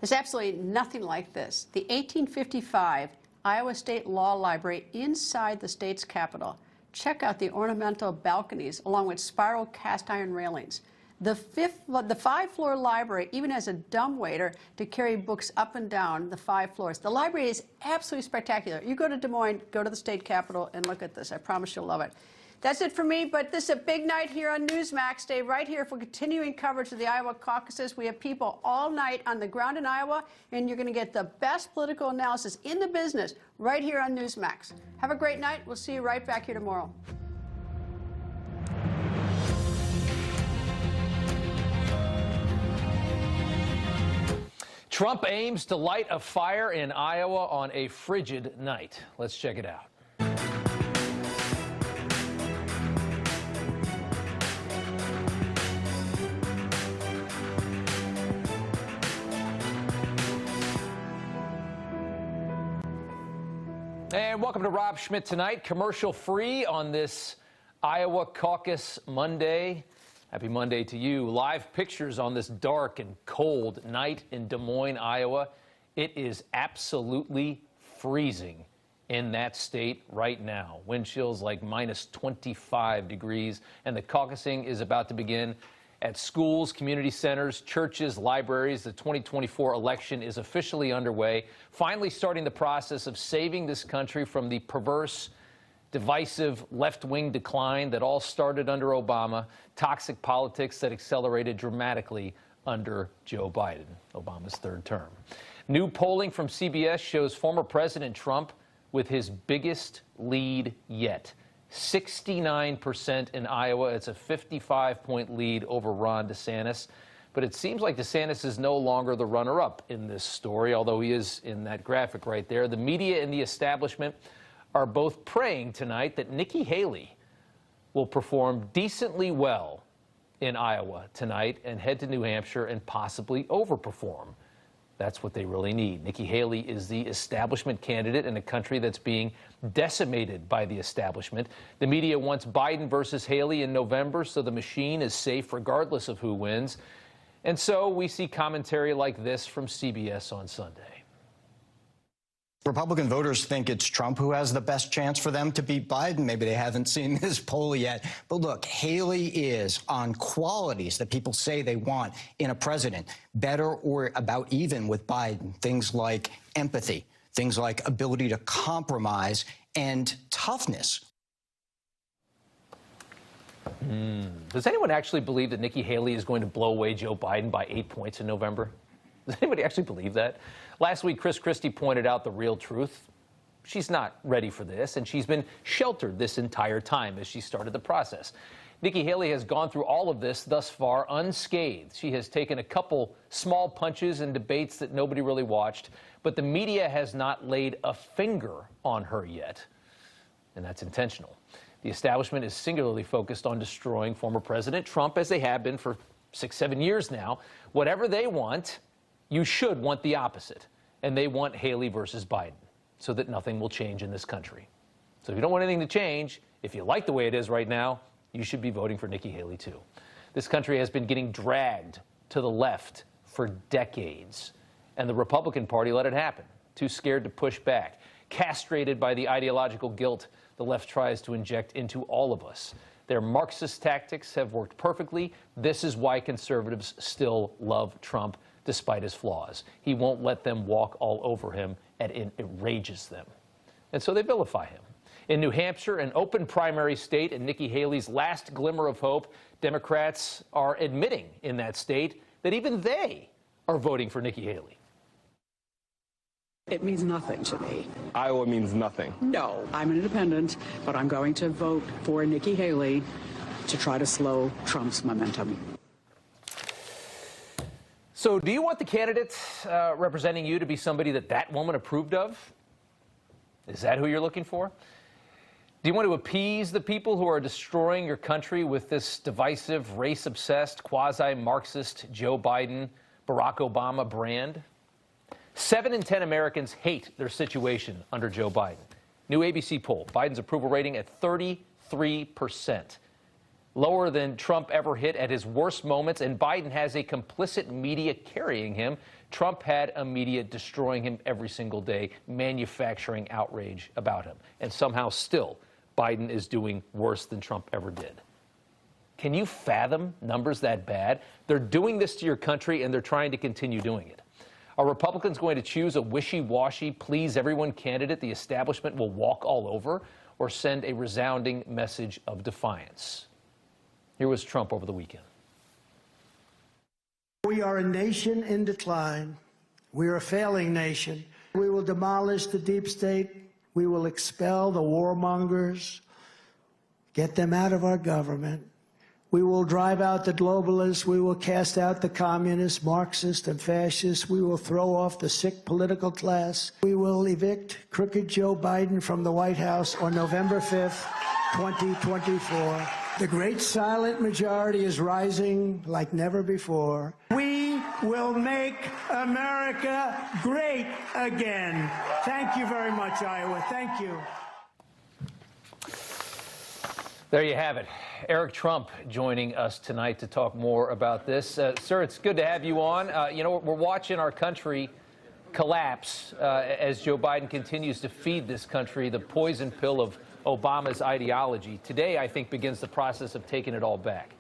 There's absolutely nothing like this. The 1855 Iowa State Law Library inside the state's capitol. Check out the ornamental balconies along with spiral cast iron railings. The five-floor library even has a dumbwaiter to carry books up and down the 5 floors. The library is absolutely spectacular. You go to Des Moines, go to the state capitol, and look at this. I promise you'll love it. That's it for me, but this is a big night here on Newsmax. Stay right here for continuing coverage of the Iowa caucuses. We have people all night on the ground in Iowa, and you're going to get the best political analysis in the business right here on Newsmax. Have a great night. We'll see you right back here tomorrow. Trump aims to light a fire in Iowa on a frigid night. Let's check it out. And welcome to Rob Schmidt Tonight, commercial free on this Iowa Caucus Monday. Happy Monday to you. Live pictures on this dark and cold night in Des Moines, Iowa. It is absolutely freezing in that state right now. Wind chills like minus 25 degrees, and the caucusing is about to begin at schools, community centers, churches, libraries. The 2024 election is officially underway, finally starting the process of saving this country from the perverse, divisive left-wing decline that all started under Obama, toxic politics that accelerated dramatically under Joe Biden, Obama's third term. New polling from CBS shows former President Trump with his biggest lead yet. 69% in Iowa. It's a 55-point lead over Ron DeSantis. But it seems like DeSantis is no longer the runner-up in this story, although he is in that graphic right there. The media and the establishment are both praying tonight that Nikki Haley will perform decently well in Iowa tonight and head to New Hampshire and possibly overperform. That's what they really need. Nikki Haley is the establishment candidate in a country that's being decimated by the establishment. The media wants Biden versus Haley in November, so the machine is safe regardless of who wins. And so we see commentary like this from CBS on Sunday. Republican voters think it's Trump who has the best chance for them to beat Biden. Maybe they haven't seen this poll yet. But look, Haley is on qualities that people say they want in a president, better or about even with Biden. Things like empathy, things like ability to compromise and toughness. Does anyone actually believe that Nikki Haley is going to blow away Joe Biden by 8 points in November? Does anybody actually believe that? Last week, Chris Christie pointed out the real truth. She's not ready for this, and she's been sheltered this entire time as she started the process. Nikki Haley has gone through all of this thus far unscathed. She has taken a couple small punches in debates that nobody really watched, but the media has not laid a finger on her yet, and that's intentional. The establishment is singularly focused on destroying former President Trump, as they have been for 6-7 years now. Whatever they want, you should want the opposite, and they want Haley versus Biden so that nothing will change in this country. So if you don't want anything to change, if you like the way it is right now, you should be voting for Nikki Haley too. This country has been getting dragged to the left for decades, and the Republican Party let it happen, too scared to push back, castrated by the ideological guilt the left tries to inject into all of us. Their Marxist tactics have worked perfectly. This is why conservatives still love Trump, despite his flaws. He won't let them walk all over him, and it enrages them. And so they vilify him. In New Hampshire, an open primary state and Nikki Haley's last glimmer of hope, Democrats are admitting in that state that even they are voting for Nikki Haley. It means nothing to me. Iowa means nothing. No, I'm an independent, but I'm going to vote for Nikki Haley to try to slow Trump's momentum. So do you want the candidate representing you to be somebody that woman approved of? Is that who you're looking for? Do you want to appease the people who are destroying your country with this divisive, race-obsessed, quasi-Marxist Joe Biden, Barack Obama brand? 7 in 10 Americans hate their situation under Joe Biden. New ABC poll, Biden's approval rating at 33%. lower than Trump ever hit at his worst moments, and Biden has a complicit media carrying him. Trump had a media destroying him every single day, manufacturing outrage about him. And somehow still, Biden is doing worse than Trump ever did. Can you fathom numbers that bad? They're doing this to your country, and they're trying to continue doing it. Are Republicans going to choose a wishy-washy, please-everyone candidate the establishment will walk all over, or send a resounding message of defiance? Here was Trump over the weekend. We are a nation in decline. We are a failing nation. We will demolish the deep state. We will expel the warmongers, get them out of our government. We will drive out the globalists. We will cast out the communists, Marxists, and fascists. We will throw off the sick political class. We will evict crooked Joe Biden from the White House on November 5th, 2024. The great silent majority is rising like never before. We will make America great again. Thank you very much, Iowa. Thank you. There you have it. Eric Trump joining us tonight to talk more about this. Sir, it's good to have you on. You know, we're watching our country collapse as Joe Biden continues to feed this country the poison pill of Obama's ideology. Today, I think, begins the process of taking it all back.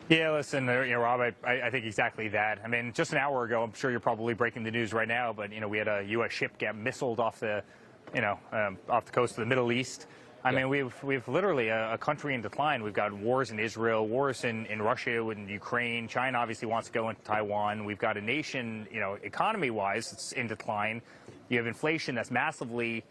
Yeah, listen, Rob, I think exactly that. I mean, just an hour ago, I'm sure you're probably breaking the news right now, but, we had a U.S. ship get missiled off the, off the coast of the Middle East. I mean, we've literally a country in decline. We've got wars in Israel, wars in Russia and Ukraine. China obviously wants to go into Taiwan. We've got a nation, economy-wise, it's in decline. You have inflation that's massively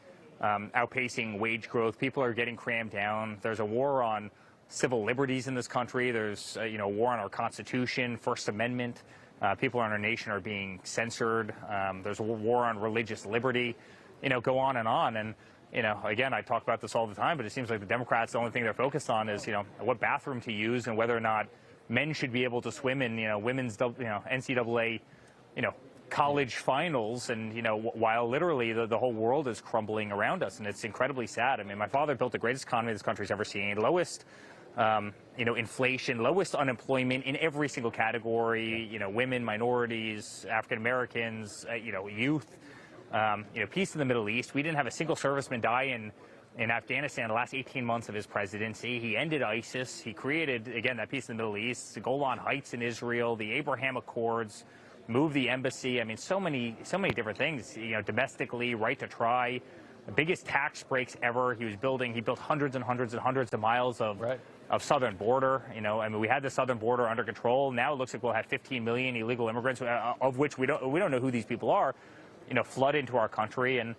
outpacing wage growth. People are getting crammed down. There's a war on civil liberties in this country. There's a war on our Constitution, First Amendment. People in our nation are being censored. There's a war on religious liberty. Go on. And again, I talk about this all the time, but it seems like the Democrats, the only thing they're focused on is, what bathroom to use and whether or not men should be able to swim in, women's, NCAA, college finals. And, while literally the whole world is crumbling around us, and it's incredibly sad. I mean, my father built the greatest economy this country's ever seen, lowest, inflation, lowest unemployment in every single category, women, minorities, African Americans, youth. Peace in the Middle East. We didn't have a single serviceman die in Afghanistan the last 18 months of his presidency. He ended ISIS. He created, again, that peace in the Middle East, the Golan Heights in Israel, the Abraham Accords, moved the embassy. I mean, so many different things, domestically, right to try, the biggest tax breaks ever. He built hundreds and hundreds and hundreds of miles of southern border. I mean, we had the southern border under control. Now it looks like we'll have 15 million illegal immigrants, of which we don't know who these people are, flood into our country, and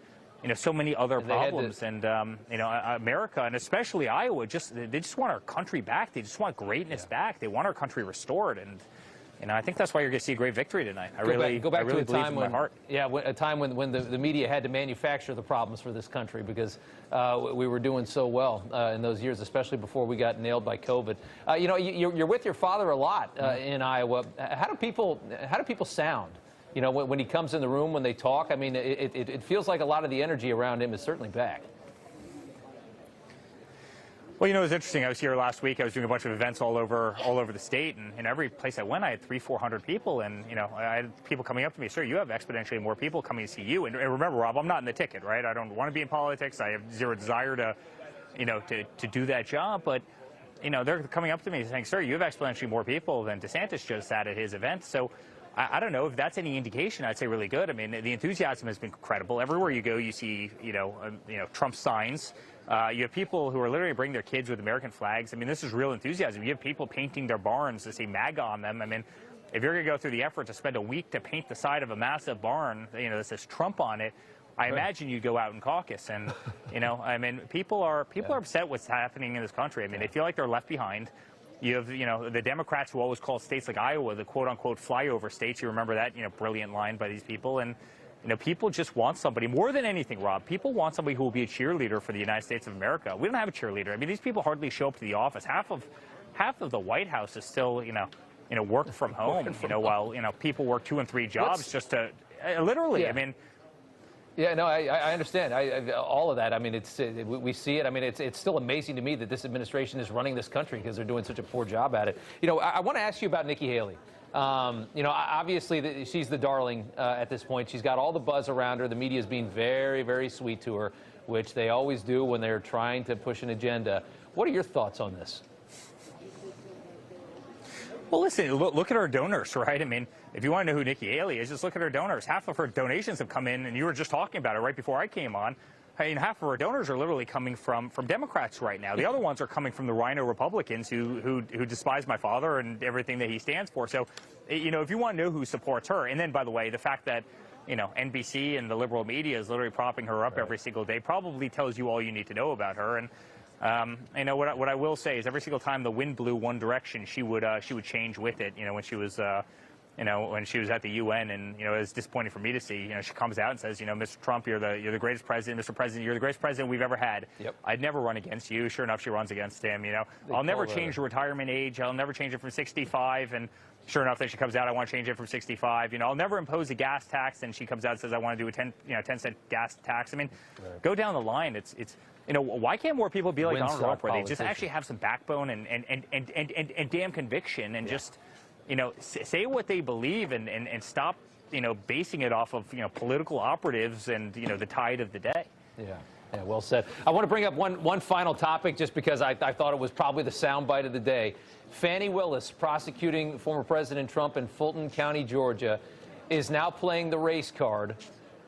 so many other problems. And America, and especially Iowa, they just want our country back. They just want greatness back. They want our country restored. And I think that's why you're going to see a great victory tonight. I really believe in my heart. Yeah, a time when the media had to manufacture the problems for this country because we were doing so well in those years, especially before we got nailed by COVID. You're with your father a lot in Iowa. How do people sound? When he comes in the room, when they talk, I mean, it feels like a lot of the energy around him is certainly back. Well, it was interesting. I was here last week. I was doing a bunch of events all over the state, and in every place I went, I had 300-400 people, and I had people coming up to me, "Sir, you have exponentially more people coming to see you." And remember, Rob, I'm not in the ticket, right? I don't want to be in politics. I have zero desire to, to do that job. But they're coming up to me saying, "Sir, you have exponentially more people than DeSantis just had at his event." So I don't know if that's any indication. I'd say really good. I mean, the enthusiasm has been incredible. Everywhere you go, you see, Trump signs. You have people who are literally bringing their kids with American flags. I mean, this is real enthusiasm. You have people painting their barns to say MAGA on them. I mean, if you're going to go through the effort to spend a week to paint the side of a massive barn, that says Trump on it, I imagine you go out and caucus. And, I mean, people are upset what's happening in this country. I mean, they feel like they're left behind. You have, the Democrats who always call states like Iowa the quote-unquote flyover states. You remember that, brilliant line by these people. And, people just want somebody, more than anything, Rob, people want somebody who will be a cheerleader for the United States of America. We don't have a cheerleader. I mean, these people hardly show up to the office. Half of the White House is still, work from home, while, people work 2 and 3 jobs just to, literally, I mean, Yeah, no, I understand. All of that. I mean, we see it. I mean, it's still amazing to me that this administration is running this country because they're doing such a poor job at it. You know, I want to ask you about Nikki Haley. You know, obviously she's the darling at this point. She's got all the buzz around her. The media is being very, very sweet to her, which they always do when they're trying to push an agenda. What are your thoughts on this? Well, listen, look at her donors, right? I mean, if you want to know who Nikki Haley is, just look at her donors. Half of her donations have come in, and you were just talking about it right before I came on. I mean, half of her donors are literally coming from Democrats right now. The other ones are coming from the Rhino Republicans who despise my father and everything that he stands for. So, you know, if you want to know who supports her, and then, by the way, the fact that, you know, NBC and the liberal media is literally propping her up every single day probably tells you all you need to know about her. And you know, what I will say is every single time the wind blew one direction, she would change with it. You know, when she was when she was at the UN, and, you know, it's disappointing for me to see, you know, she comes out and says, you know, Mr. Trump, you're the greatest president. Mr. President, you're the greatest president we've ever had. Yep. I'd never run against you. Sure enough, she runs against him. You know, I'll never change the retirement age. I'll never change it from 65. And sure enough, then she comes out, I want to change it from 65. You know, I'll never impose a gas tax. And she comes out and says, I want to do a 10-cent gas tax. I mean, go down the line. It's you know, why can't more people be like Donald Trump, where they just actually have some backbone and damn conviction, and just, you know, say what they believe, and stop, you know, basing it off of, you know, political operatives and, you know, the tide of the day. Yeah, well said. I want to bring up one final topic, just because I thought it was probably the soundbite of the day. Fani Willis, prosecuting former President Trump in Fulton County, Georgia, is now playing the race card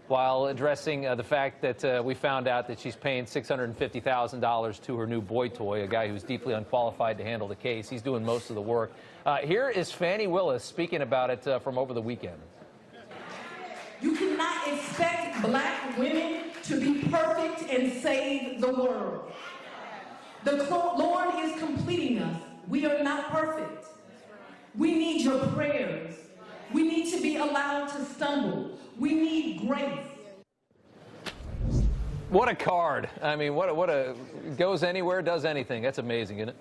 while addressing the fact that we found out that she's paying $650,000 to her new boy toy, a guy who's deeply unqualified to handle the case. He's doing most of the work. Here is Fani Willis speaking about it from over the weekend. You cannot expect black women to be perfect and save the world. The Lord is completing us. We are not perfect. We need your prayers. We need to be allowed to stumble. We need grace. What a card. I mean, what a goes anywhere, does anything. That's amazing, isn't it?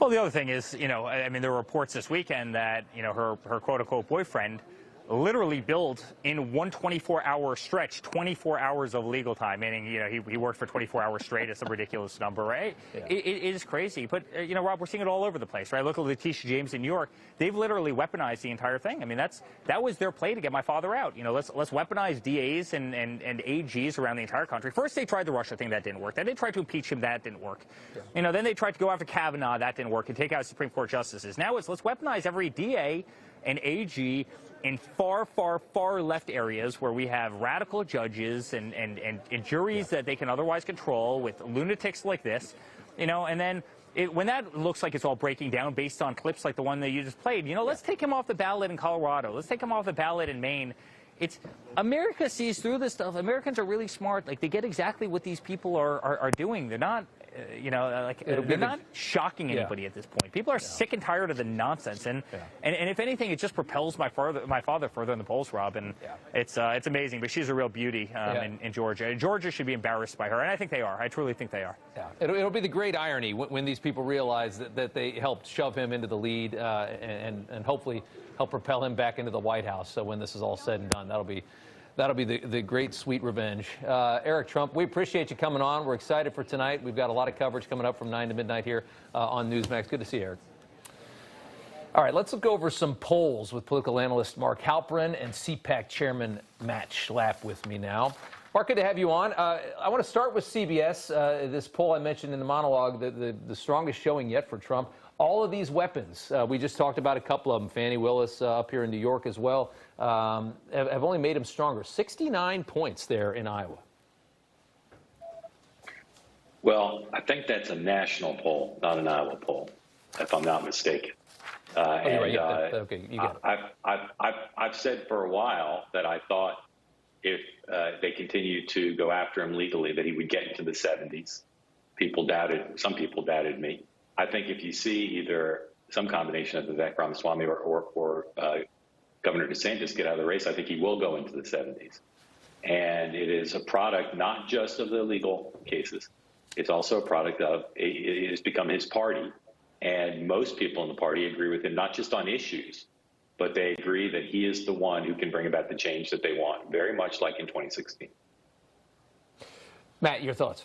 Well, the other thing is, you know, I mean, there were reports this weekend that, you know, her quote-unquote boyfriend literally billed in one 24-hour stretch 24 hours of legal time, meaning, you know, he worked for 24 hours straight. It's a ridiculous number, right? Yeah. It is crazy. But, you know, Rob, we're seeing it all over the place, right? Look at Letitia James in New York. They've literally weaponized the entire thing. I mean, that was their play to get my father out. You know, let's weaponize DAs and AGs around the entire country. First, they tried the Russia thing. That didn't work. Then they tried to impeach him. That didn't work. Yeah. You know, then they tried to go after Kavanaugh. That didn't work. And take out Supreme Court justices. Now it's let's weaponize every DA and AG in far, far, far left areas where we have radical judges and juries that they can otherwise control with lunatics like this, you know, and then when that looks like it's all breaking down based on clips like the one that you just played, you know, let's take him off the ballot in Colorado. Let's take him off the ballot in Maine. It's America sees through this stuff. Americans are really smart. Like, they get exactly what these people are doing. They're not, you know, like, they're not shocking anybody at this point. People are sick and tired of the nonsense, and if anything, it just propels my father further in the polls, Rob. And it's amazing. But she's a real beauty in Georgia. And Georgia should be embarrassed by her, and I think they are. I truly think they are. Yeah, it'll be the great irony when these people realize that they helped shove him into the lead, and hopefully help propel him back into the White House. So when this is all said and done, that'll be the great, sweet revenge. Eric Trump, we appreciate you coming on. We're excited for tonight. We've got a lot of coverage coming up from 9 to midnight here on Newsmax. Good to see you, Eric. All right, let's look over some polls with political analyst Mark Halperin and CPAC chairman Matt Schlapp with me now. Mark, good to have you on. I want to start with CBS. This poll I mentioned in the monologue, the strongest showing yet for Trump. All of these weapons, we just talked about a couple of them, Fani Willis up here in New York as well, have only made him stronger. 69 points there in Iowa. Well, I think that's a national poll, not an Iowa poll, if I'm not mistaken. Right. Yeah, okay, you get it. I've said for a while that I thought if they continued to go after him legally, that he would get into the 70s. Some people doubted me. I think if you see either some combination of Vivek Ramaswamy or Governor DeSantis get out of the race, I think he will go into the 70s. And it is a product not just of the legal cases. It's also a product of it has become his party. And most people in the party agree with him, not just on issues, but they agree that he is the one who can bring about the change that they want, very much like in 2016. Matt, your thoughts?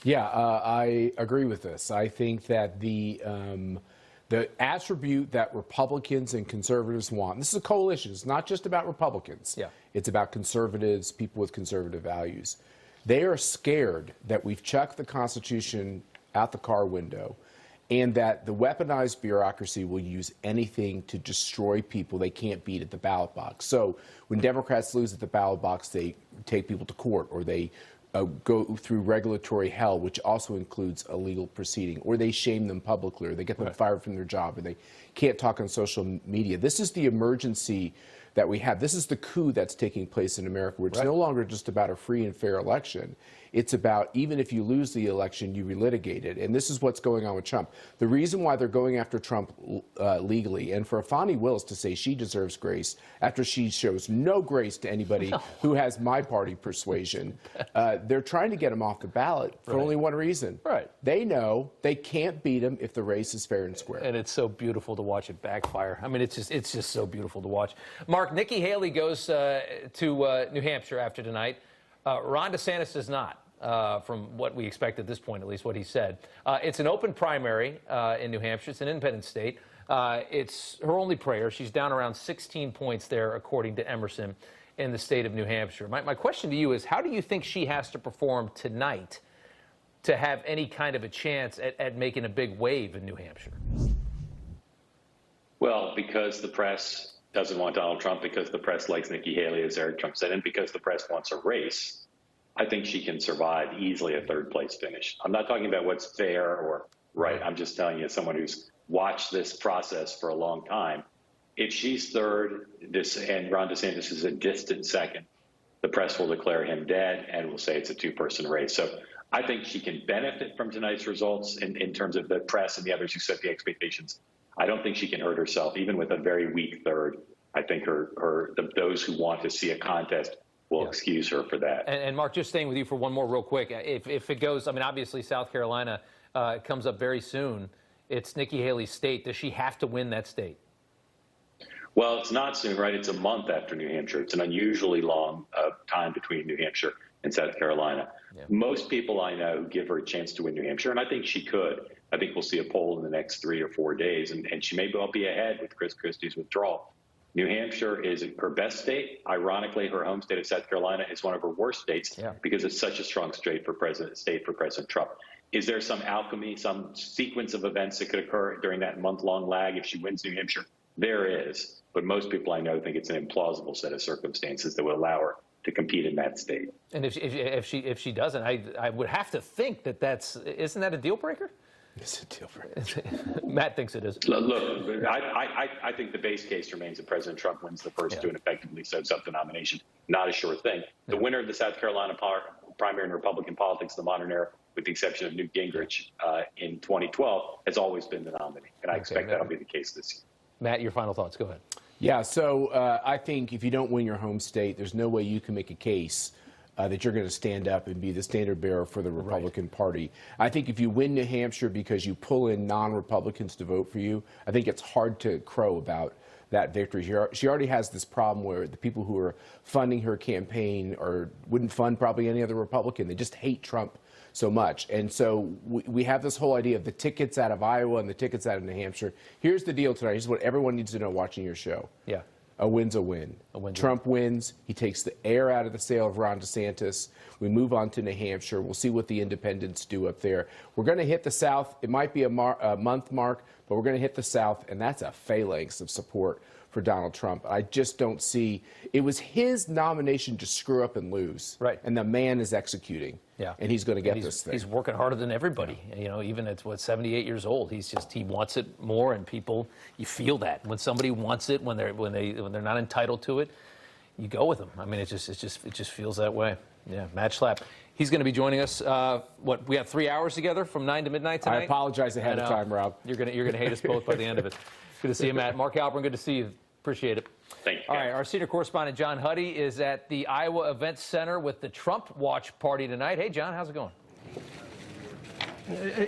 Yeah, I agree with this. I think that the attribute that Republicans and conservatives want, this is a coalition, it's not just about Republicans. Yeah. It's about conservatives, people with conservative values. They are scared that we've chucked the Constitution out the car window and that the weaponized bureaucracy will use anything to destroy people they can't beat at the ballot box. So when Democrats lose at the ballot box, they take people to court, or they go through regulatory hell, which also includes a legal proceeding, or they shame them publicly, or they get them fired from their job, or they can't talk on social media. This is the emergency that we have. This is the coup that's taking place in America, where it's no longer just about a free and fair election. It's about, even if you lose the election, you relitigate it. And this is what's going on with Trump. The reason why they're going after Trump legally, and for Fani Willis to say she deserves grace after she shows no grace to anybody who has my party persuasion, they're trying to get him off the ballot for only one reason. They know they can't beat him if the race is fair and square. And it's so beautiful to watch it backfire. I mean, it's just so beautiful to watch. Mark, Nikki Haley goes to New Hampshire after tonight. Ron DeSantis does not, from what we expect at this point, at least what he said. It's an open primary in New Hampshire. It's an independent state. It's her only prayer. She's down around 16 points there, according to Emerson, in the state of New Hampshire. My question to you is, how do you think she has to perform tonight to have any kind of a chance at making a big wave in New Hampshire? Well, because the press doesn't want Donald Trump, because the press likes Nikki Haley, as Eric Trump said, and because the press wants a race, I think she can survive easily a third-place finish. I'm not talking about what's fair or right. I'm just telling you, as someone who's watched this process for a long time, if she's third and Ron DeSantis is a distant second, the press will declare him dead and will say it's a two-person race. So I think she can benefit from tonight's results in terms of the press and the others who set the expectations. I don't think she can hurt herself, even with a very weak third. I think those who want to see a contest will excuse her for that. And Mark, just staying with you for one more real quick. If it goes, I mean, obviously South Carolina comes up very soon. It's Nikki Haley's state. Does she have to win that state? Well, it's not soon, right? It's a month after New Hampshire. It's an unusually long time between New Hampshire and South Carolina. Most people I know give her a chance to win New Hampshire, and I think she could. I think we'll see a poll in the next 3 or 4 days, and she may well be ahead with Chris Christie's withdrawal. New Hampshire is her best state. Ironically, her home state of South Carolina is one of her worst states because it's such a strong state for President Trump. Is there some alchemy, some sequence of events that could occur during that month-long lag if she wins New Hampshire? There is, but most people I know think it's an implausible set of circumstances that would allow her to compete in that state. And if she doesn't, I would have to think isn't that a deal breaker? It's a deal breaker. Matt thinks it is. Look, I think the base case remains that President Trump wins the first two and effectively sets up the nomination. Not a sure thing. The winner of the South Carolina primary in Republican politics in the modern era, with the exception of Newt Gingrich in 2012, has always been the nominee. And I expect that'll be the case this year. Matt, your final thoughts. Go ahead. Yeah, so I think if you don't win your home state, there's no way you can make a case that you're going to stand up and be the standard bearer for the Republican Party. I think if you win New Hampshire because you pull in non-Republicans to vote for you, I think it's hard to crow about that victory. She already has this problem where the people who are funding her campaign wouldn't fund probably any other Republican. They just hate Trump so much. And so we have this whole idea of the tickets out of Iowa and the tickets out of New Hampshire. Here's the deal tonight. Here's what everyone needs to know watching your show. Yeah. A win's a win. Trump wins. He takes the air out of the sail of Ron DeSantis. We move on to New Hampshire. We'll see what the independents do up there. We're going to hit the South. It might be a month mark, but we're going to hit the South, and that's a phalanx of support for Donald Trump. I just don't see. It was his nomination to screw up and lose. Right. And the man is executing. Yeah. And he's going to get this thing. He's working harder than everybody. Yeah. You know, even at 78 years old, he wants it more, and people, you feel that when somebody wants it, when they're not entitled to it, you go with them. I mean, it just feels that way. Yeah. Matt Schlapp. He's going to be joining us. We have 3 hours together from 9 to midnight tonight. I apologize ahead of time, Rob. You're going to hate us both by the end of it. Good to see you, Matt. Mark Halperin, good to see you. Appreciate it. Thank you. All right, our senior correspondent John Huddy is at the Iowa Events Center with the Trump Watch Party tonight. Hey, John, how's it going?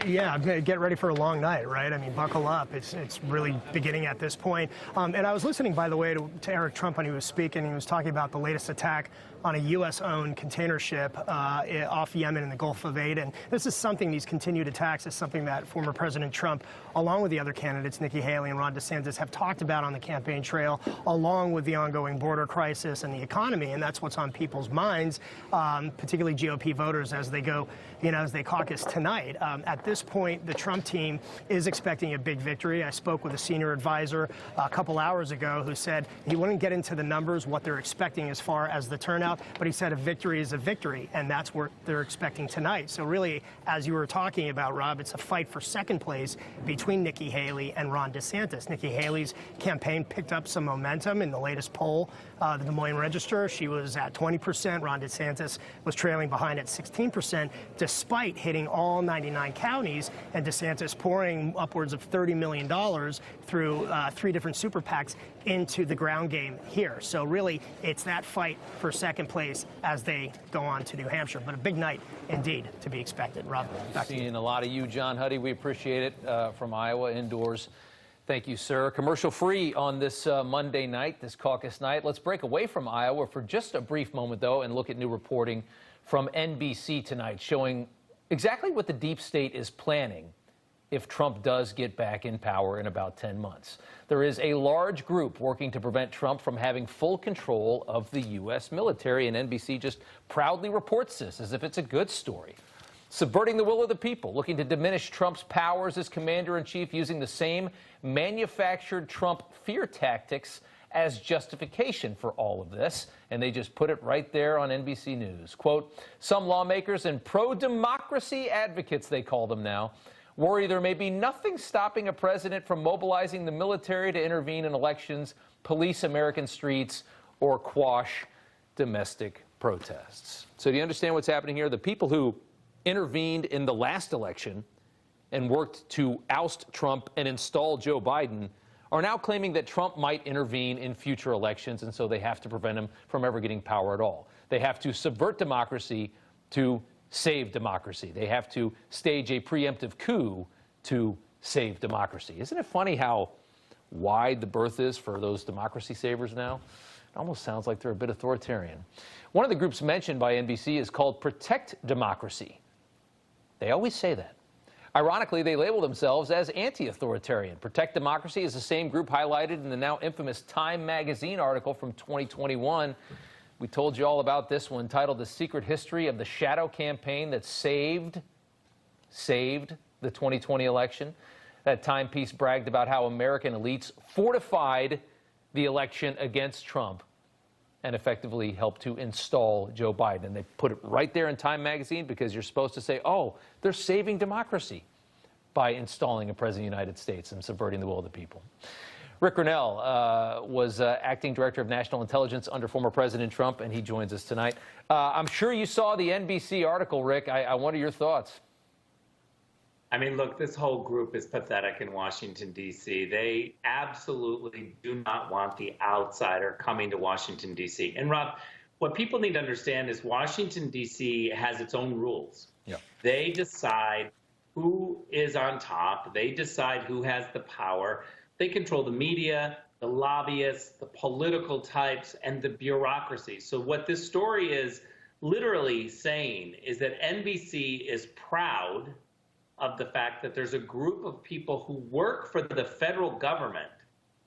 Yeah, get ready for a long night, right? I mean, buckle up. It's really beginning at this point. And I was listening, by the way, to Eric Trump when he was speaking. He was talking about the latest attack on a U.S.-owned container ship off Yemen in the Gulf of Aden. This is something, these continued attacks, is something that former President Trump, along with the other candidates, Nikki Haley and Ron DeSantis, have talked about on the campaign trail, along with the ongoing border crisis and the economy. And that's what's on people's minds, particularly GOP voters as they go, as they caucus tonight. At this point, the Trump team is expecting a big victory. I spoke with a senior advisor a couple hours ago who said he wouldn't get into the numbers, what they're expecting as far as the turnout, but he said a victory is a victory, and that's what they're expecting tonight. So really, as you were talking about, Rob, it's a fight for second place between Nikki Haley and Ron DeSantis. Nikki Haley's campaign picked up some momentum in the latest poll, the Des Moines Register. She was at 20%. Ron DeSantis was trailing behind at 16%, despite hitting all 99 counties, and DeSantis pouring upwards of $30 million through 3 different super PACs into the ground game here. So really, it's that fight for second place as they go on to New Hampshire. But a big night indeed to be expected. Rob, back to you. Seeing a lot of you, John Huddy. We appreciate it from Iowa indoors. Thank you, sir. Commercial free on this Monday night, this caucus night. Let's break away from Iowa for just a brief moment, though, and look at new reporting from NBC tonight showing exactly what the deep state is planning if Trump does get back in power in about 10 months. There is a large group working to prevent Trump from having full control of the U.S. military, and NBC just proudly reports this as if it's a good story. Subverting the will of the people, looking to diminish Trump's powers as commander-in-chief using the same manufactured Trump fear tactics as justification for all of this. And they just put it right there on NBC News. Quote, some lawmakers and pro-democracy advocates, they call them now, worry there may be nothing stopping a president from mobilizing the military to intervene in elections, police American streets, or quash domestic protests. So do you understand what's happening here? The people who intervened in the last election and worked to oust Trump and install Joe Biden are now claiming that Trump might intervene in future elections, and so they have to prevent him from ever getting power at all. They have to subvert democracy to save democracy. They have to stage a preemptive coup to save democracy. Isn't it funny how wide the berth is for those democracy savers now? It almost sounds like they're a bit authoritarian. One of the groups mentioned by NBC is called Protect Democracy. They always say that. Ironically, they label themselves as anti-authoritarian. Protect Democracy is the same group highlighted in the now infamous Time magazine article from 2021. We told you all about this one, titled The Secret History of the Shadow Campaign That Saved the 2020 election. That timepiece bragged about how American elites fortified the election against Trump and effectively helped to install Joe Biden. And they put it right there in Time magazine because you're supposed to say, oh, they're saving democracy by installing a president of the United States and subverting the will of the people. Rick Grinnell was acting director of national intelligence under former President Trump, and he joins us tonight. I'm sure you saw the NBC article, Rick. I wonder your thoughts. I mean, look, this whole group is pathetic in Washington, D.C. They absolutely do not want the outsider coming to Washington, D.C. And, Rob, what people need to understand is Washington, D.C. has its own rules. Yeah. They decide who is on top. They decide who has the power. They control the media, the lobbyists, the political types, and the bureaucracy. So what this story is literally saying is that NBC is proud of the fact that there's a group of people who work for the federal government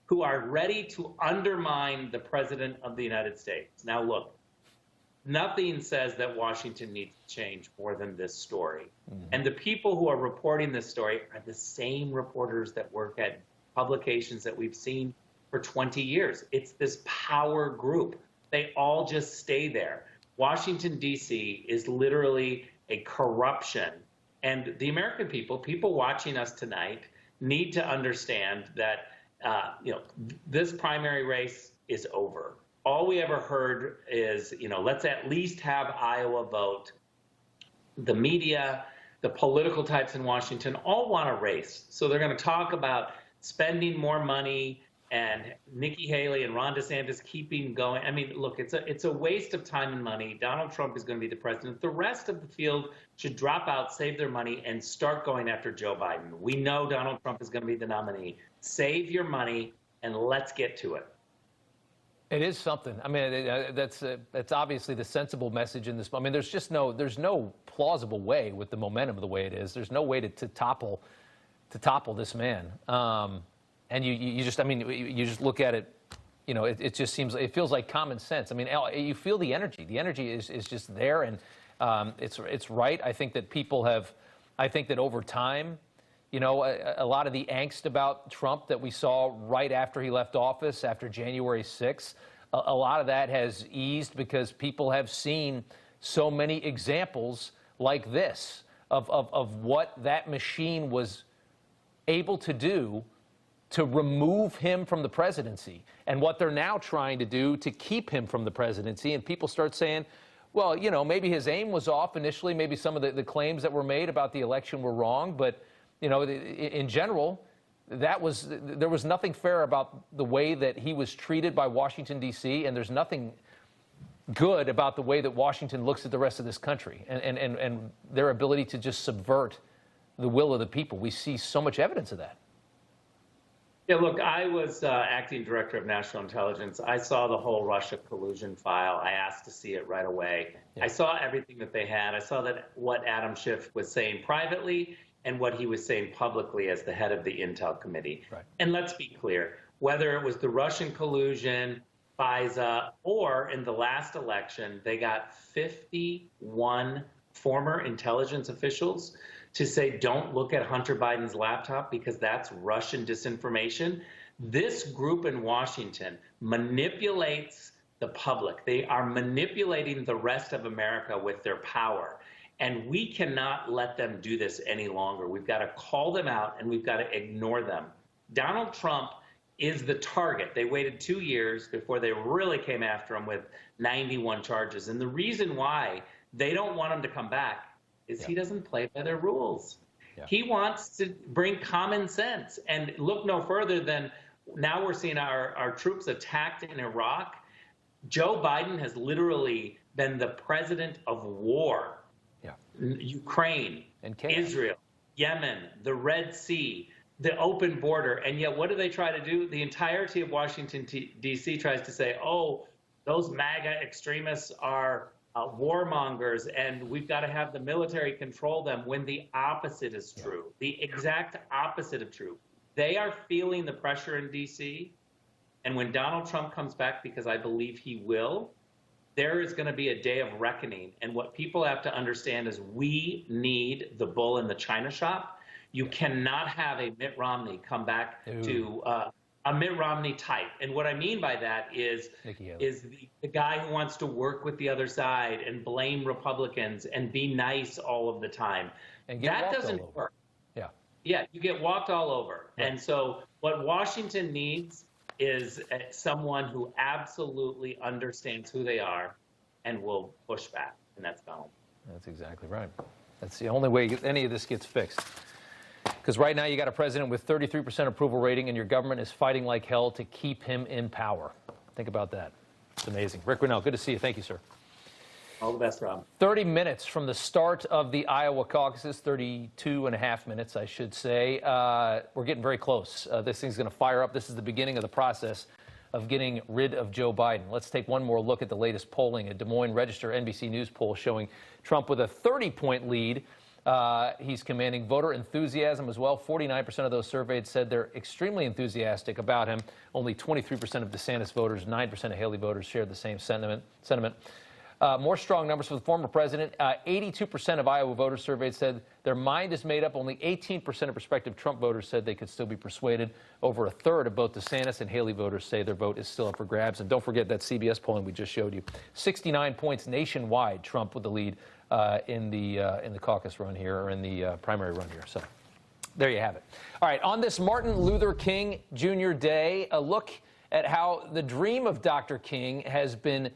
who are ready to undermine the president of the United States. Now, look, nothing says that Washington needs to change more than this story. And the people who are reporting this story are the same reporters that work at publications that we've seen for 20 years. It's this power group. They all just stay there. Washington, D.C. is literally a corruption. And the American people, people watching us tonight, need to understand that this primary race is over. All we ever heard is, let's at least have Iowa vote. The media, the political types in Washington all want a race. So they're going to talk about spending more money and Nikki Haley and Ron DeSantis keeping going. I mean, look, it's a waste of time and money. Donald Trump is going to be the president. The rest of the field should drop out, save their money, and start going after Joe Biden. We know Donald Trump is going to be the nominee. Save your money and let's get to it. It is something. I mean, that's obviously the sensible message in this. I mean, there's no plausible way with the momentum of the way it is. There's no way to topple this man. And you just look at it, you know, it just seems, it feels like common sense. I mean, you feel the energy. The energy is just there, and it's right. I think that over time, you know, a lot of the angst about Trump that we saw right after he left office, after January 6th, a lot of that has eased because people have seen so many examples like this of what that machine was able to do to remove him from the presidency, and what they're now trying to do to keep him from the presidency. And people start saying, well, you know, maybe his aim was off initially, maybe some of the claims that were made about the election were wrong, but you know, in general, there was nothing fair about the way that he was treated by Washington, D.C., and there's nothing good about the way that Washington looks at the rest of this country and their ability to just subvert the will of the people. We see so much evidence of that. Yeah, look, I was acting director of national intelligence. I saw the whole Russia collusion file. I asked to see it right away. Yeah. I saw everything that they had. I saw that what Adam Schiff was saying privately and what he was saying publicly as the head of the Intel Committee. Right. And let's be clear, whether it was the Russian collusion, FISA, or in the last election, they got 51 former intelligence officials to say, don't look at Hunter Biden's laptop because that's Russian disinformation. This group in Washington manipulates the public. They are manipulating the rest of America with their power. And we cannot let them do this any longer. We've got to call them out, and we've got to ignore them. Donald Trump is the target. They waited 2 years before they really came after him with 91 charges. And the reason why they don't want him to come back is he doesn't play by their rules. Yeah. He wants to bring common sense. And look no further than now we're seeing our troops attacked in Iraq. Joe Biden has literally been the president of war. Yeah. Ukraine, and Israel, Yemen, the Red Sea, the open border. And yet what do they try to do? The entirety of Washington, D.C. tries to say, oh, those MAGA extremists are warmongers, and we've got to have the military control them, when the opposite is true, the exact opposite of true. They are feeling the pressure in D.C., and when Donald Trump comes back, because I believe he will, there is going to be a day of reckoning. And what people have to understand is we need the bull in the china shop. You cannot have a Mitt Romney come back to a Mitt Romney type. And what I mean by that is the guy who wants to work with the other side and blame Republicans and be nice all of the time. And that doesn't work. Yeah. Yeah, you get walked all over. Right. And so what Washington needs is someone who absolutely understands who they are and will push back, and that's Donald. That's exactly right. That's the only way any of this gets fixed. Because right now you got a president with 33% approval rating, and your government is fighting like hell to keep him in power. Think about that. It's amazing. Rick Grinnell, good to see you. Thank you, sir. All the best, Rob. 30 minutes from the start of the Iowa caucuses, 32 and a half minutes, I should say. We're getting very close. This thing's going to fire up. This is the beginning of the process of getting rid of Joe Biden. Let's take one more look at the latest polling. A Des Moines Register NBC News poll showing Trump with a 30-point lead. He's commanding voter enthusiasm as well. 49% of those surveyed said they're extremely enthusiastic about him. Only 23% of DeSantis voters, 9% of Haley voters shared the same sentiment. More strong numbers for the former president. 82% of Iowa voters surveyed said their mind is made up. Only 18% of prospective Trump voters said they could still be persuaded. Over a third of both DeSantis and Haley voters say their vote is still up for grabs. And don't forget that CBS polling we just showed you. 69 points nationwide, Trump with the lead in the caucus run here, or in the primary run here. So there you have it. All right, on this Martin Luther King Jr. Day, a look at how the dream of Dr. King has been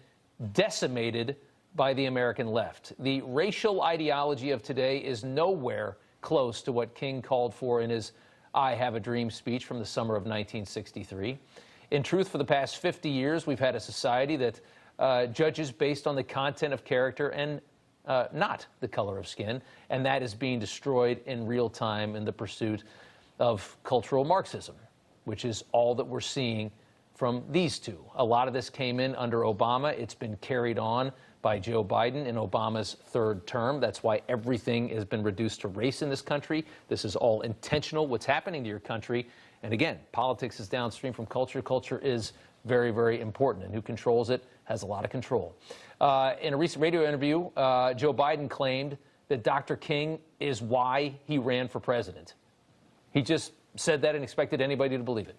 decimated by the American left. The racial ideology of today is nowhere close to what King called for in his I Have a Dream speech from the summer of 1963. In truth, for the past 50 years, we've had a society that judges based on the content of character and not the color of skin, and that is being destroyed in real time in the pursuit of cultural Marxism, which is all that we're seeing from these two. A lot of this came in under Obama. It's been carried on by Joe Biden in Obama's third term. That's why everything has been reduced to race in this country. This is all intentional, what's happening to your country. And again, politics is downstream from culture. Culture is very, very important, and who controls it has a lot of control. In a recent radio interview, Joe Biden claimed that Dr. King is why he ran for president. He just said that and expected anybody to believe it.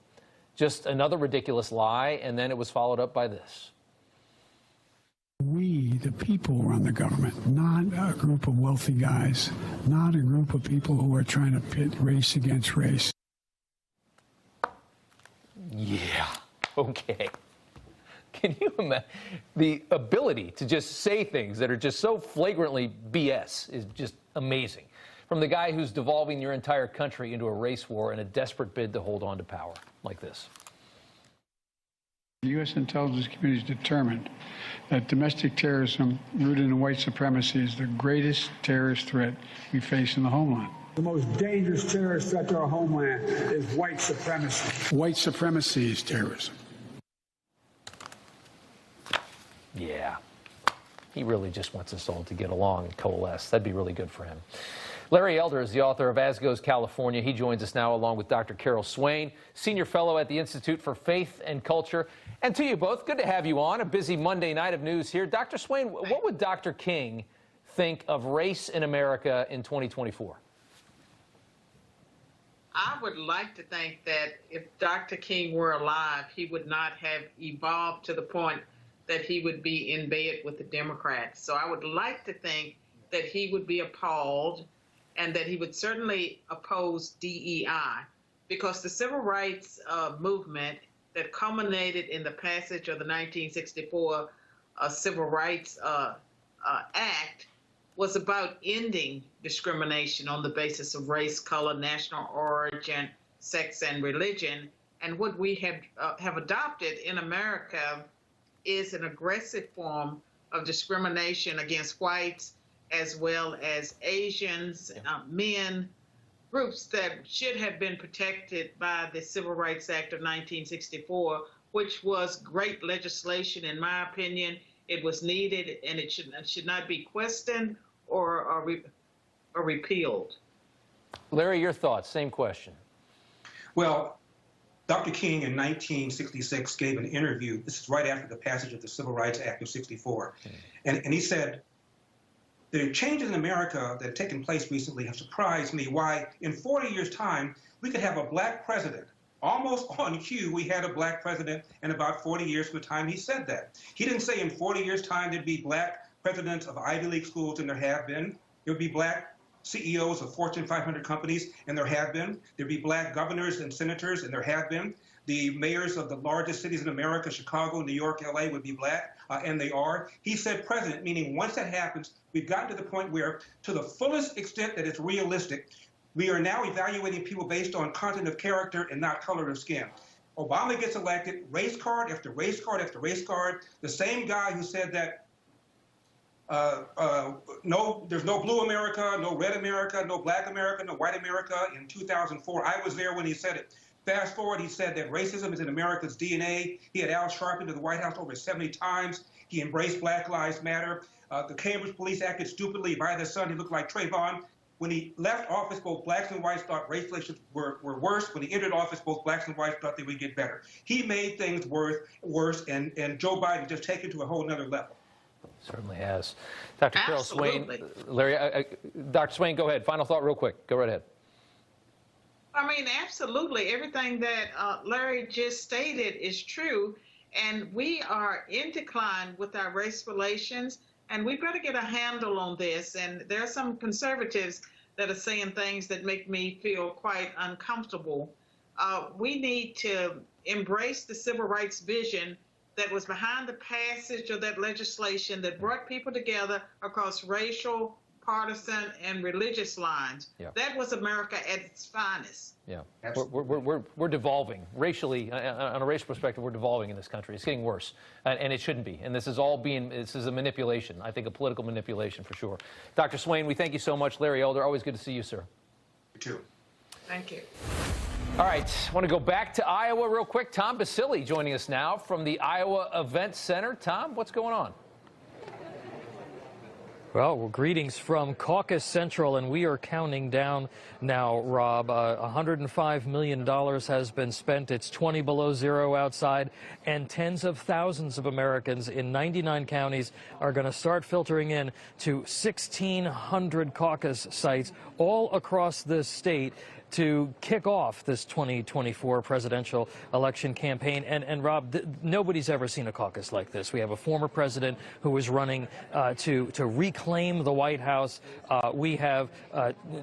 Just another ridiculous lie, and then it was followed up by this. We, the people, run the government, not a group of wealthy guys, not a group of people who are trying to pit race against race. Yeah, okay. Can you imagine the ability to just say things that are just so flagrantly BS is just amazing. From the guy who's devolving your entire country into a race war in a desperate bid to hold on to power like this. The U.S. intelligence community is determined that domestic terrorism rooted in white supremacy is the greatest terrorist threat we face in the homeland. The most dangerous terrorist threat to our homeland is white supremacy. White supremacy is terrorism. Yeah, he really just wants us all to get along and coalesce. That'd be really good for him. Larry Elder is the author of As Goes California. He joins us now along with Dr. Carol Swain, Senior Fellow at the Institute for Faith and Culture. And to you both, good to have you on. A busy Monday night of news here. Dr. Swain, what would Dr. King think of race in America in 2024? I would like to think that if Dr. King were alive, he would not have evolved to the point that he would be in bed with the Democrats. So I would like to think that he would be appalled and that he would certainly oppose DEI, because the civil rights movement that culminated in the passage of the 1964 Civil Rights Act was about ending discrimination on the basis of race, color, national origin, sex, and religion. And what we have adopted in America is an aggressive form of discrimination against whites as well as Asians, men, groups that should have been protected by the Civil Rights Act of 1964, which was great legislation, in my opinion. It was needed, and it should not be questioned or repealed. Larry, your thoughts, same question. Well, Dr. King in 1966 gave an interview. This is right after the passage of the Civil Rights Act of 64. And he said, the changes in America that have taken place recently have surprised me. Why, in 40 years' time, we could have a black president. Almost on cue, we had a black president in about 40 years from the time he said that. He didn't say in 40 years' time there'd be black presidents of Ivy League schools, and there have been. There would be black CEOs of Fortune 500 companies, and there have been. There'd be black governors and senators, and there have been. The mayors of the largest cities in America, Chicago, New York, LA, would be black, and they are. He said president, meaning once that happens, we've gotten to the point where, to the fullest extent that it's realistic, we are now evaluating people based on content of character and not color of skin. Obama gets elected, race card after race card after race card. The same guy who said that there's no blue America, no red America, no black America, no white America in 2004. I was there when he said it. Fast forward, he said that racism is in America's DNA. He had Al Sharpton to the White House over 70 times. He embraced Black Lives Matter. The Cambridge police acted stupidly by their son. He looked like Trayvon. When he left office, both blacks and whites thought race relations were worse. When he entered office, both blacks and whites thought they would get better. He made things worse, and Joe Biden just taken to a whole nother level. Certainly has. Dr. Carol Swain, Larry, Dr. Swain, go ahead. Final thought real quick. Go right ahead. I mean, absolutely. Everything that Larry just stated is true. And we are in decline with our race relations. And we better get a handle on this. And there are some conservatives that are saying things that make me feel quite uncomfortable. We need to embrace the civil rights vision that was behind the passage of that legislation that brought people together across racial, partisan, and religious lines. Yeah. That was America at its finest. Yeah, we're devolving racially. On a racial perspective, we're devolving in this country. It's getting worse, and it shouldn't be. And this is a manipulation. I think a political manipulation for sure. Dr. Swain, we thank you so much. Larry Elder, always good to see you, sir. You too. Thank you. All right, I want to go back to Iowa real quick. Tom Basile joining us now from the Iowa Event Center. Tom, what's going on? Well, greetings from Caucus Central, and we are counting down now, Rob. $105 million has been spent. It's 20 below zero outside, and tens of thousands of Americans in 99 counties are going to start filtering in to 1,600 caucus sites all across the state to kick off this 2024 presidential election campaign. And Rob, nobody's ever seen a caucus like this. We have a former president who is running to reclaim the White House. We have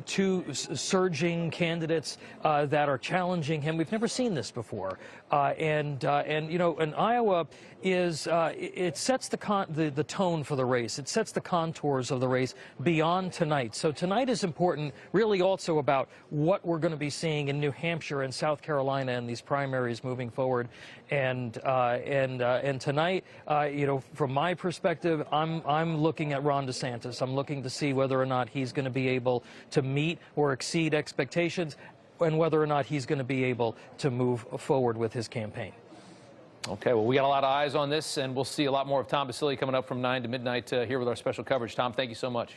two surging candidates that are challenging him. We've never seen this before. And you know, in Iowa is it sets the tone for the race. It sets the contours of the race beyond tonight. So tonight is important, really also about what we're going to be seeing in New Hampshire and South Carolina and these primaries moving forward. And tonight, you know, from my perspective, I'm looking at Ron DeSantis. I'm looking to see whether or not he's going to be able to meet or exceed expectations, and whether or not he's going to be able to move forward with his campaign. Okay, well, we got a lot of eyes on this, and we'll see a lot more of Tom Basile coming up from 9 to midnight here with our special coverage. Tom, thank you so much.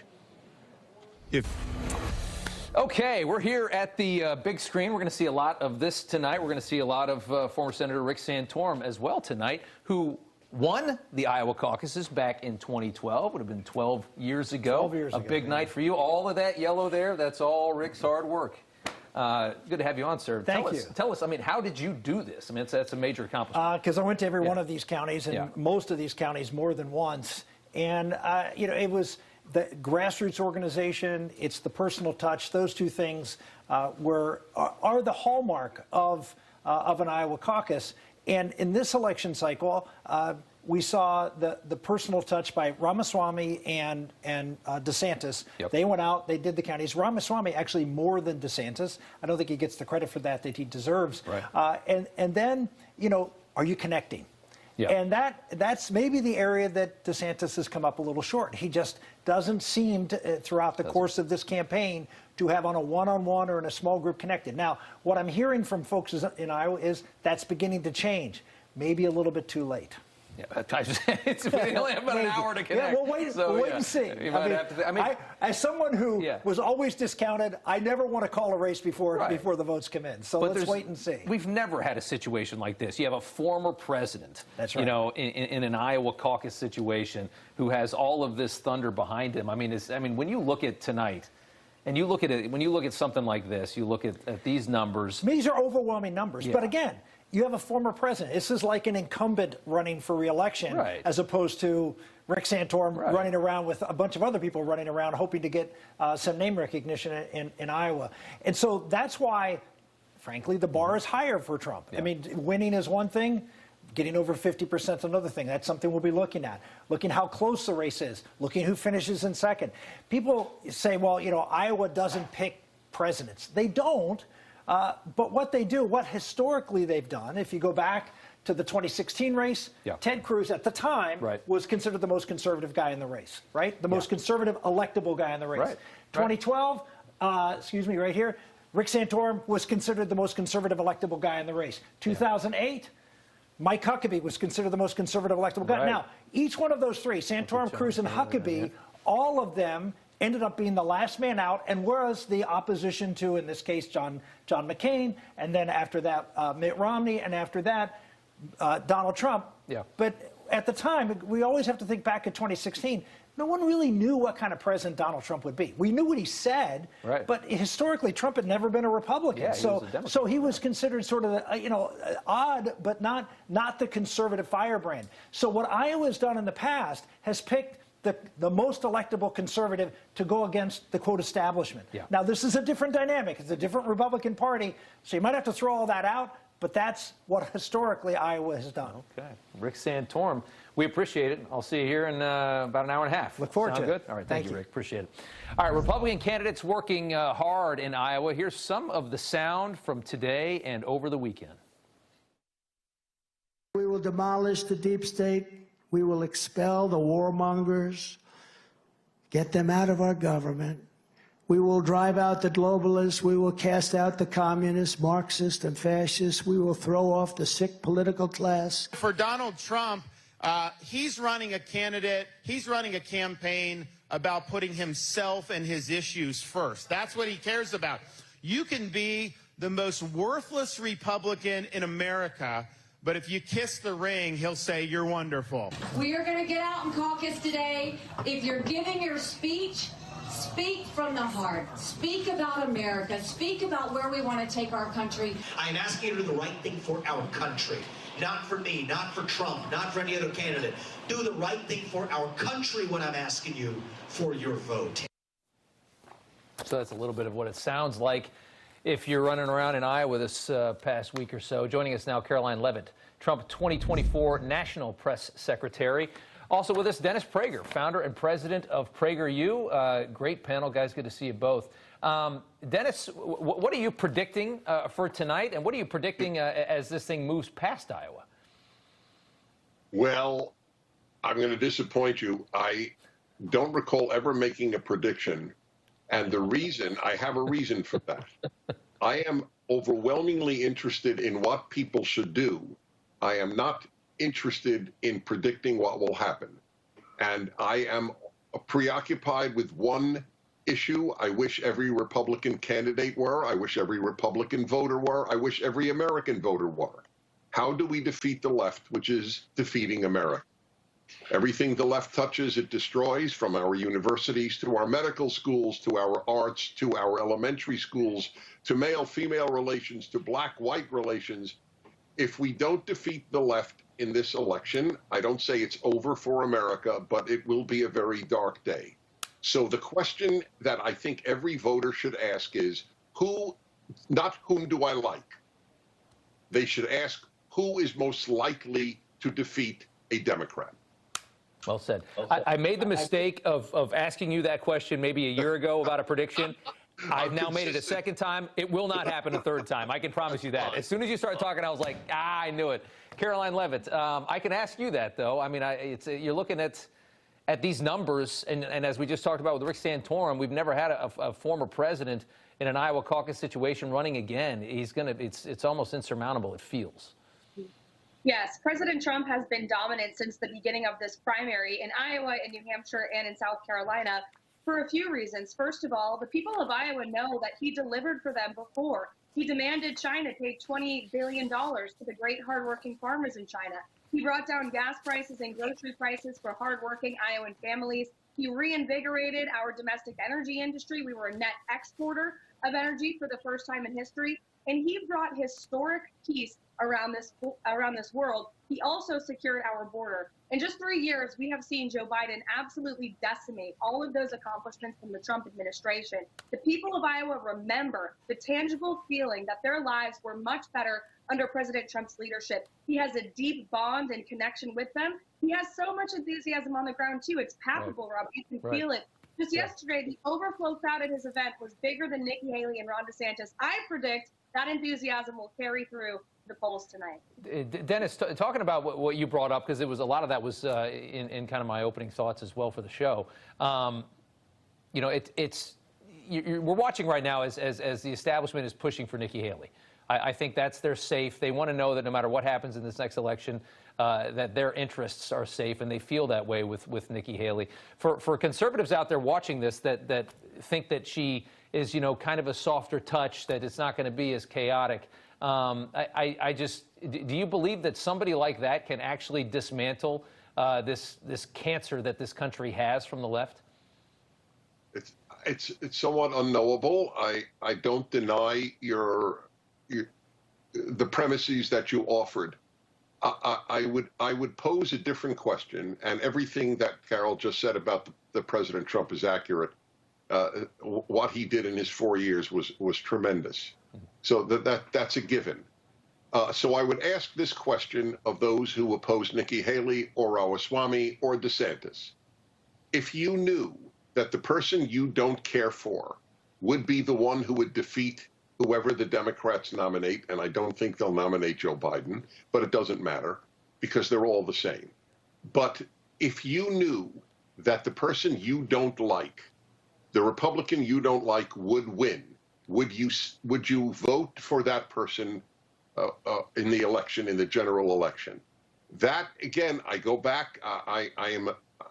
Okay, we're here at the big screen. We're going to see a lot of this tonight. We're going to see a lot of former Senator Rick Santorum as well tonight, who won the Iowa caucuses back in 2012. Would have been 12 years ago. 12 years ago. A big night for you. All of that yellow there, that's all Rick's hard work. Good to have you on, sir. Thank you. Tell us, I mean, how did you do this? I mean, that's a major accomplishment. Because I went to every one of these counties, and most of these counties more than once. And, you know, it was the grassroots organization, it's the personal touch. Those two things are the hallmark of an Iowa caucus. And in this election cycle, we saw the personal touch by Ramaswamy and DeSantis. Yep. They went out, they did the counties. Ramaswamy actually more than DeSantis. I don't think he gets the credit for that he deserves. Right. And then, you know, are you connecting? Yeah. And that's maybe the area that DeSantis has come up a little short. He just doesn't seem to, throughout the course of this campaign, to have on a one-on-one or in a small group connected. Now, what I'm hearing from folks in Iowa is that's beginning to change. Maybe a little bit too late. Yeah, we only have about an hour to connect. Yeah, we'll wait and see. As someone who was always discounted, I never want to call a race before the votes come in. So let's wait and see. We've never had a situation like this. You have a former president, that's right, you know, in an Iowa caucus situation, who has all of this thunder behind him. I mean, when you look at tonight, and you look at it, when you look at something like this, you look at these numbers. These are overwhelming numbers. Yeah. But again, you have a former president. This is like an incumbent running for re-election, as opposed to Rick Santorum running around with a bunch of other people running around hoping to get some name recognition in Iowa. And so that's why, frankly, the bar is higher for Trump. Yeah. I mean, winning is one thing. Getting over 50% is another thing. That's something we'll be looking at. Looking how close the race is. Looking who finishes in second. People say, well, you know, Iowa doesn't pick presidents. They don't. But what they do, what historically they've done, if you go back to the 2016 race, Ted Cruz at the time was considered the most conservative guy in the race, right? The most conservative electable guy in the race. 2012, excuse me, right here, Rick Santorum was considered the most conservative electable guy in the race. 2008, Mike Huckabee was considered the most conservative electable guy. Now, each one of those three, Santorum, Cruz, and Huckabee, all of them ended up being the last man out, and was the opposition to, in this case, John McCain, and then after that, Mitt Romney, and after that, Donald Trump. Yeah. But at the time, we always have to think back at 2016. No one really knew what kind of president Donald Trump would be. We knew what he said, but historically, Trump had never been a Republican. Yeah, so he was considered sort of, you know, odd, but not the conservative firebrand. So what Iowa's done in the past has picked the most electable conservative to go against the, quote, establishment. Yeah. Now, this is a different dynamic. It's a different Republican Party, so you might have to throw all that out. But that's what historically Iowa has done. Okay. Rick Santorum, we appreciate it. I'll see you here in about an hour and a half. Look forward to it. Sound good? All right. Thank you, Rick. Appreciate it. All right. Republican candidates working hard in Iowa. Here's some of the sound from today and over the weekend. We will demolish the deep state. We will expel the warmongers, get them out of our government. We will drive out the globalists. We will cast out the communists, Marxists, and fascists. We will throw off the sick political class. For Donald Trump, he's running a campaign about putting himself and his issues first. That's what he cares about. You can be the most worthless Republican in America, but if you kiss the ring, he'll say you're wonderful. We are going to get out in caucus today. If you're giving your speech, speak from the heart. Speak about America. Speak about where we want to take our country. I am asking you to do the right thing for our country. Not for me, not for Trump, not for any other candidate. Do the right thing for our country when I'm asking you for your vote. So that's a little bit of what it sounds like if you're running around in Iowa this past week or so. Joining us now, Caroline Levitt, Trump 2024 National Press Secretary. Also with us, Dennis Prager, founder and president of PragerU. Great panel, guys. Good to see you both. Dennis, what are you predicting for tonight, and what are you predicting as this thing moves past Iowa? Well, I'm going to disappoint you. I don't recall ever making a prediction, and I have a reason for that. I am overwhelmingly interested in what people should do. I am not interested in predicting what will happen. And I am preoccupied with one issue. I wish every Republican candidate were. I wish every Republican voter were. I wish every American voter were. How do we defeat the left, which is defeating America? Everything the left touches, it destroys, from our universities to our medical schools, to our arts, to our elementary schools, to male-female relations, to black-white relations. If we don't defeat the left in this election, I don't say it's over for America, but it will be a very dark day. So the question that I think every voter should ask is, not whom do I like? They should ask, who is most likely to defeat a Democrat? Well said. I made the mistake of asking you that question maybe a year ago about a prediction. I've now made it a second time. It will not happen a third time. I can promise you that. As soon as you started talking, I was like, I knew it. Caroline Levitt, I can ask you that, though. I mean, you're looking at these numbers, and as we just talked about with Rick Santorum, we've never had a former president in an Iowa caucus situation running again. It's almost insurmountable, it feels. Yes, President Trump has been dominant since the beginning of this primary in Iowa, in New Hampshire, and in South Carolina for a few reasons. First of all, the people of Iowa know that he delivered for them before. He demanded China pay $20 billion to the great hardworking farmers in China. He brought down gas prices and grocery prices for hardworking Iowan families. He reinvigorated our domestic energy industry. We were a net exporter of energy for the first time in history. And he brought historic peace around this world. He also secured our border. In just 3 years, we have seen Joe Biden absolutely decimate all of those accomplishments from the Trump administration. The people of Iowa remember the tangible feeling that their lives were much better under President Trump's leadership. He has a deep bond and connection with them. He has so much enthusiasm on the ground, too. It's palpable, Rob. You can feel it. Just yesterday, the overflow crowd at his event was bigger than Nikki Haley and Ron DeSantis. I predict that enthusiasm will carry through the polls tonight. Dennis, talking about what you brought up, because it was a lot of that was in kind of my opening thoughts as well for the show. You know, we're watching right now as the establishment is pushing for Nikki Haley. I think that's their safe. They want to know that no matter what happens in this next election, that their interests are safe, and they feel that way with Nikki Haley. For conservatives out there watching this that think that she is, you know, kind of a softer touch, that it's not going to be as chaotic. Do you believe that somebody like that can actually dismantle this cancer that this country has from the left? It's somewhat unknowable. I don't deny the premises that you offered. I would pose a different question, and everything that Carol just said about the President Trump is accurate. What he did in his 4 years was tremendous. So that's a given. So I would ask this question of those who oppose Nikki Haley or Ramaswamy or DeSantis. If you knew that the person you don't care for would be the one who would defeat whoever the Democrats nominate, and I don't think they'll nominate Joe Biden, but it doesn't matter because they're all the same. But if you knew that the person you don't like, the Republican you don't like, would win, would you vote for that person in the election, in the general election? That, again, I go back, I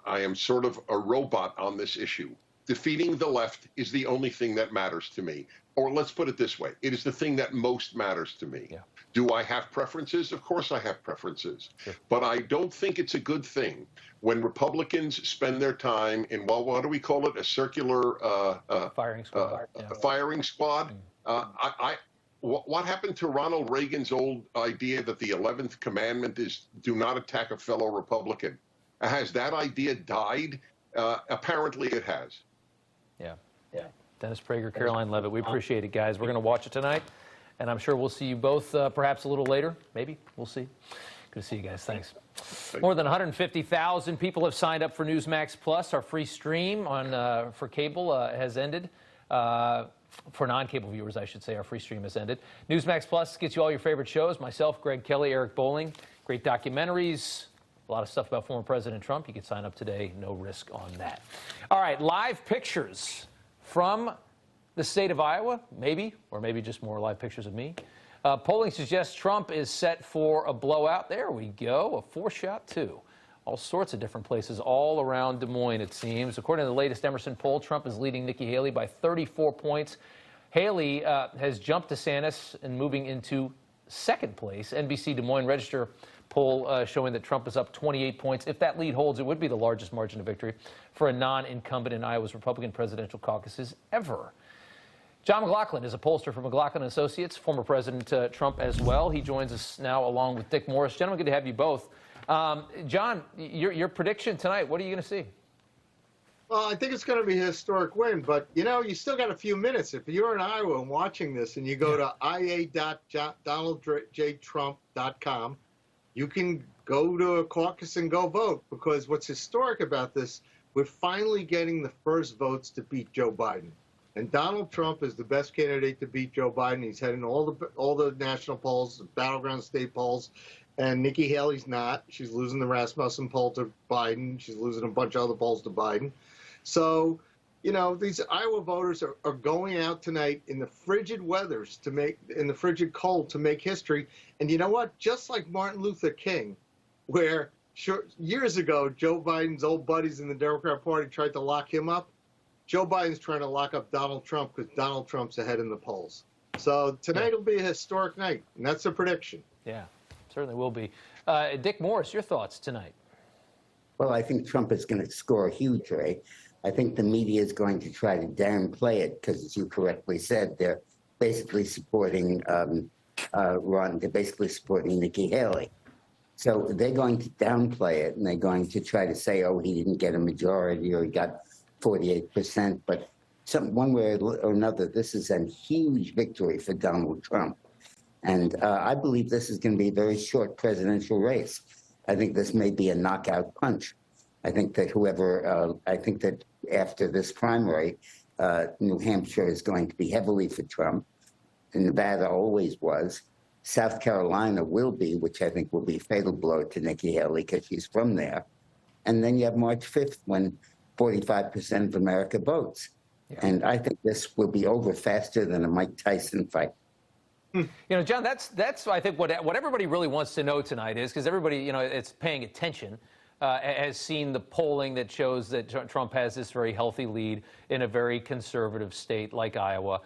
am sort of a robot on this issue. Defeating the left is the only thing that matters to me. Or let's put it this way, it is the thing that most matters to me. Yeah. Do I have preferences? Of course I have preferences. Sure. But I don't think it's a good thing when Republicans spend their time in, well, what do we call it, a circular firing squad. Firing squad. What happened to Ronald Reagan's old idea that the 11th commandment is do not attack a fellow Republican? Has that idea died? Apparently it has. Yeah. Dennis Prager, Caroline Levitt, we appreciate it, guys. We're going to watch it tonight, and I'm sure we'll see you both perhaps a little later. Maybe. We'll see. Good to see you guys. Thanks. More than 150,000 people have signed up for Newsmax Plus. Our free stream on for cable has ended. For non-cable viewers, I should say, our free stream has ended. Newsmax Plus gets you all your favorite shows. Myself, Greg Kelly, Eric Bolling. Great documentaries. A lot of stuff about former President Trump. You can sign up today. No risk on that. All right, live pictures from the state of Iowa, maybe, or maybe just more live pictures of me. Polling suggests Trump is set for a blowout. There we go, a 4-shot 2. All sorts of different places all around Des Moines, it seems. According to the latest Emerson poll, Trump is leading Nikki Haley by 34 points. Haley has jumped DeSantis and moving into second place. NBC Des Moines Register poll showing that Trump is up 28 points. If that lead holds, it would be the largest margin of victory for a non-incumbent in Iowa's Republican presidential caucuses ever. John McLaughlin is a pollster for McLaughlin Associates, former President Trump as well. He joins us now along with Dick Morris. Gentlemen, good to have you both. John, your prediction tonight, what are you going to see? Well, I think it's going to be a historic win, but, you know, you still got a few minutes. If you're in Iowa and watching this and you go to ia.donaldjtrump.com, you can go to a caucus and go vote, because what's historic about this, we're finally getting the first votes to beat Joe Biden. And Donald Trump is the best candidate to beat Joe Biden. He's heading all the national polls, the battleground state polls, and Nikki Haley's not. She's losing the Rasmussen poll to Biden. She's losing a bunch of other polls to Biden. So, you know, these Iowa voters are going out tonight in the frigid weathers in the frigid cold to make history. And you know what? Just like Martin Luther King, where years ago, Joe Biden's old buddies in the Democrat Party tried to lock him up, Joe Biden's trying to lock up Donald Trump because Donald Trump's ahead in the polls. So tonight will be a historic night, and that's a prediction. Yeah, certainly will be. Dick Morris, your thoughts tonight? Well, I think Trump is going to score huge, Ray. I think the media is going to try to downplay it because, as you correctly said, they're basically supporting they're basically supporting Nikki Haley. So they're going to downplay it, and they're going to try to say, oh, he didn't get a majority or he got 48%. But one way or another, this is a huge victory for Donald Trump. And I believe this is going to be a very short presidential race. I think this may be a knockout punch. I think that after this primary, New Hampshire is going to be heavily for Trump. Nevada always was. South Carolina will be, which I think will be a fatal blow to Nikki Haley because she's from there. And then you have March 5th when 45% of America votes. Yeah. And I think this will be over faster than a Mike Tyson fight. You know, John, that's I think what everybody really wants to know tonight is, because everybody, you know, it's paying attention, has seen the polling that shows that Trump has this very healthy lead in a very conservative state like Iowa,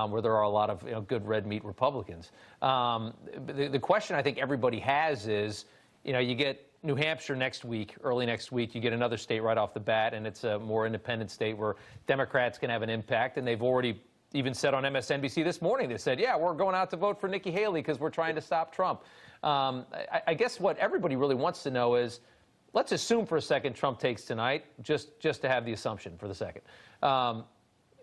where there are a lot of good red meat Republicans. The question I think everybody has is, you know, you get New Hampshire next week, early next week, you get another state right off the bat, and it's a more independent state where Democrats can have an impact, and they've already even said on MSNBC this morning, they said, yeah, we're going out to vote for Nikki Haley because we're trying to stop Trump. I guess what everybody really wants to know is, let's assume for a second Trump takes tonight, just to have the assumption for the second.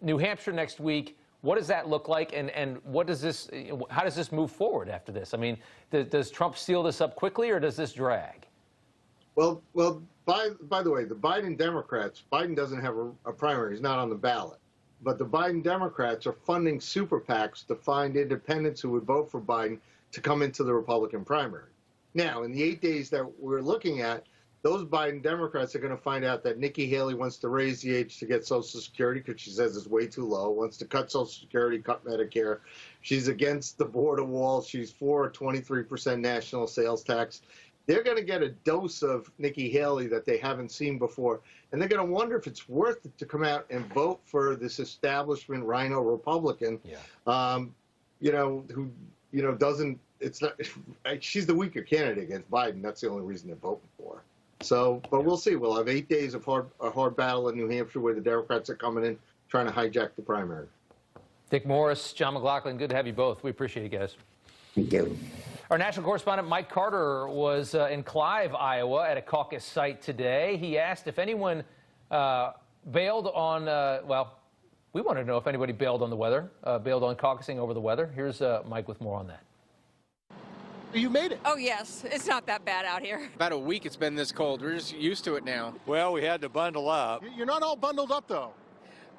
New Hampshire next week, What does that look like, and what does this? How does this move forward after this? I mean, does Trump seal this up quickly, or does this drag? Well. By the way, the Biden Democrats, Biden doesn't have a primary; he's not on the ballot. But the Biden Democrats are funding super PACs to find independents who would vote for Biden to come into the Republican primary. Now, in the 8 days that we're looking at, those Biden Democrats are going to find out that Nikki Haley wants to raise the age to get Social Security because she says it's way too low, wants to cut Social Security, cut Medicare. She's against the border wall. She's for a 23% national sales tax. They're going to get a dose of Nikki Haley that they haven't seen before. And they're going to wonder if it's worth it to come out and vote for this establishment rhino Republican, who, doesn't, it's not, she's the weaker candidate against Biden. That's the only reason they're voting for her. So, but we'll see. We'll have 8 days of a hard battle in New Hampshire where the Democrats are coming in trying to hijack the primary. Dick Morris, John McLaughlin, good to have you both. We appreciate it, guys. Thank you. Our national correspondent Mike Carter was in Clive, Iowa, at a caucus site today. He asked if anyone bailed on, we want to know if anybody bailed on the weather, bailed on caucusing over the weather. Here's Mike with more on that. You made it. Oh, yes. It's not that bad out here. About a week it's been this cold. We're just used to it now. Well, we had to bundle up. You're not all bundled up, though.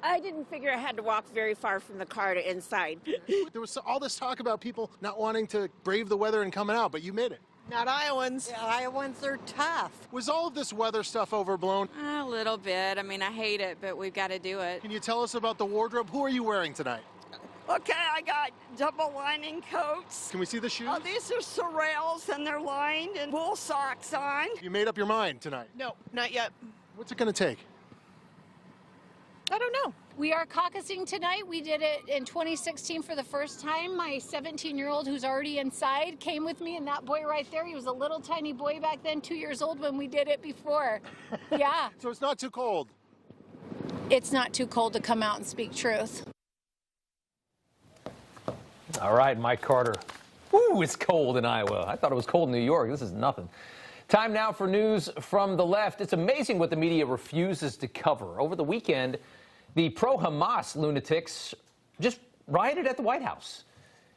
I didn't figure I had to walk very far from the car to inside. There was all this talk about people not wanting to brave the weather and coming out, but you made it. Not Iowans. Yeah, Iowans are tough. Was all of this weather stuff overblown? A little bit. I mean, I hate it, but we've got to do it. Can you tell us about the wardrobe? Who are you wearing tonight? Okay, I got double lining coats. Can we see the shoes? Oh, these are Sorels, and they're lined, and wool socks on. You made up your mind tonight? No, not yet. What's it going to take? I don't know. We are caucusing tonight. We did it in 2016 for the first time. My 17-year-old, who's already inside, came with me, and that boy right there, he was a little tiny boy back then, 2 years old when we did it before. Yeah. So it's not too cold? It's not too cold to come out and speak truth. All right, Mike Carter. Ooh, it's cold in Iowa. I thought it was cold in New York. This is nothing. Time now for news from the left. It's amazing what the media refuses to cover. Over the weekend, the pro-Hamas lunatics just rioted at the White House.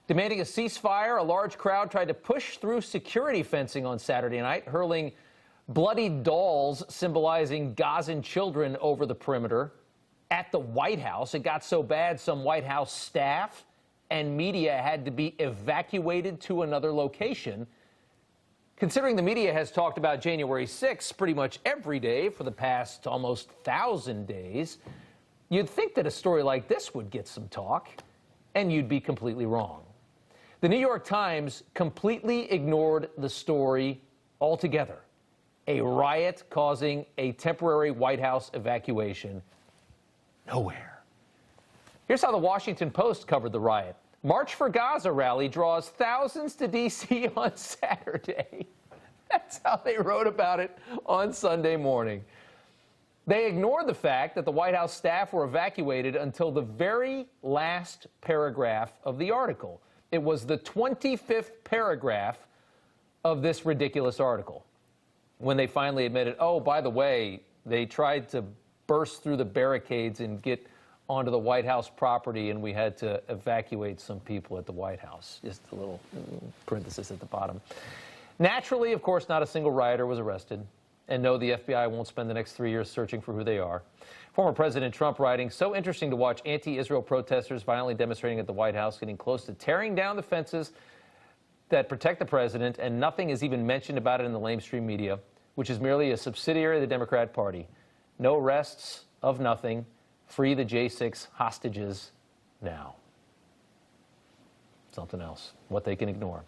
Demanding a ceasefire, a large crowd tried to push through security fencing on Saturday night, hurling bloody dolls symbolizing Gazan children over the perimeter at the White House. It got so bad, some White House staff and media had to be evacuated to another location. Considering the media has talked about January 6th pretty much every day for the past almost 1,000 days, you'd think that a story like this would get some talk, and you'd be completely wrong. The New York Times completely ignored the story altogether. A riot causing a temporary White House evacuation. Nowhere. Here's how the Washington Post covered the riot. March for Gaza rally draws thousands to D.C. on Saturday. That's how they wrote about it on Sunday morning. They ignored the fact that the White House staff were evacuated until the very last paragraph of the article. It was the 25th paragraph of this ridiculous article when they finally admitted, oh, by the way, they tried to burst through the barricades and get onto the White House property, and we had to evacuate some people at the White House. Just a little parenthesis at the bottom. Naturally, of course, not a single rioter was arrested. And no, the FBI won't spend the next 3 years searching for who they are. Former President Trump writing, so interesting to watch anti-Israel protesters violently demonstrating at the White House, getting close to tearing down the fences that protect the president, and nothing is even mentioned about it in the lamestream media, which is merely a subsidiary of the Democrat Party. No arrests of nothing. Free the J6 hostages now. Something else, what they can ignore.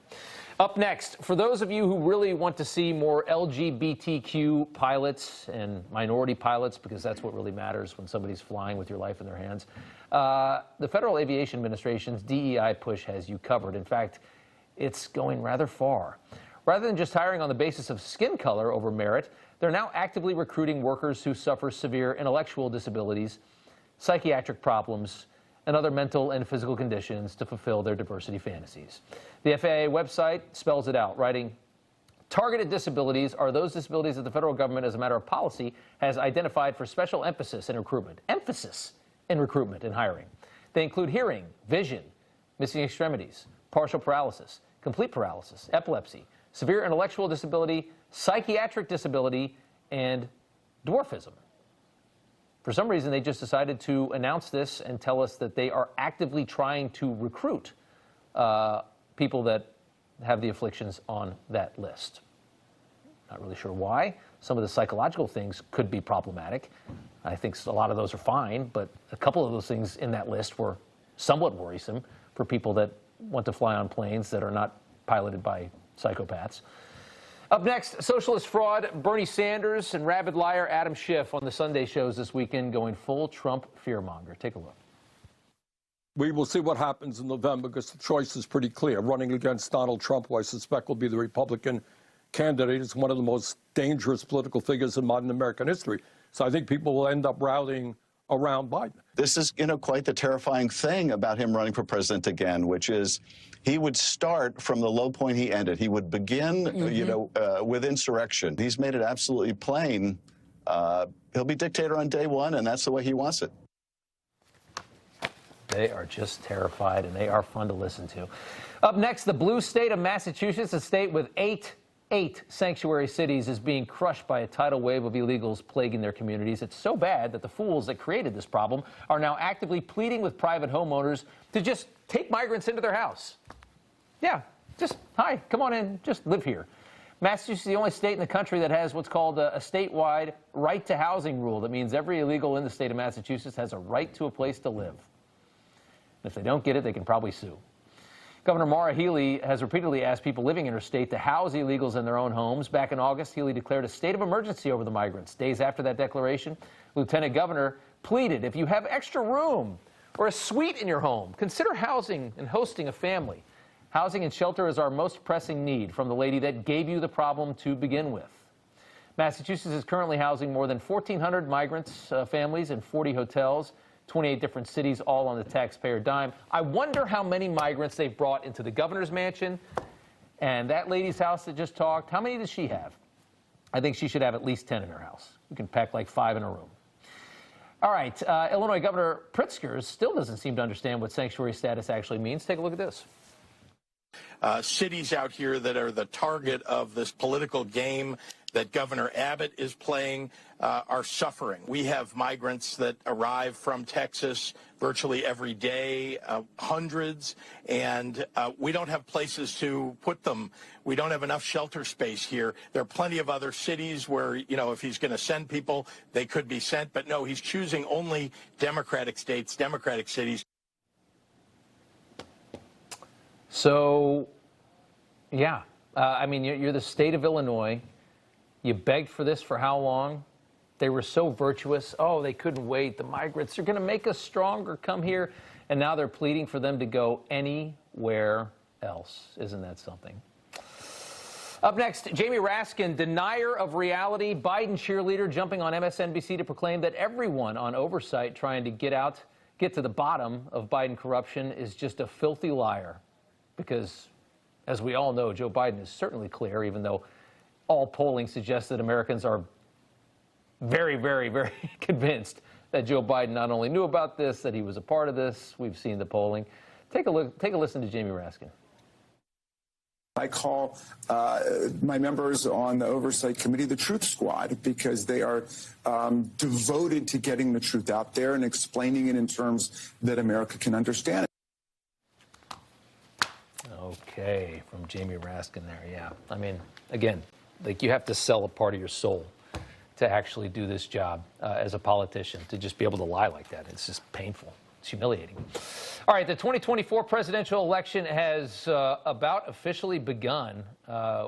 Up next, for those of you who really want to see more LGBTQ pilots and minority pilots, because that's what really matters when somebody's flying with your life in their hands, the Federal Aviation Administration's DEI push has you covered. In fact, it's going rather far. Rather than just hiring on the basis of skin color over merit, they're now actively recruiting workers who suffer severe intellectual disabilities, psychiatric problems, and other mental and physical conditions to fulfill their diversity fantasies. The FAA website spells it out, writing, targeted disabilities are those disabilities that the federal government, as a matter of policy, has identified for special emphasis in recruitment. Emphasis in recruitment and hiring. They include hearing, vision, missing extremities, partial paralysis, complete paralysis, epilepsy, severe intellectual disability, psychiatric disability, and dwarfism. For some reason, they just decided to announce this and tell us that they are actively trying to recruit people that have the afflictions on that list. Not really sure why. Some of the psychological things could be problematic. I think a lot of those are fine, but a couple of those things in that list were somewhat worrisome for people that want to fly on planes that are not piloted by psychopaths. Up next, socialist fraud Bernie Sanders and rabid liar Adam Schiff on the Sunday shows this weekend going full Trump fearmonger. Take a look. We will see what happens in November because the choice is pretty clear. Running against Donald Trump, who I suspect will be the Republican candidate, is one of the most dangerous political figures in modern American history. So I think people will end up rallying around Biden. This is, quite the terrifying thing about him running for president again, which is he would start from the low point he ended. He would begin, with insurrection. He's made it absolutely plain. He'll be dictator on day one, and that's the way he wants it. They are just terrified, and they are fun to listen to. Up next, the blue state of Massachusetts, a state with eight sanctuary cities, is being crushed by a tidal wave of illegals plaguing their communities. It's so bad that the fools that created this problem are now actively pleading with private homeowners to just take migrants into their house. Yeah, just, hi, come on in, just live here. Massachusetts is the only state in the country that has what's called a statewide right to housing rule. That means every illegal in the state of Massachusetts has a right to a place to live. If they don't get it, they can probably sue. Governor Maura Healey has repeatedly asked people living in her state to house illegals in their own homes. Back in August, Healey declared a state of emergency over the migrants. Days after that declaration, Lieutenant Governor pleaded, if you have extra room or a suite in your home, consider housing and hosting a family. Housing and shelter is our most pressing need, from the lady that gave you the problem to begin with. Massachusetts is currently housing more than 1,400 migrants, families in 40 hotels. 28 different cities, all on the taxpayer dime. I wonder how many migrants they've brought into the governor's mansion and that lady's house that just talked. How many does she have? I think she should have at least 10 in her house. We can pack like 5 in a room. All right, Illinois Governor Pritzker still doesn't seem to understand what sanctuary status actually means. Take a look at this. Cities out here that are the target of this political game that Governor Abbott is playing are suffering. We have migrants that arrive from Texas virtually every day, hundreds, and we don't have places to put them. We don't have enough shelter space here. There are plenty of other cities where, if he's going to send people, they could be sent. But no, he's choosing only Democratic states, Democratic cities. So, yeah, I mean, you're the state of Illinois. You begged for this for how long? They were so virtuous. Oh, they couldn't wait. The migrants are going to make us stronger. Come here. And now they're pleading for them to go anywhere else. Isn't that something? Up next, Jamie Raskin, denier of reality, Biden cheerleader, jumping on MSNBC to proclaim that everyone on oversight trying to get to the bottom of Biden corruption is just a filthy liar. Because, as we all know, Joe Biden is certainly clear, even though all polling suggests that Americans are very, very, very convinced that Joe Biden not only knew about this, that he was a part of this. We've seen the polling. Take a listen to Jamie Raskin. I call my members on the Oversight Committee the Truth Squad, because they are devoted to getting the truth out there and explaining it in terms that America can understand. Okay, from Jamie Raskin there, yeah. I mean, again, like, you have to sell a part of your soul to actually do this job as a politician, to just be able to lie like that. It's just painful. It's humiliating. All right, the 2024 presidential election has about officially begun.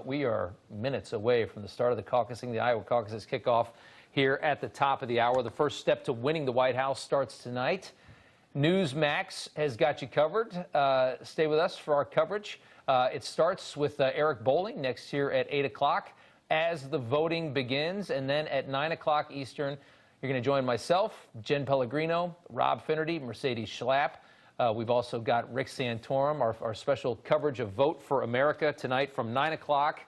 We are minutes away from the start of the caucusing. The Iowa caucuses kick off here at the top of the hour. The first step to winning the White House starts tonight. Newsmax has got you covered. Stay with us for our coverage. It starts with Eric Bolling next year at 8 o'clock as the voting begins. And then at 9 o'clock Eastern, you're going to join myself, Jen Pellegrino, Rob Finnerty, Mercedes Schlapp. We've also got Rick Santorum, our special coverage of Vote for America tonight from 9 o'clock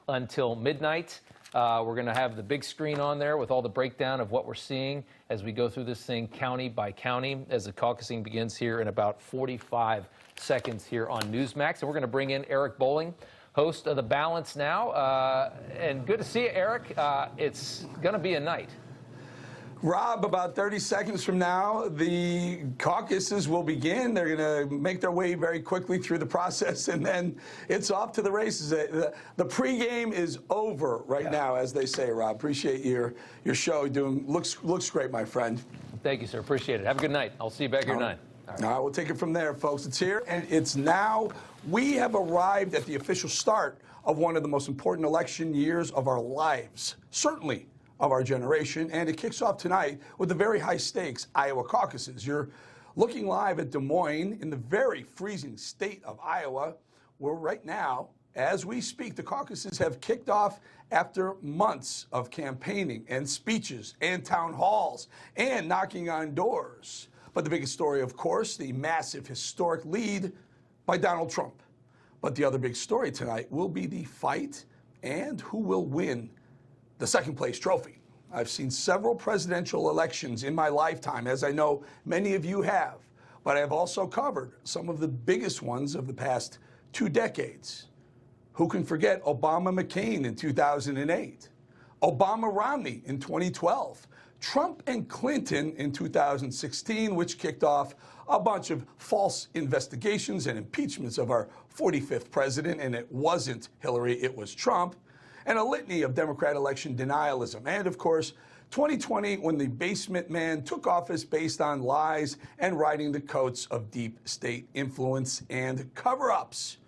until midnight. We're going to have the big screen on there with all the breakdown of what we're seeing as we go through this thing county by county as the caucusing begins here in about 45 seconds here on Newsmax. And we're going to bring in Eric Bolling, host of The Balance Now. And good to see you, Eric. It's going to be a night. Rob, about 30 seconds from now, the caucuses will begin. They're going to make their way very quickly through the process, and then it's off to the races. The pregame is over right now, as they say, Rob. Appreciate your show. Looks great, my friend. Thank you, sir. Appreciate it. Have a good night. I'll see you back here at 9. All right, we'll take it from there, folks. It's here, and it's now. We have arrived at the official start of one of the most important election years of our lives, certainly of our generation, and it kicks off tonight with the very high stakes Iowa caucuses. You're looking live at Des Moines in the very freezing state of Iowa, where right now, as we speak, the caucuses have kicked off after months of campaigning and speeches and town halls and knocking on doors. But the biggest story, of course, the massive historic lead by Donald Trump. But the other big story tonight will be the fight and who will win the second place trophy. I've seen several presidential elections in my lifetime, as I know many of you have, but I've also covered some of the biggest ones of the past 2 decades. Who can forget Obama-McCain in 2008, Obama-Romney in 2012, Trump and Clinton in 2016, which kicked off a bunch of false investigations and impeachments of our 45th president, and it wasn't Hillary, it was Trump, and a litany of Democrat election denialism. And, of course, 2020, when the basement man took office based on lies and riding the coats of deep state influence and cover-ups.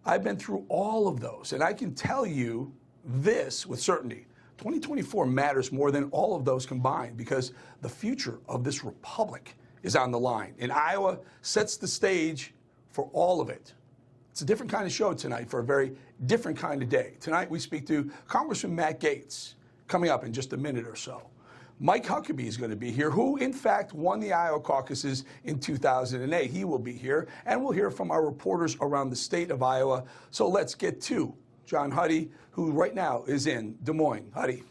I've been through all of those, and I can tell you this with certainty. 2024 matters more than all of those combined because the future of this republic is on the line. And Iowa sets the stage for all of it. It's a different kind of show tonight for a very different kind of day. Tonight we speak to Congressman Matt Gaetz, coming up in just a minute or so. Mike Huckabee is going to be here, who in fact won the Iowa caucuses in 2008. He will be here, and we'll hear from our reporters around the state of Iowa. So let's get to John Huddy, who right now is in Des Moines. Huddy.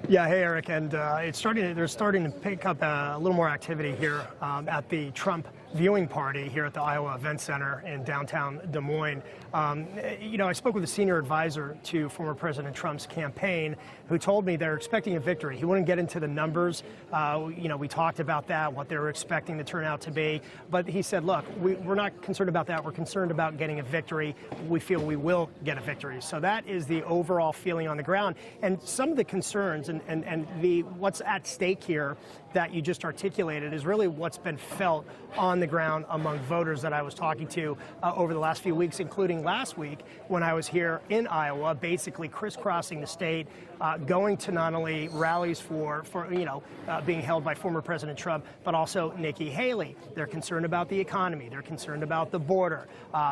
Yeah, hey, Eric, and they're starting to pick up a little more activity here at the Trump viewing party here at the Iowa Event Center in downtown Des Moines. I spoke with a senior advisor to former President Trump's campaign who told me they're expecting a victory. He wouldn't get into the numbers. We talked about that, what they were expecting the turnout to be. But he said, look, we're not concerned about that. We're concerned about getting a victory. We feel we will get a victory. So that is the overall feeling on the ground. And some of the concerns and what's at stake here that you just articulated is really what's been felt on the ground among voters that I was talking to over the last few weeks, including last week when I was here in Iowa, basically crisscrossing the state, going to not only rallies for being held by former President Trump, but also Nikki Haley. They're concerned about the economy. They're concerned about the border.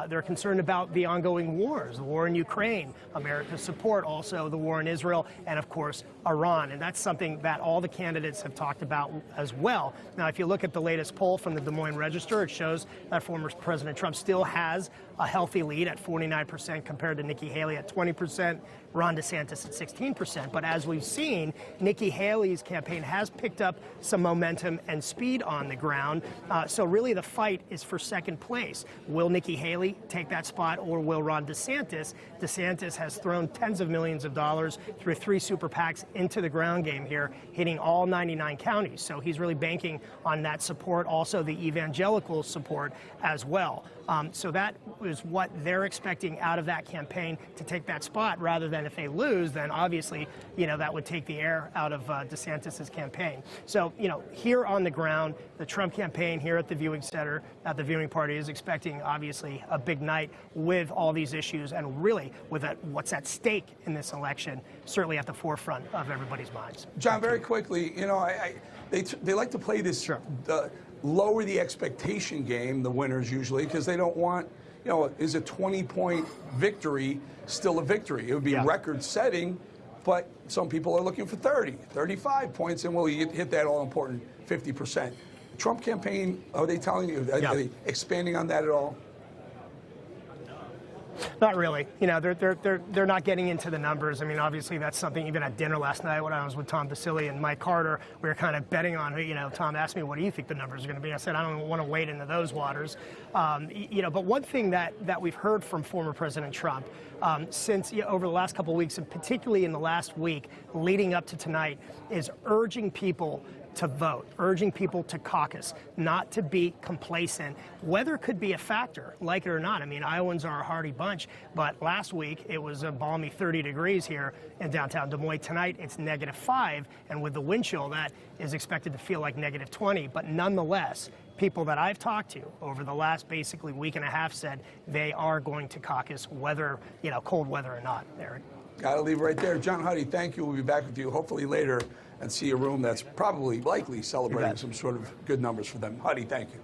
They're concerned about the ongoing wars, the war in Ukraine, America's support, also the war in Israel, and of course, Iran. And that's something that all the candidates have talked about as well. Now, if you look at the latest poll from the Des Moines Register, it shows that former President Trump still has a healthy lead at 49% compared to Nikki Haley at 20%, Ron DeSantis at 16%. But as we've seen, Nikki Haley's campaign has picked up some momentum and speed on the ground. So really the fight is for second place. Will Nikki Haley take that spot, or will Ron DeSantis? DeSantis has thrown tens of millions of dollars through 3 super PACs into the ground game here, hitting all 99 counties. So he's really banking on that support, also the evangelical support as well. So that is what they're expecting out of that campaign, to take that spot, rather than if they lose, then obviously, that would take the air out of DeSantis's campaign. So, here on the ground, the Trump campaign here at the viewing center, at the viewing party, is expecting obviously a big night with all these issues and really with what's at stake in this election, certainly at the forefront of everybody's minds. John, very quickly, they like to play this lower the expectation game, the winners usually, because they don't want, is a 20-point victory still a victory? It would be record-setting, but some people are looking for 30, 35 points, and will you hit that all-important 50%? Trump campaign, are they telling you, are they expanding on that at all? Not really. You know, they're not getting into the numbers. I mean, obviously that's something. Even at dinner last night when I was with Tom DeCilli and Mike Carter, we were kind of betting on. You know, Tom asked me, "What do you think the numbers are going to be?" I said, "I don't want to wade into those waters." You know, but one thing that we've heard from former President Trump since over the last couple of weeks, and particularly in the last week leading up to tonight, is urging people to vote, urging people to caucus, not to be complacent. Weather could be a factor, like it or not. I mean, Iowans are a hardy bunch, but last week it was a balmy 30 degrees here in downtown Des Moines. Tonight it's -5, and with the wind chill, that is expected to feel like -20. But nonetheless, people that I've talked to over the last basically week and a half said they are going to caucus, whether, you know, cold weather or not, Eric. Got to leave right there. John Huddy, thank you. We'll be back with you hopefully later and see a room that's probably likely celebrating some sort of good numbers for them. Huddy, thank you.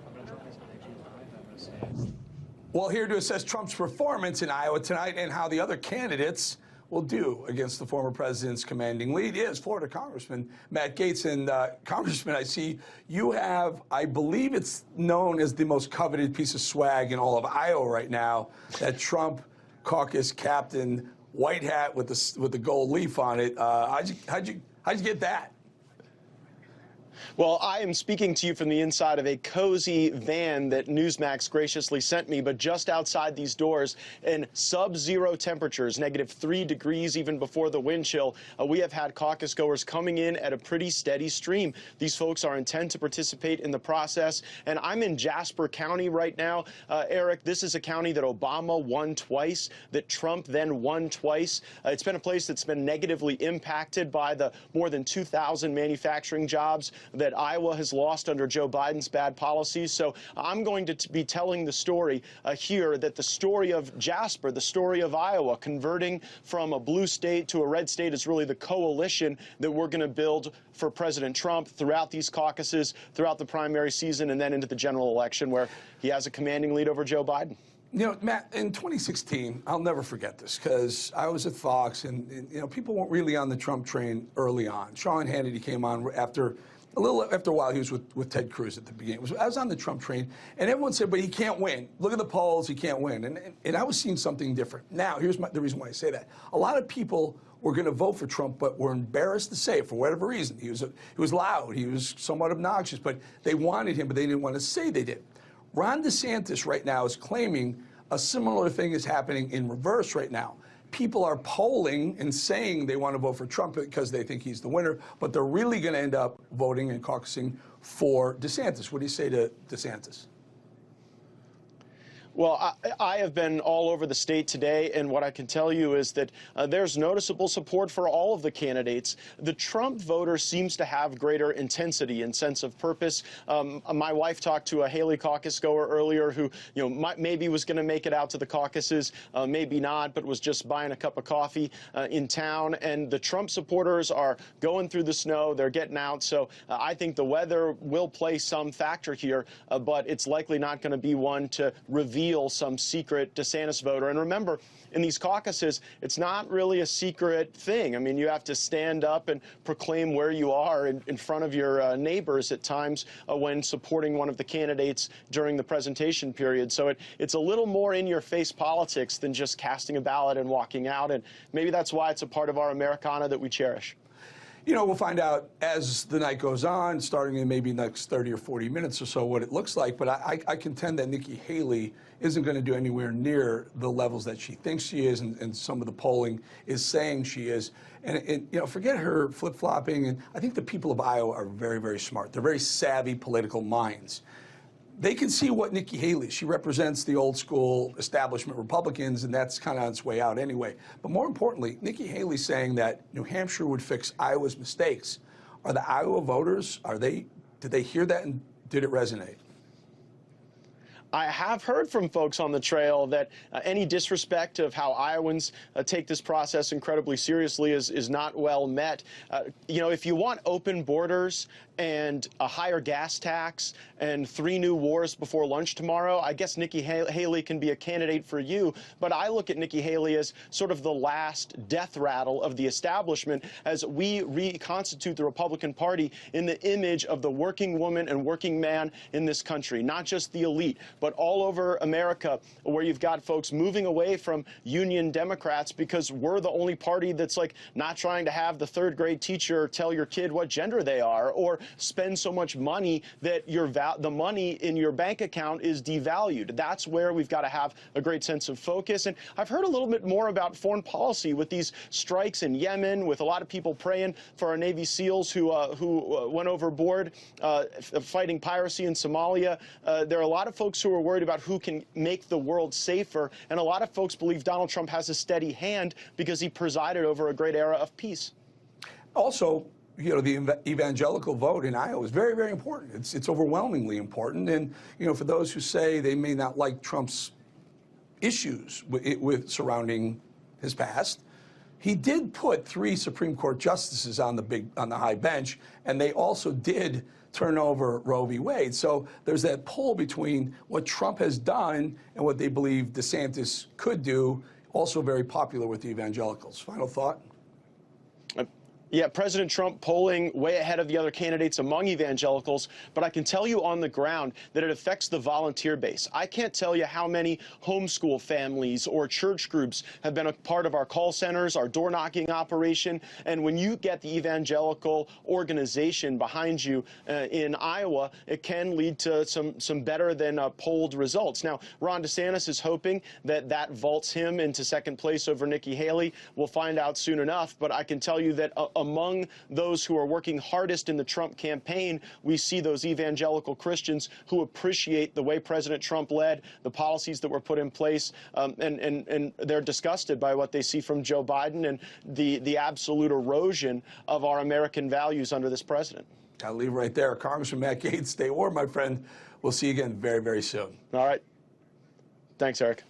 Well, here to assess Trump's performance in Iowa tonight and how the other candidates will do against the former president's commanding lead is Florida Congressman Matt Gaetz. And Congressman, I see you have, I believe it's known as the most coveted piece of swag in all of Iowa right now, that Trump caucus captain white hat with the gold leaf on it. How'd you get that? Well, I am speaking to you from the inside of a cozy van that Newsmax graciously sent me, but just outside these doors in sub-zero temperatures, -3 degrees even before the wind chill, we have had caucus goers coming in at a pretty steady stream. These folks are intent to participate in the process, and I'm in Jasper County right now. Eric, this is a county that Obama won twice, that Trump then won twice. It's been a place that's been negatively impacted by the more than 2,000 manufacturing jobs that Iowa has lost under Joe Biden's bad policies. So I'm going to be telling the story here, that the story of Jasper, the story of Iowa, converting from a blue state to a red state, is really the coalition that we're going to build for President Trump throughout these caucuses, throughout the primary season, and then into the general election, where he has a commanding lead over Joe Biden. You know, Matt, in 2016, I'll never forget this, because I was at Fox, and you know, people weren't really on the Trump train early on. Sean Hannity came on after a while. He was with Ted Cruz at the beginning. I was on the Trump train, and everyone said, but he can't win. Look at the polls, he can't win. And I was seeing something different. Now, here's the reason why I say that. A lot of people were going to vote for Trump, but were embarrassed to say it for whatever reason. He was loud, he was somewhat obnoxious, but they wanted him, but they didn't want to say they did. Ron DeSantis right now is claiming a similar thing is happening in reverse right now. People are polling and saying they want to vote for Trump because they think he's the winner, but they're really going to end up voting and caucusing for DeSantis. What do you say to DeSantis? Well, I have been all over the state today, and what I can tell you is that there's noticeable support for all of the candidates. The Trump voter seems to have greater intensity and sense of purpose. My wife talked to a Haley caucus goer earlier who, you know, maybe was going to make it out to the caucuses, maybe not, but was just buying a cup of coffee in town. And the Trump supporters are going through the snow. They're getting out. So I think the weather will play some factor here, but it's likely not going to be one to reveal some secret DeSantis voter. And remember, in these caucuses, it's not really a secret thing. I mean, you have to stand up and proclaim where you are in front of your neighbors at times when supporting one of the candidates during the presentation period. So it's a little more in-your-face politics than just casting a ballot and walking out. And maybe that's why it's a part of our Americana that we cherish. You know, we'll find out as the night goes on, starting in maybe next 30 or 40 minutes or so, what it looks like. But I contend that Nikki Haley isn't going to do anywhere near the levels that she thinks she is, and some of the polling is saying she is. And you know, forget her flip-flopping. And I think the people of Iowa are very, very smart. They're very savvy political minds. They can see what Nikki Haley, she represents the old school establishment Republicans, and that's kind of on its way out anyway. But more importantly, Nikki Haley saying that New Hampshire would fix Iowa's mistakes. Are the Iowa voters, did they hear that, and did it resonate? I have heard from folks on the trail that any disrespect of how Iowans take this process incredibly seriously is not well met. You know, if you want open borders and a higher gas tax and 3 new wars before lunch tomorrow, I guess Nikki Haley can be a candidate for you. But I look at Nikki Haley as sort of the last death rattle of the establishment as we reconstitute the Republican Party in the image of the working woman and working man in this country, not just the elite, but all over America, where you've got folks moving away from union Democrats because we're the only party that's like not trying to have the third grade teacher tell your kid what gender they are, or spend so much money that the money in your bank account is devalued. That's where we've got to have a great sense of focus. And I've heard a little bit more about foreign policy with these strikes in Yemen, with a lot of people praying for our Navy SEALs who went overboard fighting piracy in Somalia. There are a lot of folks who are worried about who can make the world safer, and a lot of folks believe Donald Trump has a steady hand because he presided over a great era of peace. Also, you know, the evangelical vote in Iowa is very, very important. It's overwhelmingly important. And, you know, for those who say they may not like Trump's issues with surrounding his past, he did put 3 Supreme Court justices on the high bench, and they also did turn over Roe v. Wade. So there's that pull between what Trump has done and what they believe DeSantis could do, also very popular with the evangelicals. Final thought? Yeah, President Trump polling way ahead of the other candidates among evangelicals, but I can tell you on the ground that it affects the volunteer base. I can't tell you how many homeschool families or church groups have been a part of our call centers, our door knocking operation, and when you get the evangelical organization behind you in Iowa, it can lead to some better than polled results. Now, Ron DeSantis is hoping that vaults him into second place over Nikki Haley. We'll find out soon enough, but I can tell you that among those who are working hardest in the Trump campaign, we see those evangelical Christians who appreciate the way President Trump led, the policies that were put in place, and they're disgusted by what they see from Joe Biden and the absolute erosion of our American values under this president. I'll leave right there. Congressman Matt Gaetz, stay warm, my friend. We'll see you again very, very soon. All right. Thanks, Eric.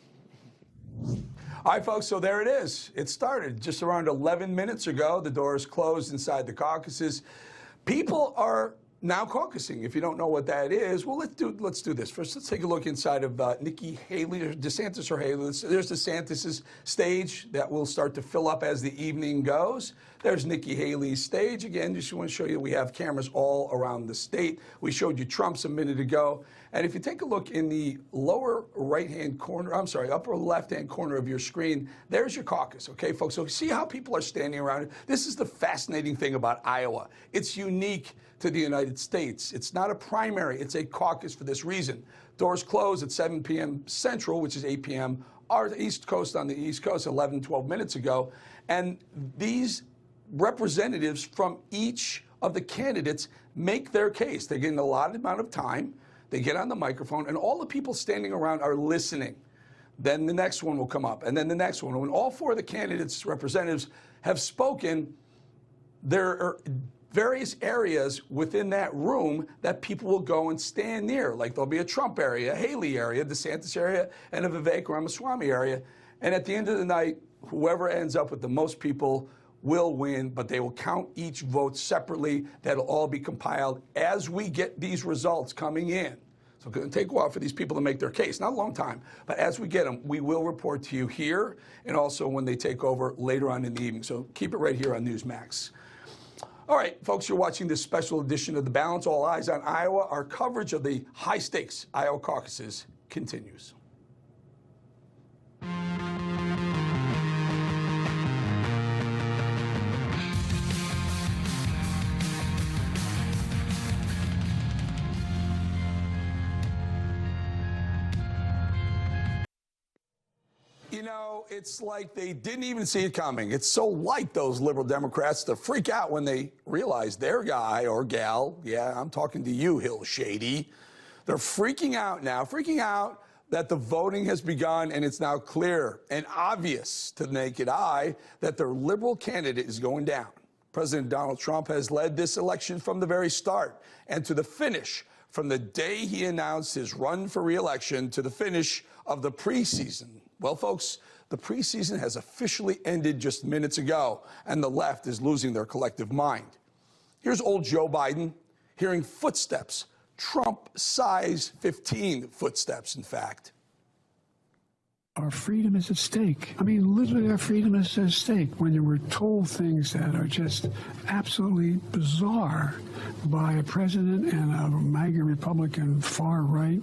All right, folks, so there it is. It started just around 11 minutes ago. The doors closed inside the caucuses. People are now caucusing. If you don't know what that is, well, let's do this. First, let's take a look inside of Nikki Haley, or DeSantis or Haley. There's DeSantis' stage that will start to fill up as the evening goes. There's Nikki Haley's stage. Again, just want to show you we have cameras all around the state. We showed you Trump's a minute ago. And if you take a look in the lower right-hand corner, upper left-hand corner of your screen, there's your caucus, okay, folks? So see how people are standing around it? This is the fascinating thing about Iowa. It's unique to the United States. It's not a primary, it's a caucus for this reason. Doors close at 7 p.m. Central, which is 8 p.m. our East Coast on the East Coast 11, 12 minutes ago. And these representatives from each of the candidates make their case. They get an allotted amount of time. They get on the microphone, and all the people standing around are listening. Then the next one will come up, and then the next one. When all 4 of the candidates' representatives have spoken, there are various areas within that room that people will go and stand near. Like there'll be a Trump area, a Haley area, a DeSantis area, and a Vivek Ramaswamy area. And at the end of the night, whoever ends up with the most people will win, but they will count each vote separately. That'll all be compiled as we get these results coming in. So it's going to take a while for these people to make their case. Not a long time, but as we get them, we will report to you here and also when they take over later on in the evening. So keep it right here on Newsmax. All right, folks, you're watching this special edition of The Balance, All Eyes on Iowa. Our coverage of the high-stakes Iowa caucuses continues. You know, it's like they didn't even see it coming. It's so like those liberal Democrats to freak out when they realize their guy or gal, yeah, I'm talking to you, Hill Shady, they're freaking out now, that the voting has begun and it's now clear and obvious to the naked eye that their liberal candidate is going down. President Donald Trump has led this election from the very start and to the finish, from the day he announced his run for re-election to the finish of the preseason. Well, folks, the preseason has officially ended just minutes ago, and the left is losing their collective mind. Here's old Joe Biden hearing footsteps, Trump-size 15 footsteps, in fact. Our freedom is at stake. I mean, literally, our freedom is at stake when we're told things that are just absolutely bizarre by a president and a MAGA Republican far right.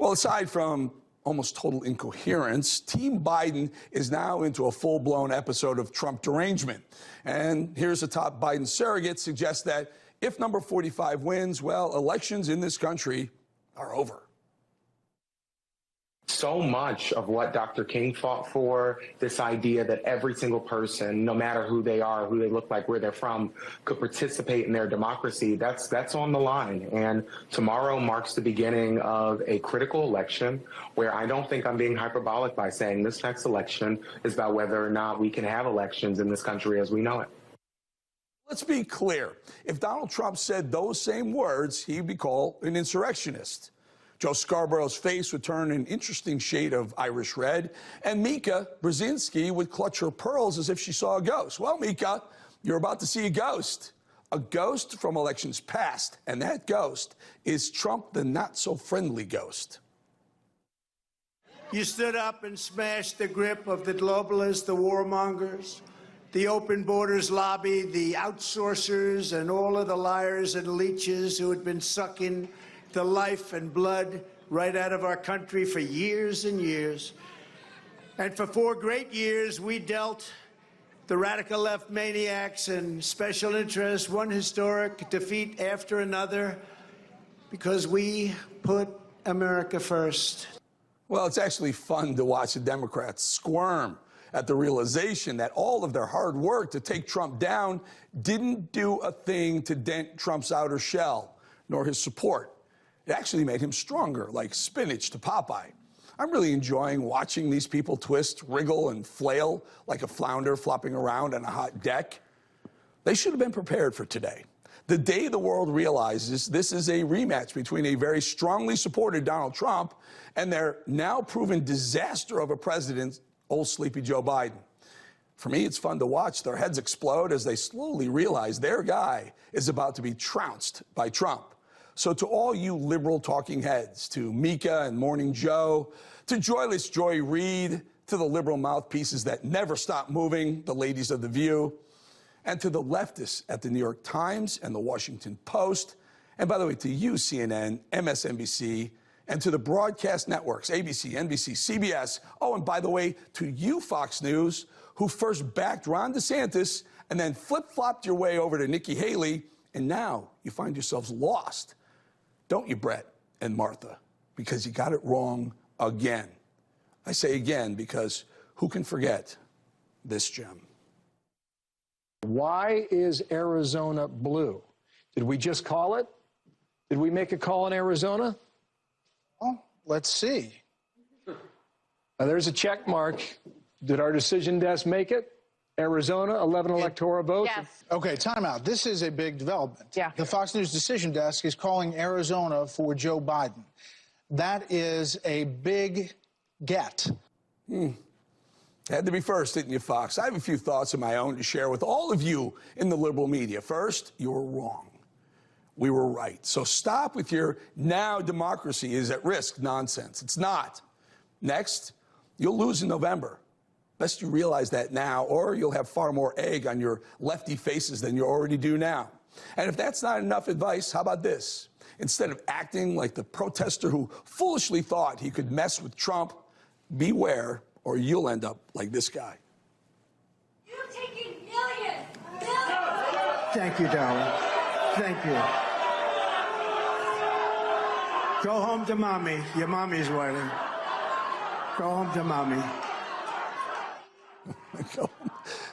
Well, aside from almost total incoherence, Team Biden is now into a full-blown episode of Trump derangement. And here's a top Biden surrogate suggests that if number 45 wins, well, elections in this country are over. So much of what Dr. King fought for, this idea that every single person, no matter who they are, who they look like, where they're from, could participate in their democracy, that's on the line. And tomorrow marks the beginning of a critical election where I don't think I'm being hyperbolic by saying this next election is about whether or not we can have elections in this country as we know it. Let's be clear. If Donald Trump said those same words, he'd be called an insurrectionist. Joe Scarborough's face would turn an interesting shade of Irish red, and Mika Brzezinski would clutch her pearls as if she saw a ghost. Well, Mika, you're about to see a ghost from elections past, and that ghost is Trump, the not-so-friendly ghost. You stood up and smashed the grip of the globalists, the warmongers, the open borders lobby, the outsourcers, and all of the liars and leeches who had been sucking the life and blood right out of our country for years and years. And for 4 great years, we dealt the radical left maniacs and special interests one historic defeat after another because we put America first. Well, it's actually fun to watch the Democrats squirm at the realization that all of their hard work to take Trump down didn't do a thing to dent Trump's outer shell, nor his support. It actually made him stronger, like spinach to Popeye. I'm really enjoying watching these people twist, wriggle, and flail like a flounder flopping around on a hot deck. They should have been prepared for today. The day the world realizes this is a rematch between a very strongly supported Donald Trump and their now proven disaster of a president, old sleepy Joe Biden. For me, it's fun to watch their heads explode as they slowly realize their guy is about to be trounced by Trump. So to all you liberal talking heads, to Mika and Morning Joe, to Joyless Joy Reid, to the liberal mouthpieces that never stop moving, the ladies of The View, and to the leftists at the New York Times and the Washington Post, and by the way, to you, CNN, MSNBC, and to the broadcast networks, ABC, NBC, CBS, oh, and by the way, to you, Fox News, who first backed Ron DeSantis and then flip-flopped your way over to Nikki Haley, and now you find yourselves lost. Don't you, Brett and Martha? Because you got it wrong again. I say again because who can forget this gem? Why is Arizona blue? Did we just call it? Did we make a call in Arizona? Well, let's see. There's a check mark. Did our decision desk make it? Arizona, 11 electoral votes. Yes. Okay, time out. This is a big development. Yeah. The Fox News decision desk is calling Arizona for Joe Biden. That is a big get. Had to be first, didn't you, Fox? I have a few thoughts of my own to share with all of you in the liberal media. First, you were wrong. We were right. So stop with your now democracy is at risk nonsense. It's not. Next, you'll lose in November. Best you realize that now, or you'll have far more egg on your lefty faces than you already do now. And if that's not enough advice, how about this? Instead of acting like the protester who foolishly thought he could mess with Trump, beware, or you'll end up like this guy. You're taking millions. Thank you, darling. Thank you. Go home to mommy. Your mommy's waiting. Go home to mommy.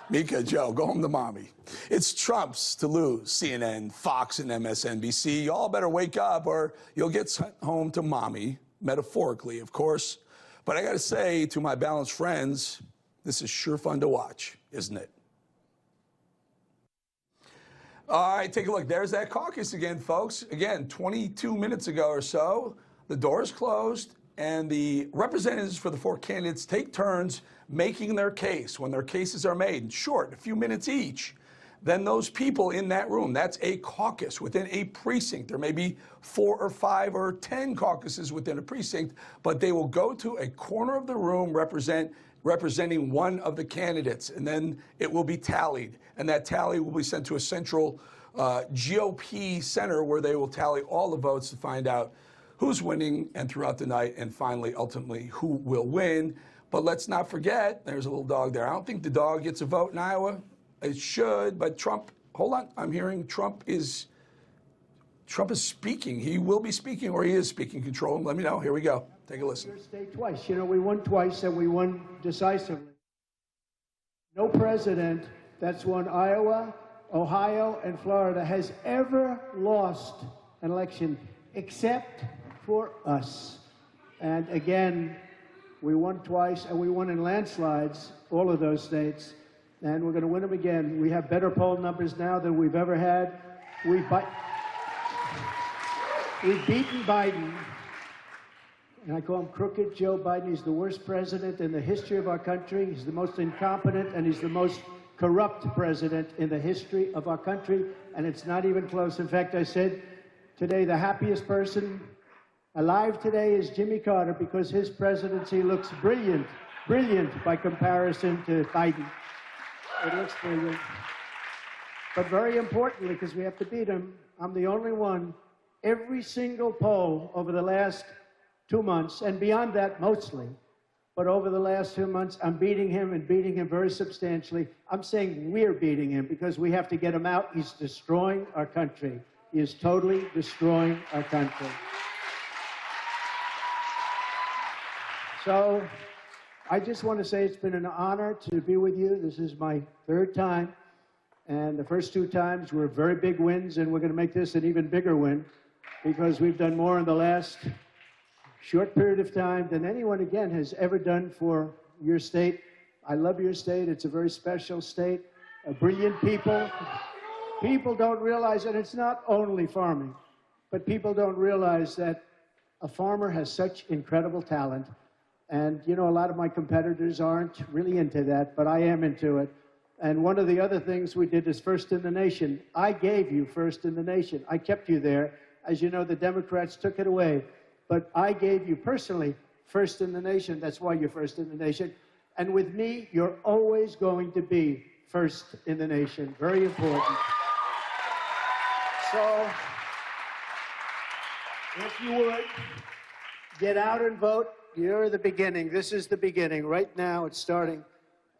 Mika, Joe, go home to mommy. It's Trump's to lose. CNN, Fox, and MSNBC. You all better wake up or you'll get sent home to mommy, metaphorically, of course. But I got to say to my balanced friends, this is sure fun to watch, isn't it? All right, take a look. There's that caucus again, folks. Again, 22 minutes ago or so, the doors closed, and the representatives for the 4 candidates take turns making their case. When their cases are made, in short, a few minutes each, then those people in that room, that's a caucus within a precinct. There may be 4 or 5 or 10 caucuses within a precinct, but they will go to a corner of the room representing one of the candidates, and then it will be tallied. And that tally will be sent to a central GOP center where they will tally all the votes to find out who's winning and throughout the night, and finally, ultimately, who will win. But let's not forget, there's a little dog there. I don't think the dog gets a vote in Iowa. It should, but Trump, hold on, I'm hearing Trump is speaking. He will be speaking, or he is speaking. Control him. Let me know. Here we go. Take a listen. State twice. You know, we won twice and we won decisively. No president that's won Iowa, Ohio, and Florida has ever lost an election except for us. And again, we won twice and we won in landslides, all of those states. And we're going to win them again. We have better poll numbers now than we've ever had. We've beaten Biden. And I call him Crooked Joe Biden. He's the worst president in the history of our country. He's the most incompetent, and he's the most corrupt president in the history of our country. And it's not even close. In fact, I said today the happiest person alive today is Jimmy Carter, because his presidency looks brilliant, brilliant by comparison to Biden. It looks brilliant. But very importantly, because we have to beat him, I'm the only one, every single poll over the last 2 months, and beyond that mostly, but over the last 2 months, I'm beating him and beating him very substantially. I'm saying we're beating him because we have to get him out. He's destroying our country. He is totally destroying our country. So I just want to say it's been an honor to be with you. This is my third time, and the first 2 times were very big wins, and we're going to make this an even bigger win because we've done more in the last short period of time than anyone, again, has ever done for your state. I love your state. It's a very special state. Brilliant people. People don't realize, and it's not only farming, but people don't realize that a farmer has such incredible talent. And, you know, a lot of my competitors aren't really into that, but I am into it. And one of the other things we did is first in the nation. I gave you first in the nation. I kept you there. As you know, the Democrats took it away. But I gave you personally first in the nation. That's why you're first in the nation. And with me, you're always going to be first in the nation. Very important. So, if you would, get out and vote. You're the beginning. This is the beginning. Right now, it's starting.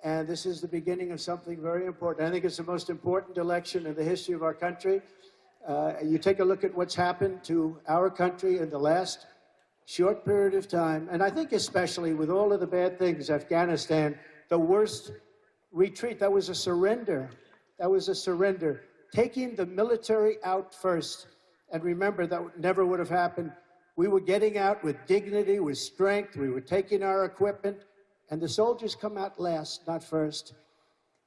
And this is the beginning of something very important. I think it's the most important election in the history of our country. You take a look at what's happened to our country in the last short period of time, and I think especially with all of the bad things, Afghanistan, the worst retreat, that was a surrender. That was a surrender. Taking the military out first, and remember, that never would have happened. We were getting out with dignity, with strength. We were taking our equipment, and the soldiers come out last, not first.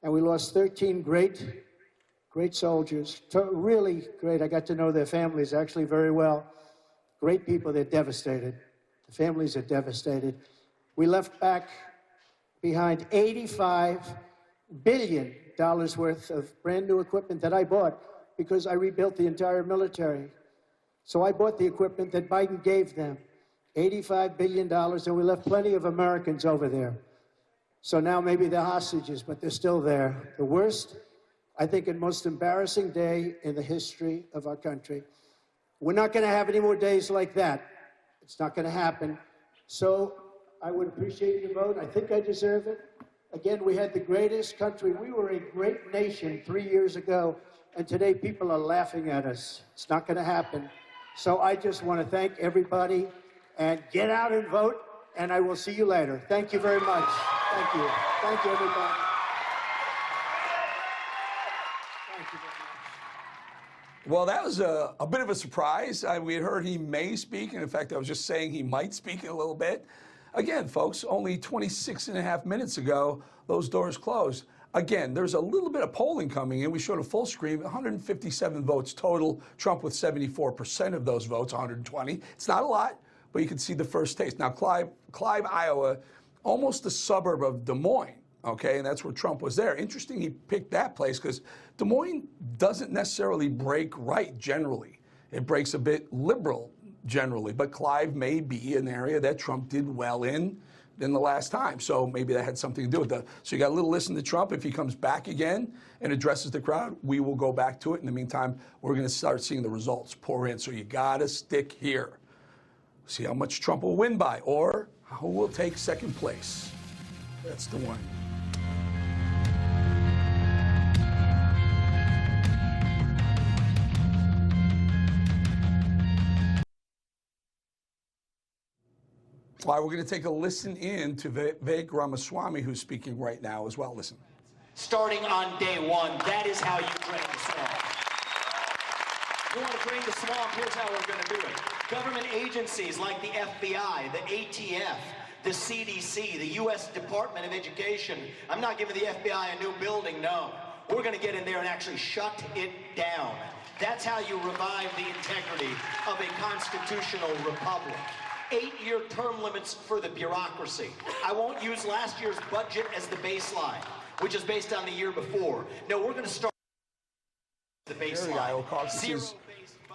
And we lost 13 great soldiers, really great. I got to know their families actually very well. Great people. They're devastated. The families are devastated. We left back behind $85 billion worth of brand new equipment that I bought because I rebuilt the entire military. So I bought the equipment that Biden gave them, $85 billion, and we left plenty of Americans over there. So now maybe they're hostages, but they're still there. The worst, I think, and most embarrassing day in the history of our country. We're not going to have any more days like that. It's not going to happen. So I would appreciate your vote. I think I deserve it. Again, we had the greatest country. We were a great nation 3 years ago, and today people are laughing at us. It's not going to happen. So I just want to thank everybody, and get out and vote, and I will see you later. Thank you very much. Thank you. Thank you, everybody. Thank you very much. Well, that was a bit of a surprise. We had heard he may speak, and in fact, I was just saying he might speak in a little bit. Again, folks, only 26 and a half minutes ago, those doors closed. Again, there's a little bit of polling coming in. We showed a full screen, 157 votes total. Trump with 74% of those votes, 120. It's not a lot, but you can see the first taste. Now, Clive, Iowa, almost a suburb of Des Moines. Okay, and that's where Trump was there. Interesting he picked that place because Des Moines doesn't necessarily break right generally. It breaks a bit liberal generally, but Clive may be an area that Trump did well in the last time. So maybe that had something to do with that. So you got a little listen to Trump. If he comes back again and addresses the crowd, we will go back to it. In the meantime, we're going to start seeing the results pour in. So you got to stick here. See how much Trump will win by, or who will take second place. That's the one. All right, we're going to take a listen in to Vivek Ramaswamy, who's speaking right now as well. Listen. Starting on day one, that is how you drain the swamp. You want to drain the swamp, here's how we're going to do it. Government agencies like the FBI, the ATF, the CDC, the U.S. Department of Education. I'm not giving the FBI a new building, no. We're going to get in there and actually shut it down. That's how you revive the integrity of a constitutional republic. 8-year term limits for the bureaucracy. I won't use last year's budget as the baseline, which is based on the year before. No, we're going to start the baseline. Iowa caucuses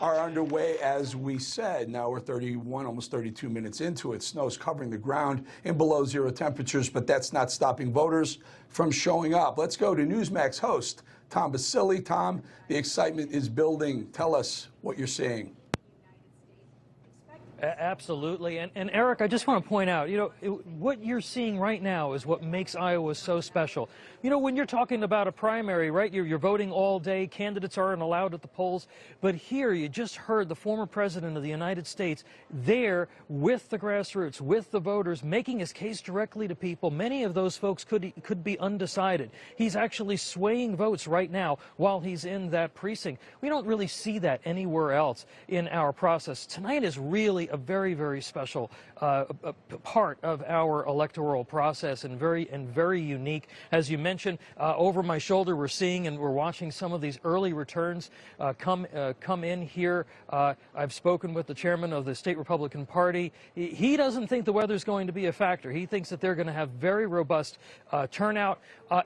are underway, as we said. Now we're 31, almost 32 minutes into it. Snow's covering the ground in below zero temperatures, but that's not stopping voters from showing up. Let's go to Newsmax host Tom Basile. Tom, the excitement is building. Tell us what you're seeing. Absolutely. And Eric, I just want to point out, what you're seeing right now is what makes Iowa so special. When you're talking about a primary, right, you're voting all day, candidates aren't allowed at the polls. But here you just heard the former president of the United States there with the grassroots, with the voters, making his case directly to people. Many of those folks could be undecided. He's actually swaying votes right now while he's in that precinct. We don't really see that anywhere else in our process. Tonight is really a very, very special part of our electoral process, and very unique. As you mentioned, over my shoulder, we're seeing and we're watching some of these early returns come in here. I've spoken with the chairman of the state Republican Party. He doesn't think the weather's going to be a factor. He thinks that they're going to have very robust turnout.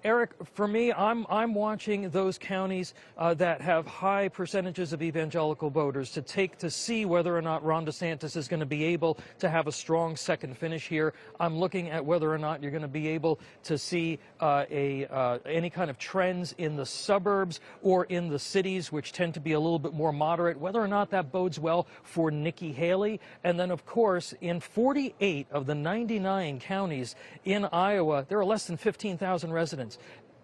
Eric, for me, I'm watching those counties that have high percentages of evangelical voters to see whether or not Ron DeSantis is going to be able to have a strong second finish here. I'm looking at whether or not you're going to be able to see any kind of trends in the suburbs or in the cities, which tend to be a little bit more moderate, whether or not that bodes well for Nikki Haley. And then, of course, in 48 of the 99 counties in Iowa, there are less than 15,000 residents.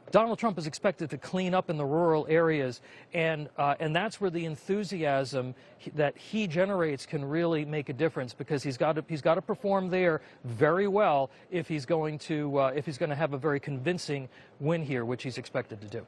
Donald Trump is expected to clean up in the rural areas, and that's where the enthusiasm that he generates can really make a difference, because he's got to perform there very well if he's going to have a very convincing win here, which he's expected to do.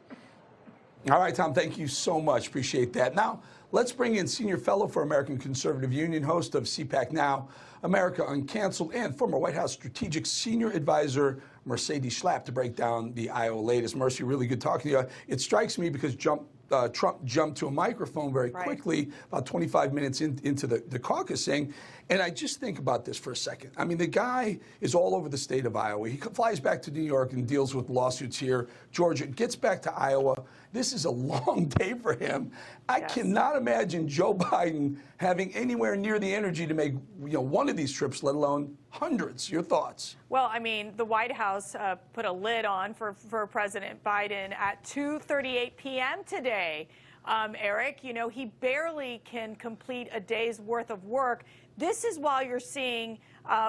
All right, Tom, thank you so much. Appreciate that. Now, let's bring in Senior Fellow for American Conservative Union, host of CPAC Now, America Uncanceled, and former White House Strategic Senior Advisor Mercedes Schlapp to break down the Iowa latest. Mercy, really good talking to you. It strikes me because Trump jumped to a microphone very quickly, about 25 minutes into the caucusing. And I just think about this for a second. I mean, the guy is all over the state of Iowa. He flies back to New York and deals with lawsuits here. Georgia, gets back to Iowa. This is a long day for him. I cannot imagine Joe Biden having anywhere near the energy to make one of these trips, let alone hundreds. Your thoughts? Well, I mean, the White House put a lid on for President Biden at 2:38 p.m. today. Eric, he barely can complete a day's worth of work. This is while you're seeing,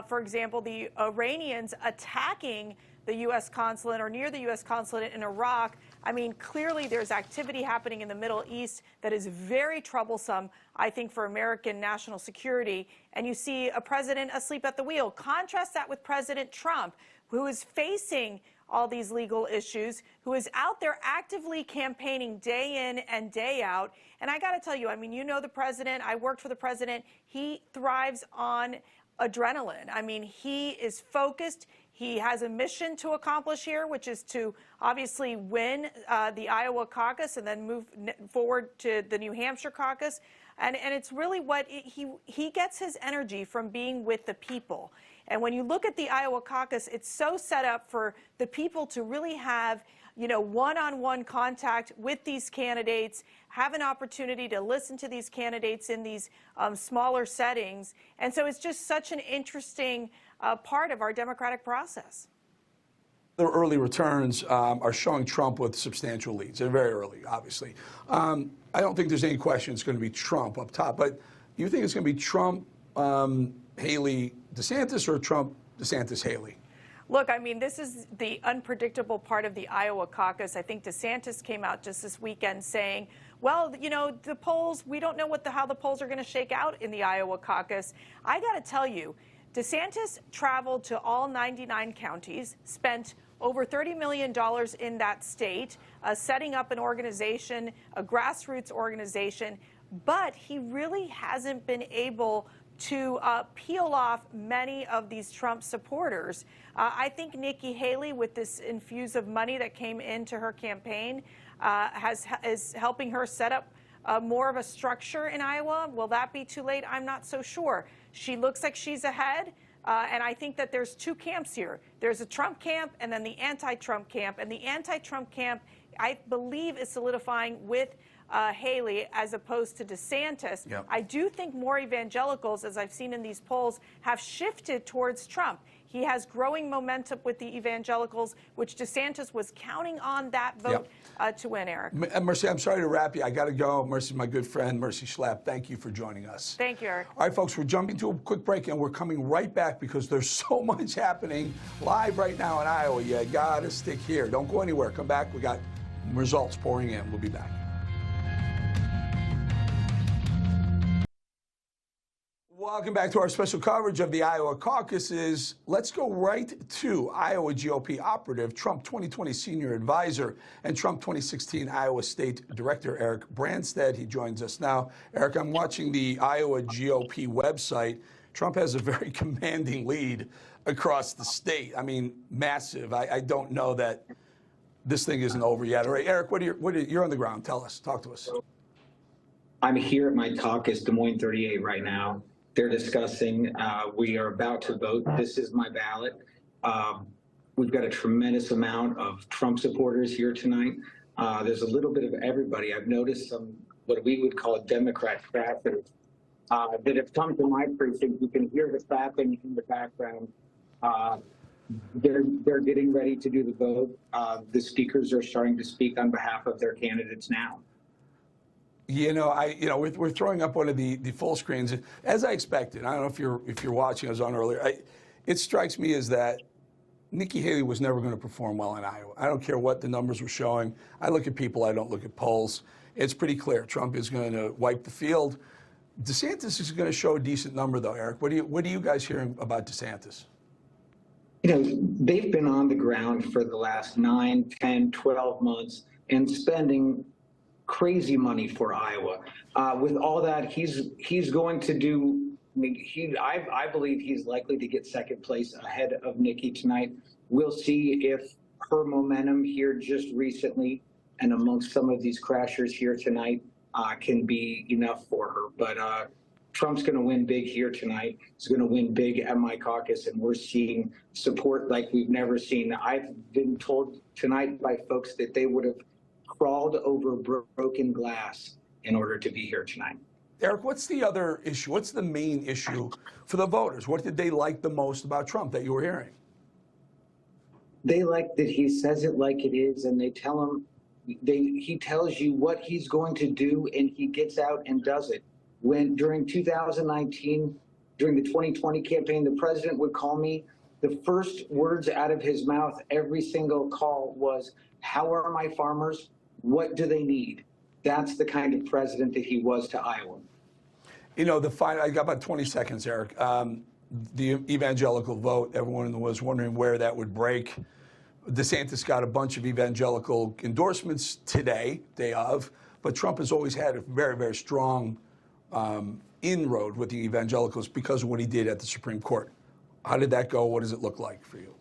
for example, the Iranians attacking the U.S. consulate or near the U.S. consulate in Iraq. I mean, clearly there's activity happening in the Middle East that is very troublesome, I think, for American national security. And you see a president asleep at the wheel. Contrast that with President Trump, who is facing all these legal issues, who is out there actively campaigning day in and day out. And I got to tell you, I mean, the president. I worked for the president. He thrives on adrenaline. I mean, he is focused. He has a mission to accomplish here, which is to obviously win the Iowa caucus and then move forward to the New Hampshire caucus. And it's really what he gets his energy from being with the people. And when you look at the Iowa caucus, it's so set up for the people to really have, one-on-one contact with these candidates, have an opportunity to listen to these candidates in these smaller settings. And so it's just such an interesting part of our democratic process. The early returns are showing Trump with substantial leads. They're very early, obviously. I don't think there's any question it's going to be Trump up top, but you think it's going to be Trump, Haley DeSantis or Trump DeSantis Haley? Look, I mean, this is the unpredictable part of the Iowa caucus. I think DeSantis came out just this weekend saying, well, you know, the polls, we don't know how the polls are going to shake out in the Iowa caucus. I got to tell you, DeSantis traveled to all 99 counties, spent over $30 million in that state, setting up an organization, a grassroots organization, but he really hasn't been able to peel off many of these Trump supporters. I think Nikki Haley, with this infuse of money that came into her campaign, is helping her set up more of a structure in Iowa. Will that be too late? I'm not so sure. She looks like she's ahead, and I think that there's two camps here. There's a Trump camp and then the anti-Trump camp, and the anti-Trump camp, I believe, is solidifying with Haley as opposed to DeSantis. Yep. I do think more evangelicals, as I've seen in these polls, have shifted towards Trump. He has growing momentum with the evangelicals, which DeSantis was counting on that vote to win, Eric. Mercy, I'm sorry to wrap you. I got to go. Mercy, my good friend, Mercy Schlapp, thank you for joining us. Thank you, Eric. All right, folks, we're jumping to a quick break, and we're coming right back because there's so much happening live right now in Iowa. You got to stick here. Don't go anywhere. Come back. We got results pouring in. We'll be back. Welcome back to our special coverage of the Iowa caucuses. Let's go right to Iowa GOP operative, Trump 2020 senior advisor, and Trump 2016 Iowa State Director, Eric Branstad. He joins us now. Eric, I'm watching the Iowa GOP website. Trump has a very commanding lead across the state. I mean, massive. I don't know that this thing isn't over yet. All right, Eric, you're on the ground. Tell us. Talk to us. I'm here at my caucus, Des Moines 38, right now. They're discussing. We are about to vote. This is my ballot. We've got a tremendous amount of Trump supporters here tonight. There's a little bit of everybody. I've noticed some what we would call Democrat crackers that have come to my precinct. You can hear the clapping in the background. They're getting ready to do the vote. The speakers are starting to speak on behalf of their candidates now. We're throwing up one of the full screens as I expected. I don't know if you're watching. I was on earlier. It strikes me as that Nikki Haley was never going to perform well in Iowa. I don't care what the numbers were showing. I look at people. I don't look at polls. It's pretty clear. Trump is going to wipe the field. DeSantis is going to show a decent number, though. Eric, what are you guys hearing about DeSantis? They've been on the ground for the last 9, 10, 12 months and spending crazy money for Iowa. With all that, he's going to do. I believe he's likely to get second place ahead of Nikki tonight. We'll see if her momentum here just recently and amongst some of these crashers here tonight can be enough for her. But Trump's going to win big here tonight. He's going to win big at my caucus, and we're seeing support like we've never seen. I've been told tonight by folks that they would have crawled over broken glass in order to be here tonight. Eric, what's the other issue? What's the main issue for the voters? What did they like the most about Trump that you were hearing? They like that he says it like it is, and they tell him, he tells you what he's going to do, and he gets out and does it. When during 2019, during the 2020 campaign, the president would call me. The first words out of his mouth every single call was, "How are my farmers? What do they need?" That's the kind of president that he was to Iowa. I got about 20 seconds, Eric. The evangelical vote, everyone was wondering where that would break. DeSantis got a bunch of evangelical endorsements today, day of, but Trump has always had a very, very strong inroad with the evangelicals because of what he did at the Supreme Court. How did that go? What does it look like for you?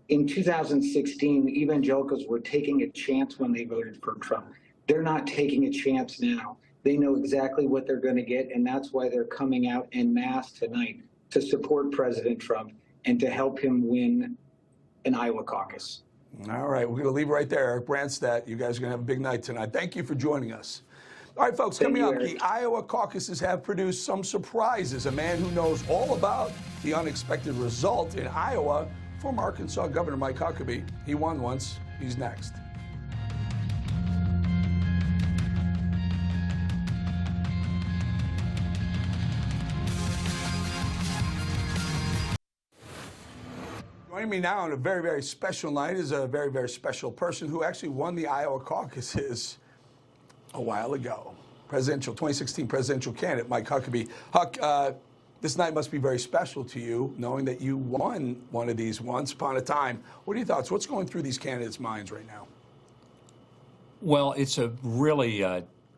In 2016, evangelicals were taking a chance when they voted for Trump. They're not taking a chance now. They know exactly what they're going to get, and that's why they're coming out en masse tonight to support President Trump and to help him win an Iowa caucus. All right, we're going to leave right there. Eric Branstad, you guys are going to have a big night tonight. Thank you for joining us. All right, folks, coming up, the Iowa caucuses have produced some surprises. A man who knows all about the unexpected result in Iowa, former Arkansas Governor Mike Huckabee. He won once. He's next. Joining me now on a very, very special night is a very, very special person who actually won the Iowa caucuses a while ago. 2016 presidential candidate Mike Huckabee. Huck, this night must be very special to you, knowing that you won one of these once upon a time. What are your thoughts? What's going through these candidates' minds right now? Well, it's a really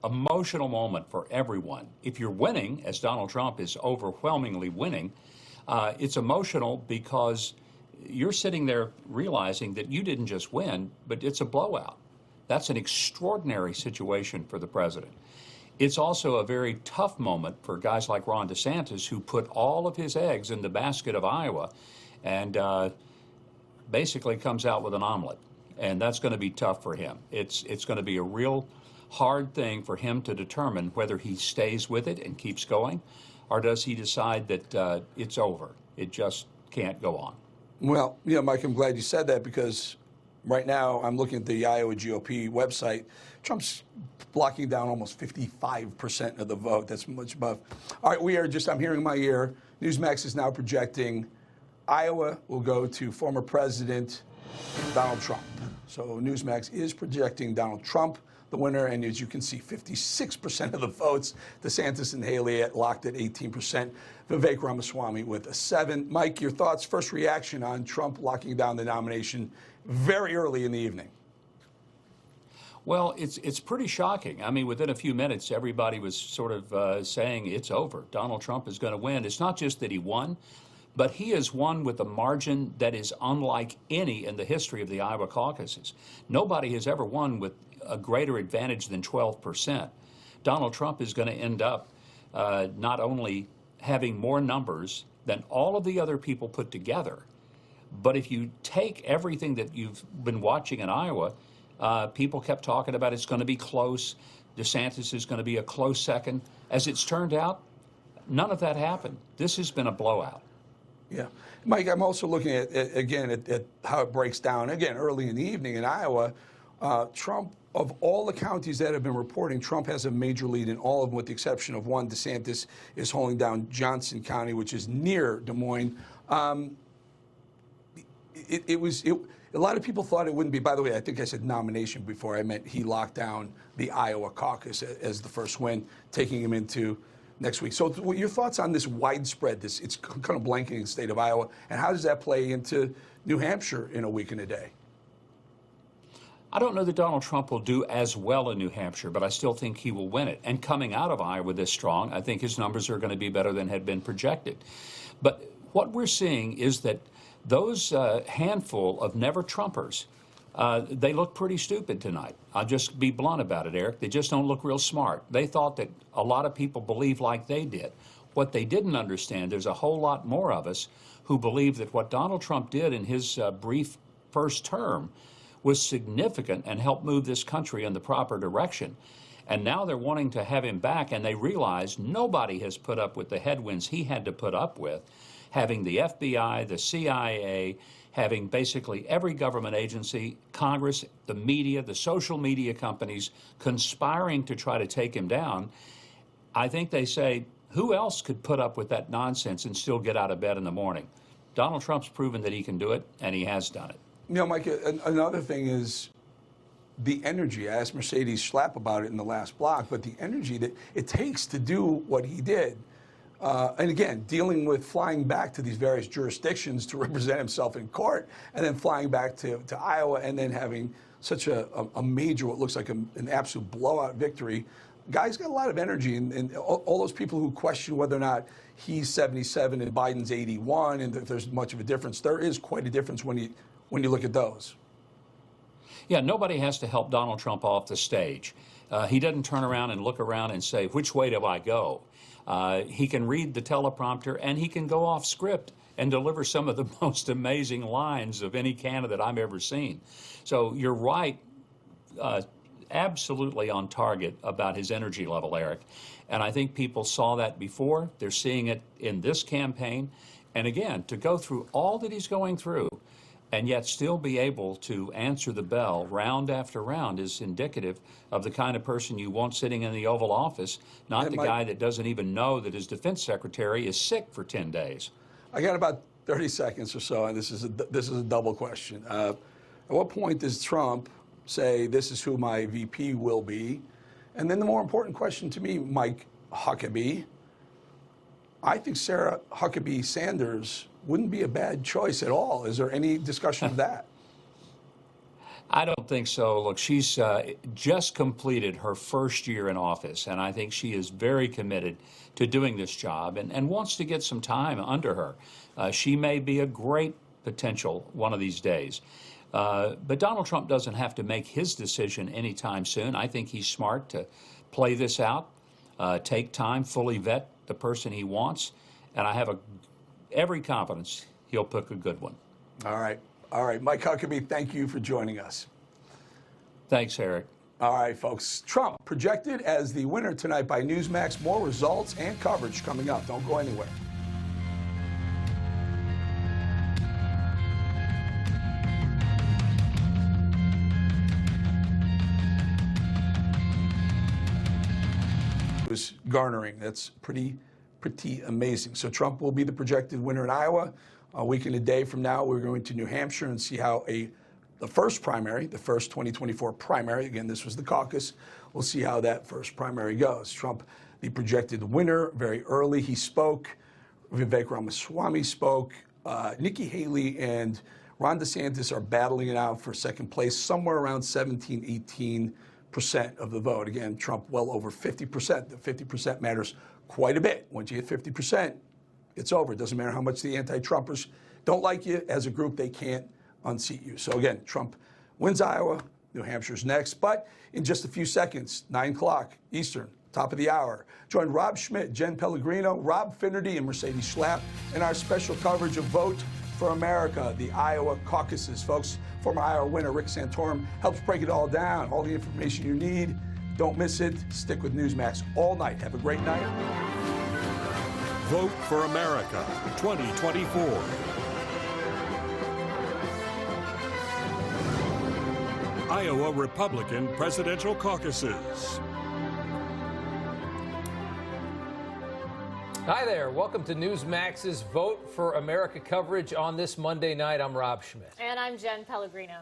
emotional moment for everyone. If you're winning, as Donald Trump is overwhelmingly winning, it's emotional because you're sitting there realizing that you didn't just win, but it's a blowout. That's an extraordinary situation for the president. It's also a very tough moment for guys like Ron DeSantis, who put all of his eggs in the basket of Iowa and basically comes out with an omelet. And that's going to be tough for him. It's going to be a real hard thing for him to determine whether he stays with it and keeps going, or does he decide that it's over? It just can't go on. Well, Mike, I'm glad you said that, because right now I'm looking at the Iowa GOP website. Trump's blocking down almost 55% of the vote. That's much above. All right, I'm hearing in my ear, Newsmax is now projecting Iowa will go to former President Donald Trump. So Newsmax is projecting Donald Trump the winner, and as you can see, 56% of the votes. DeSantis and Haley locked at 18%. Vivek Ramaswamy with a 7%. Mike, your thoughts, first reaction on Trump locking down the nomination very early in the evening? Well, it's pretty shocking. I mean, within a few minutes, everybody was sort of saying it's over. Donald Trump is going to win. It's not just that he won, but he has won with a margin that is unlike any in the history of the Iowa caucuses. Nobody has ever won with a greater advantage than 12%. Donald Trump is going to end up not only having more numbers than all of the other people put together, but if you take everything that you've been watching in Iowa, people kept talking about it's going to be close. DeSantis is going to be a close second. As it's turned out, none of that happened. This has been a blowout. Yeah. Mike, I'm also looking at how it breaks down. Again, early in the evening in Iowa, Trump, of all the counties that have been reporting, Trump has a major lead in all of them, with the exception of one. DeSantis is holding down Johnson County, which is near Des Moines. A lot of people thought it wouldn't be. By the way, I think I said nomination before. I meant he locked down the Iowa caucus as the first win, taking him into next week. So your thoughts on this widespread, it's kind of blanketing the state of Iowa, and how does that play into New Hampshire in a week and a day? I don't know that Donald Trump will do as well in New Hampshire, but I still think he will win it. And coming out of Iowa this strong, I think his numbers are going to be better than had been projected. But what we're seeing is that those handful of never-Trumpers, they look pretty stupid tonight. I'll just be blunt about it, Eric. They just don't look real smart. They thought that a lot of people believed like they did. What they didn't understand, there's a whole lot more of us who believe that what Donald Trump did in his brief first term was significant and helped move this country in the proper direction. And now they're wanting to have him back, and they realize nobody has put up with the headwinds he had to put up with, having the FBI, the CIA, having basically every government agency, Congress, the media, the social media companies conspiring to try to take him down. I think they say, who else could put up with that nonsense and still get out of bed in the morning? Donald Trump's proven that he can do it, and he has done it. Mike, another thing is the energy. I asked Mercedes Schlapp about it in the last block, but the energy that it takes to do what he did. And again, dealing with flying back to these various jurisdictions to represent himself in court, and then flying back to Iowa, and then having such a major, what looks like an absolute blowout victory. Guy's got a lot of energy, and all those people who question whether or not he's 77 and Biden's 81, and if there's much of a difference, there is quite a difference when you look at those. Yeah, nobody has to help Donald Trump off the stage. He doesn't turn around and look around and say, which way do I go? He can read the teleprompter, and he can go off script and deliver some of the most amazing lines of any candidate I've ever seen. So you're right, absolutely on target about his energy level, Eric. And I think people saw that before. They're seeing it in this campaign. And again, to go through all that he's going through and yet still be able to answer the bell round after round is indicative of the kind of person you want sitting in the Oval Office, not the guy that doesn't even know that his defense secretary is sick for 10 days. I got about 30 seconds or so, and this is a double question. At what point does Trump say, this is who my VP will be? And then the more important question to me, Mike Huckabee, I think Sarah Huckabee Sanders wouldn't be a bad choice at all. Is there any discussion of that? I don't think so. Look, she's just completed her first year in office, and I think she is very committed to doing this job and wants to get some time under her. She may be a great potential one of these days. But Donald Trump doesn't have to make his decision anytime soon. I think he's smart to play this out, take time, fully vet the person he wants, and I have every confidence he'll pick a good one. All right. All right, Mike Huckabee, thank you for joining us. Thanks, Eric. All right, folks. Trump projected as the winner tonight by Newsmax. More results and coverage coming up. Don't go anywhere. Was garnering. That's pretty amazing. So Trump will be the projected winner in Iowa. A week and a day from now, we're going to New Hampshire and see how the first primary, the first 2024 primary, again, this was the caucus, we'll see how that first primary goes. Trump, the projected winner, very early, he spoke. Vivek Ramaswamy spoke. Nikki Haley and Ron DeSantis are battling it out for second place, somewhere around 17–18% of the vote. Again, Trump well over 50%. The 50% matters quite a bit. Once you hit 50%, it's over. It doesn't matter how much the anti-Trumpers don't like you. As a group, they can't unseat you. So again, Trump wins Iowa. New Hampshire's next. But in just a few seconds, 9 o'clock Eastern, top of the hour, join Rob Schmitt, Jen Pellegrino, Rob Finnerty, and Mercedes Schlapp in our special coverage of Vote for America, the Iowa caucuses. Folks, former Iowa winner Rick Santorum helps break it all down. All the information you need. Don't miss it. Stick with Newsmax all night. Have a great night. Vote for America 2024. Iowa Republican presidential caucuses. Hi there. Welcome to Newsmax's Vote for America coverage on this Monday night. I'm Rob Schmitt. And I'm Jen Pellegrino.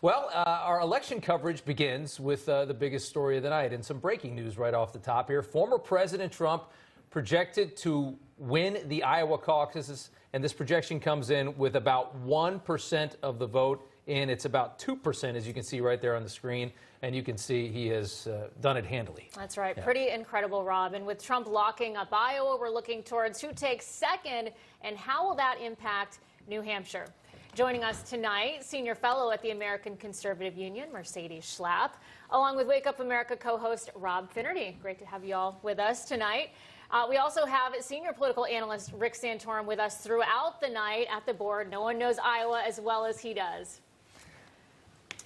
Well, our election coverage begins with the biggest story of the night and some breaking news right off the top here. Former President Trump projected to win the Iowa caucuses, and this projection comes in with about 1% of the vote in. It's about 2%, as you can see right there on the screen, and you can see he has done it handily. That's right. Yeah. Pretty incredible, Rob. And with Trump locking up Iowa, we're looking towards who takes second and how will that impact New Hampshire. Joining us tonight, senior fellow at the American Conservative Union, Mercedes Schlapp, along with Wake Up America co-host Rob Finnerty. Great to have you all with us tonight. We also have senior political analyst Rick Santorum with us throughout the night at the board. No one knows Iowa as well as he does.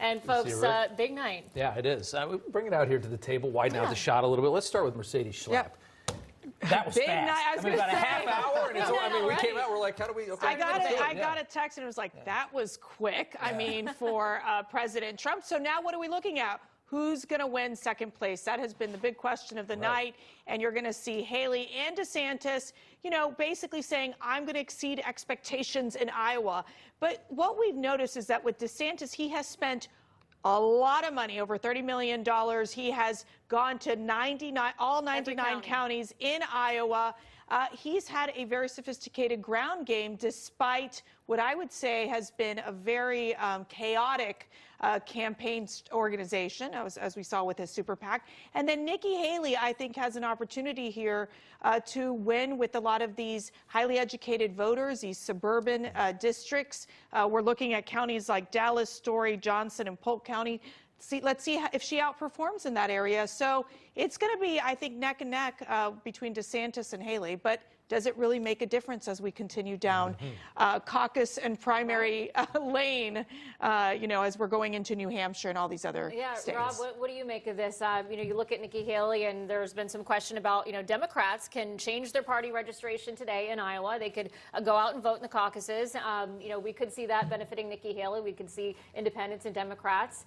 And folks, big night. Yeah, it is. We bring it out here to the table, widen out the shot a little bit. Let's start with Mercedes Schlapp. Yep. That was big fast. night. I was going to say. About a half hour, and it's, we came out, we're like, how do we? Okay, I got a text, and it was like, that was quick. I mean, for President Trump. So now what are we looking at? Who's going to win second place? That has been the big question of the night. And you're going to see Haley and DeSantis, you know, basically saying, I'm going to exceed expectations in Iowa. But what we've noticed is that with DeSantis, he has spent a lot of money, over $30 million. He has gone to all 99 counties in Iowa. He's had a very sophisticated ground game, despite what I would say has been a very chaotic campaign organization, as we saw with his super PAC. And then Nikki Haley, I think, has an opportunity here to win with a lot of these highly educated voters, these suburban districts. We're looking at counties like Dallas, Story, Johnson, and Polk County. Let's see if she outperforms in that area. So it's going to be, I think, neck and neck between DeSantis and Haley. But does it really make a difference as we continue down caucus and primary lane, you know, as we're going into New Hampshire and all these other states? Rob, what do you make of this? You know, you look at Nikki Haley, and there's been some question about, you know, Democrats can change their party registration today in Iowa. They could go out and vote in the caucuses. You know, we could see that benefiting Nikki Haley. We could see independents and Democrats.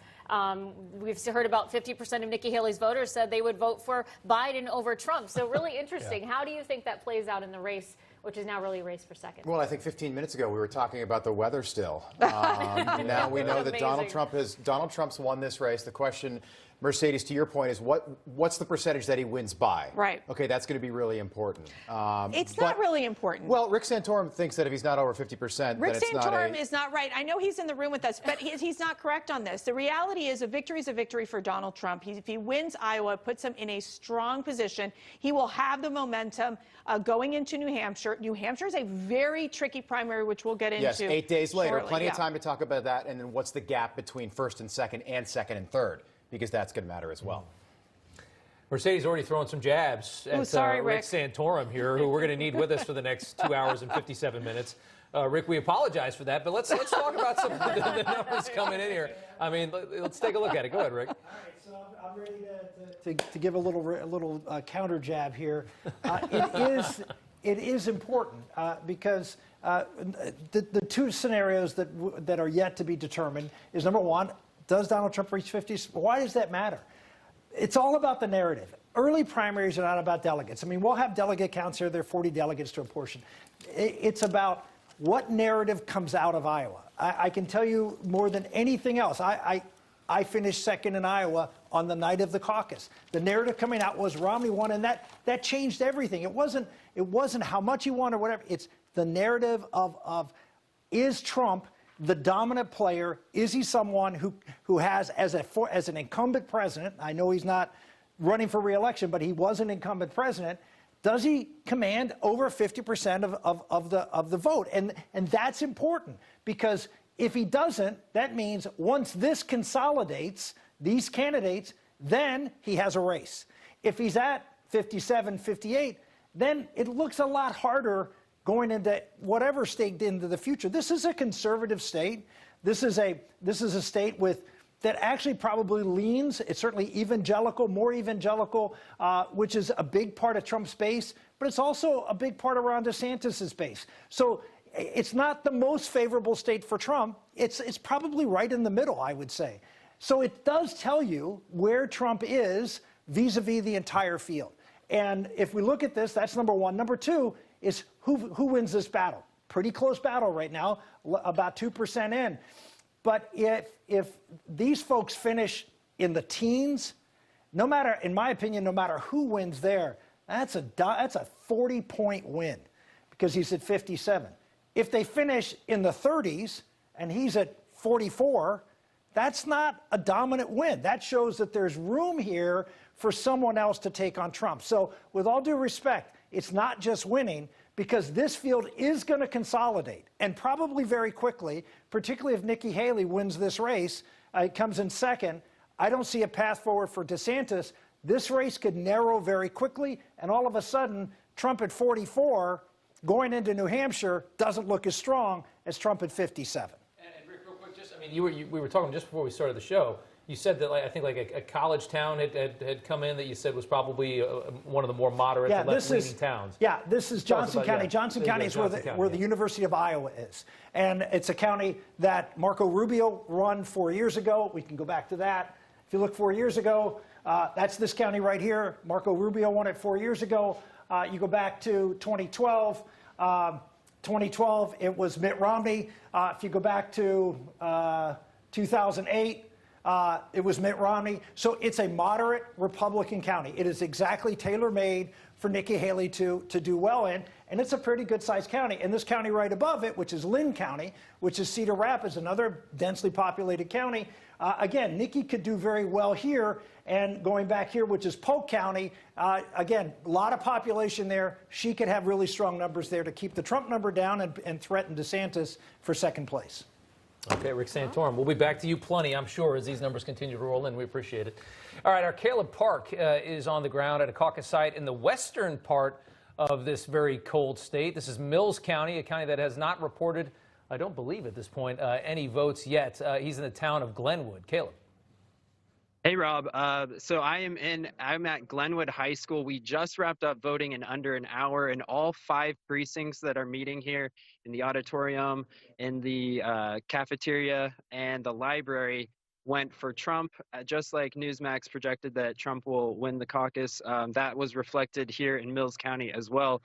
We've heard about 50% of Nikki Haley's voters said they would vote for Biden over Trump. So really interesting. How do you think that plays out in the race which is now really raced for second. Well, I think 15 minutes ago we were talking about the weather still. Now we know that Donald Trump's won this race. The question, Mercedes, to your point, is what's the percentage that he wins by? Right. Okay, that's going to be really important. It's not really important. Well, Rick Santorum thinks that if he's not over 50%, Rick then it's Santorum is not right. I know he's in the room with us, but he's not correct on this. The reality is a victory for Donald Trump. If he wins Iowa, it puts him in a strong position. He will have the momentum going into New Hampshire. New Hampshire is a very tricky primary, which we'll get into. Yes, 8 days later. Shortly. Plenty of time to talk about that. And then what's the gap between first and second and third? Because that's going to matter as well. Mercedes already throwing some jabs at Rick Santorum here, who we're going to need with us for the next 2 hours and 57 minutes. Rick, we apologize for that, but let's talk about some of the numbers coming in here. I mean, let's take a look at it. Go ahead, Rick. All right, so I'm ready to give a little counter jab here. It is important because the two scenarios that are yet to be determined is, number one, does Donald Trump reach 50? Why does that matter? It's all about the narrative. Early primaries are not about delegates. I mean, we'll have delegate counts here. There are 40 delegates to a portion. It's about what narrative comes out of Iowa. I can tell you more than anything else. I finished second in Iowa on the night of the caucus. The narrative coming out was Romney won, and that changed everything. It wasn't how much he won or whatever. It's the narrative of is Trump the dominant player? Is he someone who has, as an incumbent president, I know he's not running for re-election, but he was an incumbent president, does he command over 50% of the vote? And that's important, because if he doesn't, that means once this consolidates, these candidates, then he has a race. If he's at 57, 58, then it looks a lot harder going into whatever state into the future. This is a conservative state. This is a state that actually probably leans. It's certainly evangelical, more evangelical, which is a big part of Trump's base, but it's also a big part around DeSantis's base. So it's not the most favorable state for Trump. It's probably right in the middle, I would say. So it does tell you where Trump is vis-a-vis the entire field. And if we look at this, that's number one. Number two is who wins this battle. Pretty close battle right now, about 2% in. But if these folks finish in the teens, no matter, in my opinion, no matter who wins there, that's a 40-point win, because he's at 57. If they finish in the 30s and he's at 44, that's not a dominant win. That shows that there's room here for someone else to take on Trump. So with all due respect, it's not just winning, because this field is going to consolidate, and probably very quickly, particularly if Nikki Haley wins this race, comes in second. I don't see a path forward for DeSantis. This race could narrow very quickly, and all of a sudden, Trump at 44 going into New Hampshire doesn't look as strong as Trump at 57. And Rick, real quick, just, I mean, we were talking just before we started the show. You said that, I think, a college town had come in that you said was probably one of the more moderate, left-leaning towns. Yeah, this is Johnson County. Johnson County is where the University of Iowa is. And it's a county that Marco Rubio won 4 years ago. We can go back to that. If you look 4 years ago, that's this county right here. Marco Rubio won it 4 years ago. You go back to 2012. 2012, it was Mitt Romney. If you go back to 2008, it was Mitt Romney. So it's a moderate Republican county. It is exactly tailor-made for Nikki Haley to do well in, and it's a pretty good-sized county. And this county right above it, which is Lynn County, which is Cedar Rapids, another densely populated county. Again, Nikki could do very well here. And going back here, which is Polk County, again, a lot of population there. She could have really strong numbers there to keep the Trump number down and threaten DeSantis for second place. Okay, Rick Santorum, we'll be back to you plenty, I'm sure, as these numbers continue to roll in. We appreciate it. All right, our Caleb Park is on the ground at a caucus site in the western part of this very cold state. This is Mills County, a county that has not reported, I don't believe at this point, any votes yet. He's in the town of Glenwood. Caleb. Hey, Rob. So I'm at Glenwood High School. We just wrapped up voting in under an hour, and all 5 precincts that are meeting here in the auditorium, in the cafeteria, and the library went for Trump, just like Newsmax projected that Trump will win the caucus. That was reflected here in Mills County as well.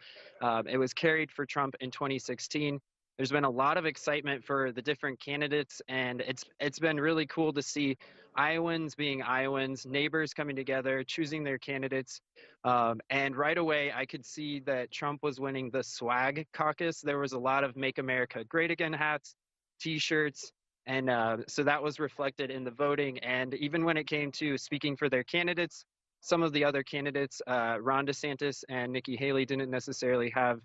It was carried for Trump in 2016. There's been a lot of excitement for the different candidates, and it's been really cool to see Iowans being Iowans, neighbors coming together, choosing their candidates. And right away, I could see that Trump was winning the swag caucus. There was a lot of Make America Great Again hats, T-shirts, and so that was reflected in the voting. And even when it came to speaking for their candidates, some of the other candidates, Ron DeSantis and Nikki Haley, didn't necessarily have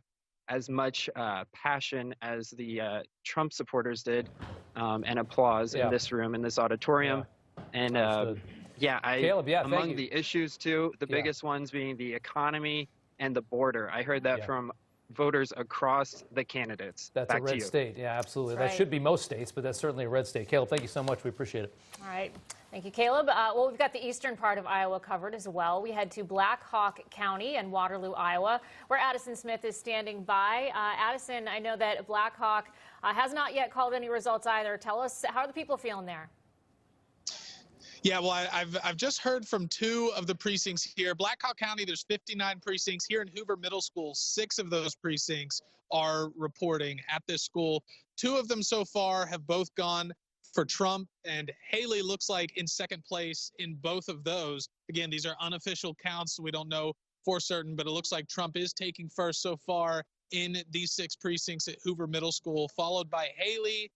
as much passion as the Trump supporters did, and applause in this room, in this auditorium. And Caleb, among the issues too, the biggest ones being the economy and the border. I heard that from voters across the candidates. That's a red state. Yeah, absolutely. That's that should be most states, but that's certainly a red state. Caleb, thank you so much. We appreciate it. All right. Thank you, Caleb. Well, we've got the eastern part of Iowa covered as well. We head to Black Hawk County and Waterloo, Iowa, where Addison Smith is standing by. Addison, I know that Black Hawk has not yet called any results either. Tell us, how are the people feeling there? Yeah, well, I've just heard from 2 of the precincts here. Black Hawk County, there's 59 precincts. Here in Hoover Middle School, 6 of those precincts are reporting at this school. 2 of them so far have both gone for Trump, and Haley looks like in second place in both of those. Again, these are unofficial counts, so we don't know for certain, but it looks like Trump is taking first so far in these 6 precincts at Hoover Middle School, followed by Haley.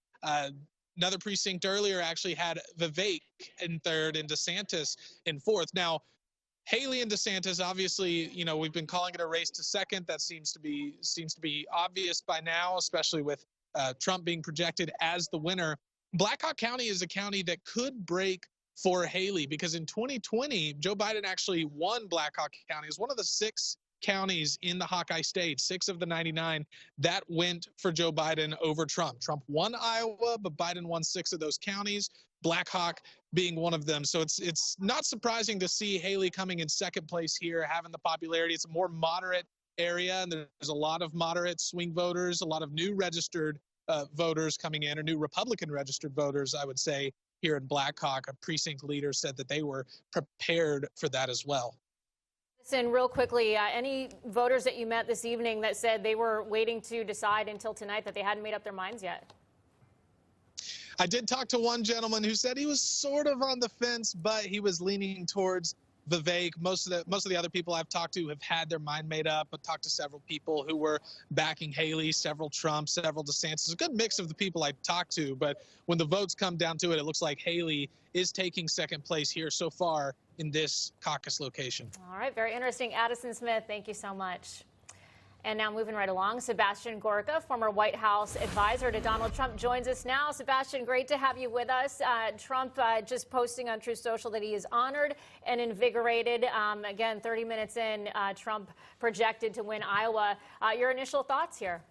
Another precinct earlier actually had Vivek in third and DeSantis in fourth. Now, Haley and DeSantis, obviously, you know, we've been calling it a race to second. That seems to be obvious by now, especially with Trump being projected as the winner. Black Hawk County is a county that could break for Haley, because in 2020, Joe Biden actually won Black Hawk County. It was one of the 6 counties in the Hawkeye State, 6 of the 99, that went for Joe Biden over Trump. Trump won Iowa, but Biden won 6 of those counties, Black Hawk being one of them. So it's not surprising to see Haley coming in second place here, having the popularity. It's a more moderate area, and there's a lot of moderate swing voters, a lot of new registered voters coming in, or new Republican registered voters, I would say, here in Black Hawk. A precinct leader said that they were prepared for that as well. Listen, real quickly, any voters that you met this evening that said they were waiting to decide until tonight, that they hadn't made up their minds yet? I did talk to one gentleman who said he was sort of on the fence, but he was leaning towards Vivek. Most of the other people I've talked to have had their mind made up. I've talked to several people who were backing Haley, several Trump, several DeSantis. A good mix of the people I talked to, but when the votes come down to it, it looks like Haley is taking second place here so far in this caucus location. All right, very interesting. Addison Smith, thank you so much. And now moving right along, Sebastian Gorka, former White House advisor to Donald Trump, joins us now. Sebastian, great to have you with us. Trump just posting on Truth Social that he is honored and invigorated. Again, 30 minutes in, Trump projected to win Iowa. Your initial thoughts here?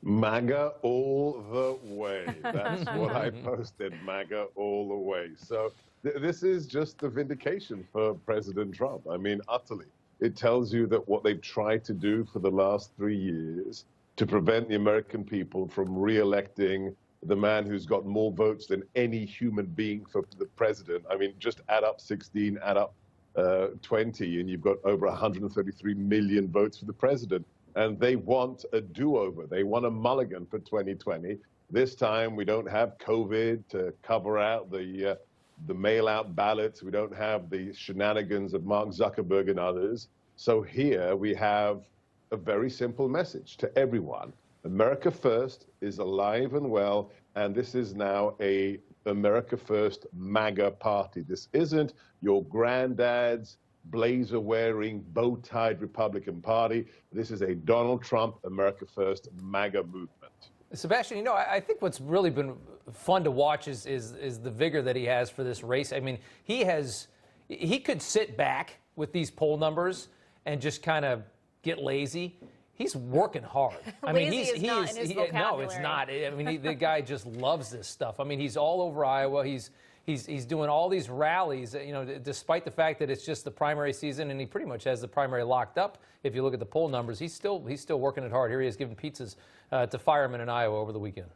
MAGA all the way. That's what I posted, MAGA all the way. So this is just the vindication for President Trump. I mean, utterly. It tells you that what they've tried to do for the last 3 years to prevent the American people from re-electing the man who's got more votes than any human being for the president. I mean, just add up 16, add up 20, and you've got over 133 million votes for the president. And they want a do-over. They want a mulligan for 2020. This time, we don't have COVID to cover out the mail-out ballots. We don't have the shenanigans of Mark Zuckerberg and others. So here we have a very simple message to everyone. America First is alive and well, and this is now a America First MAGA party. This isn't your granddad's blazer-wearing, bow-tied Republican Party. This is a Donald Trump America First MAGA movement. Sebastian, you know, I think what's really been fun to watch is the vigor that he has for this race. I mean, he could sit back with these poll numbers and just kind of get lazy. He's working hard. I mean, no, it's not. I mean, the guy just loves this stuff. I mean, he's all over Iowa. He's doing all these rallies, you know, despite the fact that it's just the primary season, and he pretty much has the primary locked up. If you look at the poll numbers, he's still working it hard. Here he is giving pizzas to firemen in Iowa over the weekend.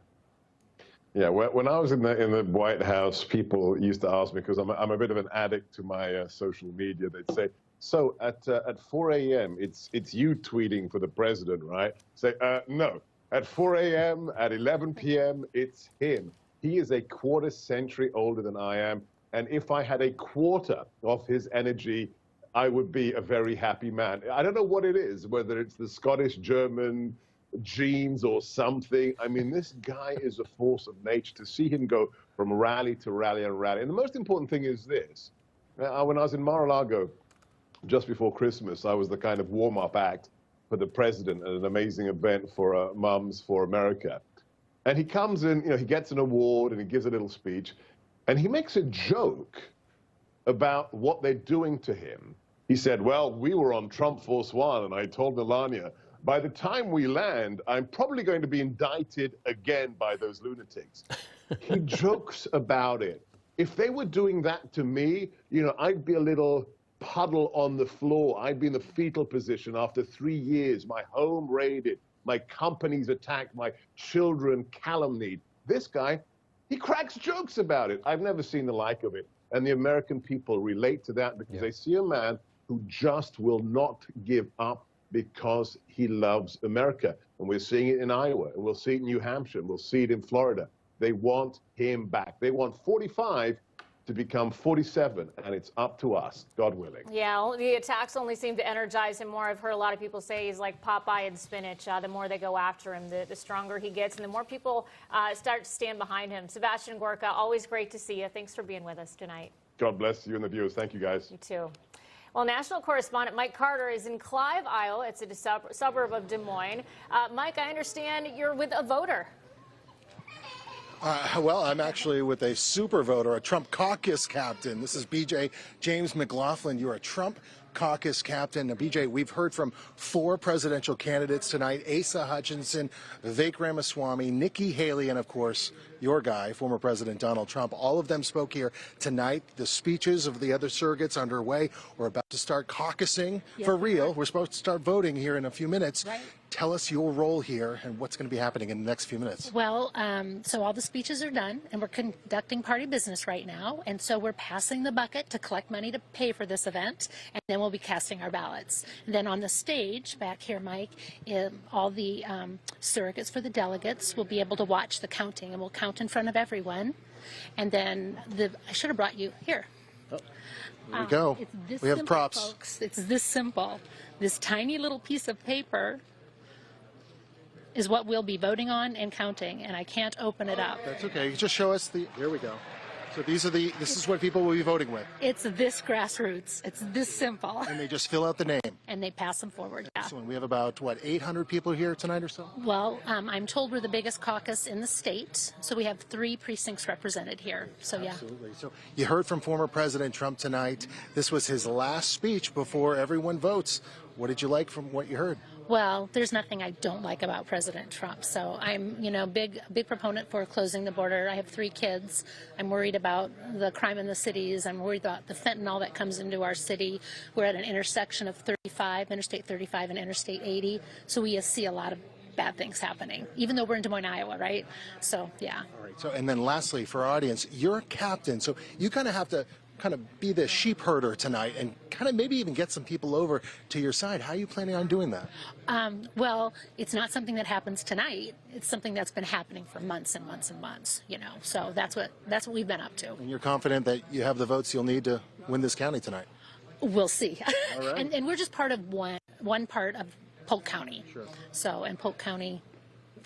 Yeah, when I was in the White House, people used to ask me, because I'm a bit of an addict to my social media. They'd say, "So at 4 a.m. it's you tweeting for the president, right?" Say, "No. At 4 a.m. at 11 p.m. it's him. He is a quarter century older than I am, and if I had a quarter of his energy, I would be a very happy man." I don't know what it is, whether it's the Scottish-German genes or something. I mean, this guy is a force of nature. To see him go from rally to rally and rally. And the most important thing is this. When I was in Mar-a-Lago just before Christmas, I was the kind of warm-up act for the president at an amazing event for Mums for America. And he comes in, he gets an award and he gives a little speech. And he makes a joke about what they're doing to him. He said, "Well, we were on Trump Force One, and I told Melania, by the time we land, I'm probably going to be indicted again by those lunatics." He jokes about it. If they were doing that to me, I'd be a little puddle on the floor. I'd be in the fetal position after 3 years, my home raided, my company's attacked, my children calumnied. This guy, he cracks jokes about it. I've never seen the like of it. And the American people relate to that because they see a man who just will not give up because he loves America. And we're seeing it in Iowa, and we'll see it in New Hampshire, and we'll see it in Florida. They want him back. They want 45 to become 47, and it's up to us, God willing. Yeah, the attacks only seem to energize him more. I've heard a lot of people say he's like Popeye and spinach. The more they go after him, the stronger he gets, and the more people start to stand behind him. Sebastian Gorka, always great to see you. Thanks for being with us tonight. God bless you and the viewers. Thank you, guys. You too. Well, national correspondent Mike Carter is in Clive, Iowa. It's a suburb of Des Moines. Mike, I understand you're with a voter. Well, I'm actually with a super voter, a Trump caucus captain. This is BJ James McLaughlin. You're a Trump caucus captain. Now, BJ, we've heard from 4 presidential candidates tonight: Asa Hutchinson, Vivek Ramaswamy, Nikki Haley, and of course, your guy, former President Donald Trump. All of them spoke here tonight. The speeches of the other surrogates underway. We're about to start caucusing for real. We're supposed to start voting here in a few minutes. Right. Tell us your role here and what's going to be happening in the next few minutes. Well, so all the speeches are done, and we're conducting party business right now. And so we're passing the bucket to collect money to pay for this event, and then we'll be casting our ballots. And then on the stage back here, Mike, all the surrogates for the delegates will be able to watch the counting, and we'll count in front of everyone. And then I should have brought you here. Oh, here we go. It's this we have simple, props. folks. It's this simple. This tiny little piece of paper is what we'll be voting on and counting, and I can't open it up. That's okay. Just show us here we go. So this is what people will be voting with. It's this grassroots. It's this simple. And they just fill out the name. And they pass them forward. Yeah. Excellent. We have about, 800 people here tonight or so? Well, I'm told we're the biggest caucus in the state, so we have 3 precincts represented here. So, yeah. Absolutely. So you heard from former President Trump tonight. This was his last speech before everyone votes. What did you like from what you heard? Well, there's nothing I don't like about President Trump. So I'm, big proponent for closing the border. I have 3 kids. I'm worried about the crime in the cities. I'm worried about the fentanyl that comes into our city. We're at an intersection of Interstate 35 and Interstate 80. So we see a lot of bad things happening, even though we're in Des Moines, Iowa, right? So, yeah. All right. So, and then lastly, for our audience, you're a captain. So you kind of have to be the sheep herder tonight and kind of maybe even get some people over to your side. How are you planning on doing that? Well, it's not something that happens tonight. It's something that's been happening for months and months and months, So that's what we've been up to. And you're confident that you have the votes you'll need to win this county tonight? We'll see. All right. and we're just part of one part of Polk County. Sure. So, and Polk County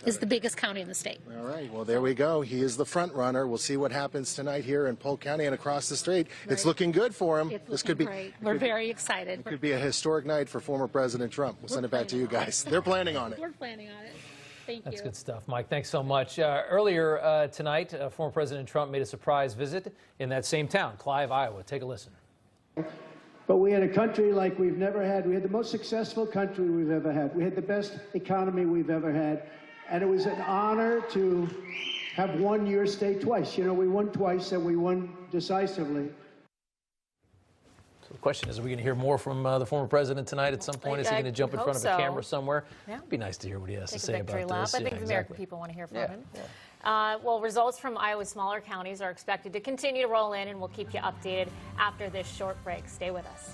is the biggest county in the state. All right. Well, there we go. He is the front runner. We'll see what happens tonight here in Polk County and across the state. Right. It's looking good for him. This could be great. We're very excited. It could be a historic night for former President Trump. We'll send it back to you guys. They're planning on it. We're planning on it. Thank you. That's good stuff, Mike. Thanks so much. Earlier tonight, former President Trump made a surprise visit in that same town, Clive, Iowa. Take a listen. But we had a country like we've never had. We had the most successful country we've ever had. We had the best economy we've ever had. And it was an honor to have won your state twice. We won twice, and we won decisively. So the question is, are we going to hear more from the former president tonight at some point? Is he going to jump in front of a camera somewhere? Yeah. It'd be nice to hear what he has to Take say a victory about lap. this. I think the American exactly. people want to hear from him. Yeah. Well, results from Iowa's smaller counties are expected to continue to roll in, and we'll keep you updated after this short break. Stay with us.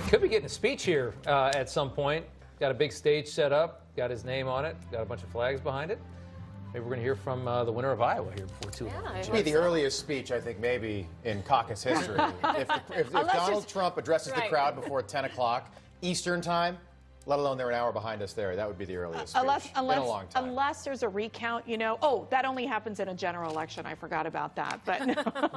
Could be getting a speech here at some point. Got a big stage set up, got his name on it, got a bunch of flags behind it. Maybe we're going to hear from the winner of Iowa here before too long. It should be the earliest speech, I think, maybe in caucus history. if Donald Trump addresses the crowd before 10 o'clock Eastern time, let alone they're an hour behind us there, that would be the earliest speech in a long time. Unless there's a recount, you know. Oh, that only happens in a general election. I forgot about that. But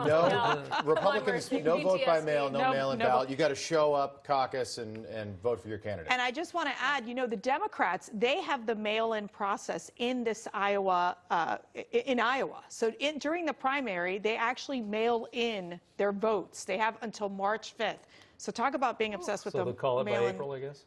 no, Republicans, no vote by mail, no mail-in ballot. You got to show up caucus and vote for your candidate. And I just want to add, you know, the Democrats, they have the mail-in process in this Iowa, in Iowa. So during the primary, they actually mail in their votes. They have until March 5th. So talk about being obsessed with the they'll call it by April, I guess?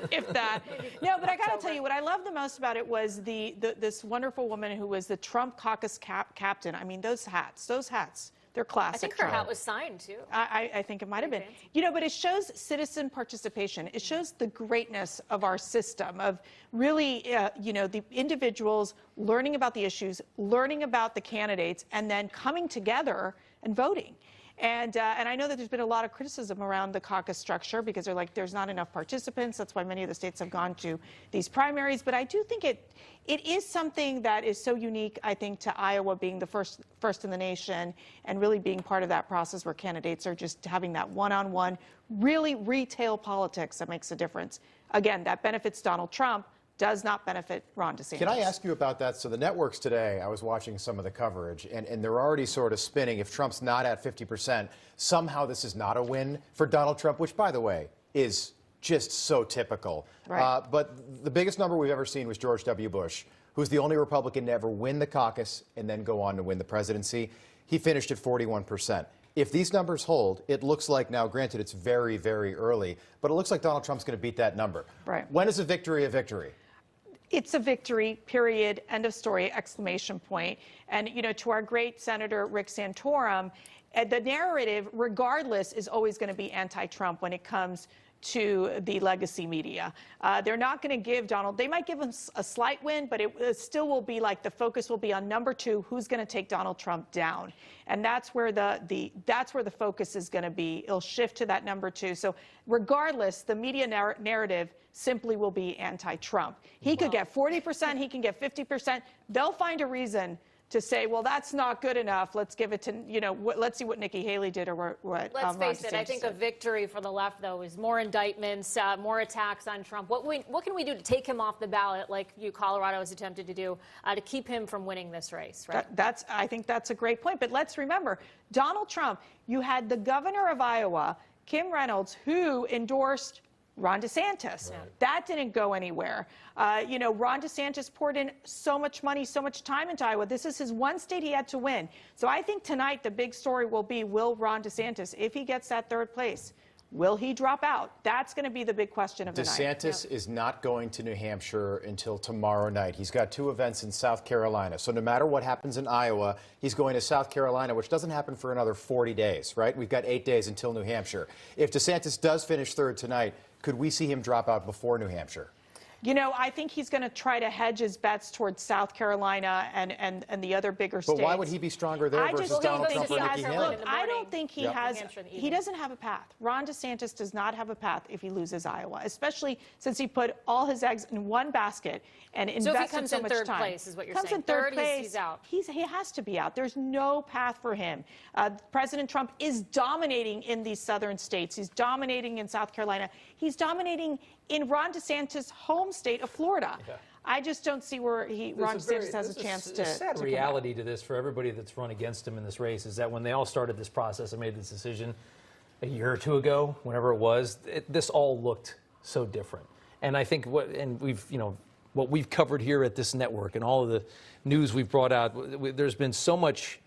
If that. No, but I got to tell you, what I loved the most about it was this wonderful woman who was the Trump Caucus captain. I mean, those hats, they're classic. I think her hat was signed, too. I think it might have been. You know, but it shows citizen participation. It shows the greatness of our system, of really, you know, the individuals learning about the issues, learning about the candidates, and then coming together and voting. And I know that there's been a lot of criticism around the caucus structure because they're like, there's not enough participants. That's why many of the states have gone to these primaries. But I do think it is something that is so unique, I think, to Iowa being the first in the nation and really being part of that process where candidates are just having that one-on-one, really retail politics that makes a difference. Again, that benefits Donald Trump, does not benefit Ron DeSantis. Can I ask you about that? So the networks today, I was watching some of the coverage, and they're already sort of spinning. If Trump's not at 50%, somehow this is not a win for Donald Trump, which, by the way, is just so typical. Right. But the biggest number we've ever seen was George W. Bush, who's the only Republican to ever win the caucus and then go on to win the presidency. He finished at 41%. If these numbers hold, it looks like, now granted it's very, very early, but it looks like Donald Trump's going to beat that number. Right. When is a victory a victory? It's a victory, period, end of story, exclamation point. And, you know, to our great Senator Rick Santorum, the narrative, regardless, is always going to be anti-Trump when it comes to the legacy media. They're not going to give Donald, they might give him a slight win, but it still will be like the focus will be on number 2, who's going to take Donald Trump down. And that's where that's where the focus is going to be. It'll shift to that number 2. So regardless, the media narrative simply will be anti-Trump. He could get 40%, he can get 50%. They'll find a reason to say, well, that's not good enough. Let's give it to, you know, let's see what Nikki Haley did or what Let's face it, I think a victory for the left, though, is more indictments, more attacks on Trump. What can we do to take him off the ballot, like Colorado has attempted to do, to keep him from winning this race, right? I think that's a great point. But let's remember, Donald Trump, you had the governor of Iowa, Kim Reynolds, who endorsed Ron DeSantis. Right. That didn't go anywhere. You know, Ron DeSantis poured in so much money, so much time into Iowa. This is his one state he had to win. So I think tonight the big story will be, will Ron DeSantis, if he gets that 3rd place, will he drop out? That's going to be the big question of the night. DeSantis is not going to New Hampshire until tomorrow night. He's got 2 events in South Carolina. So no matter what happens in Iowa, he's going to South Carolina, which doesn't happen for another 40 days, right? We've got 8 days until New Hampshire. If DeSantis does finish 3rd tonight, could we see him drop out before New Hampshire? You know, I think he's going to try to hedge his bets towards South Carolina and the other bigger states. But why would he be stronger there versus Donald Trump or Nikki Haley? I don't think he has. He doesn't have a path. Ron DeSantis does not have a path if he loses Iowa, especially since he put all his eggs in one basket and invested so much time. So if he comes in 3rd place, is what you're saying? Comes in 3rd place, he's out. He has to be out. There's no path for him. President Trump is dominating in these southern states. He's dominating in South Carolina. He's dominating in Ron DeSantis' home state of Florida. Yeah. I just don't see where Ron DeSantis has a chance to. The sad reality to this for everybody that's run against him in this race is that when they all started this process and made this decision a year or 2 ago, whenever it was, this all looked so different. And I think what we've covered here at this network and all of the news we've brought out, there's been so much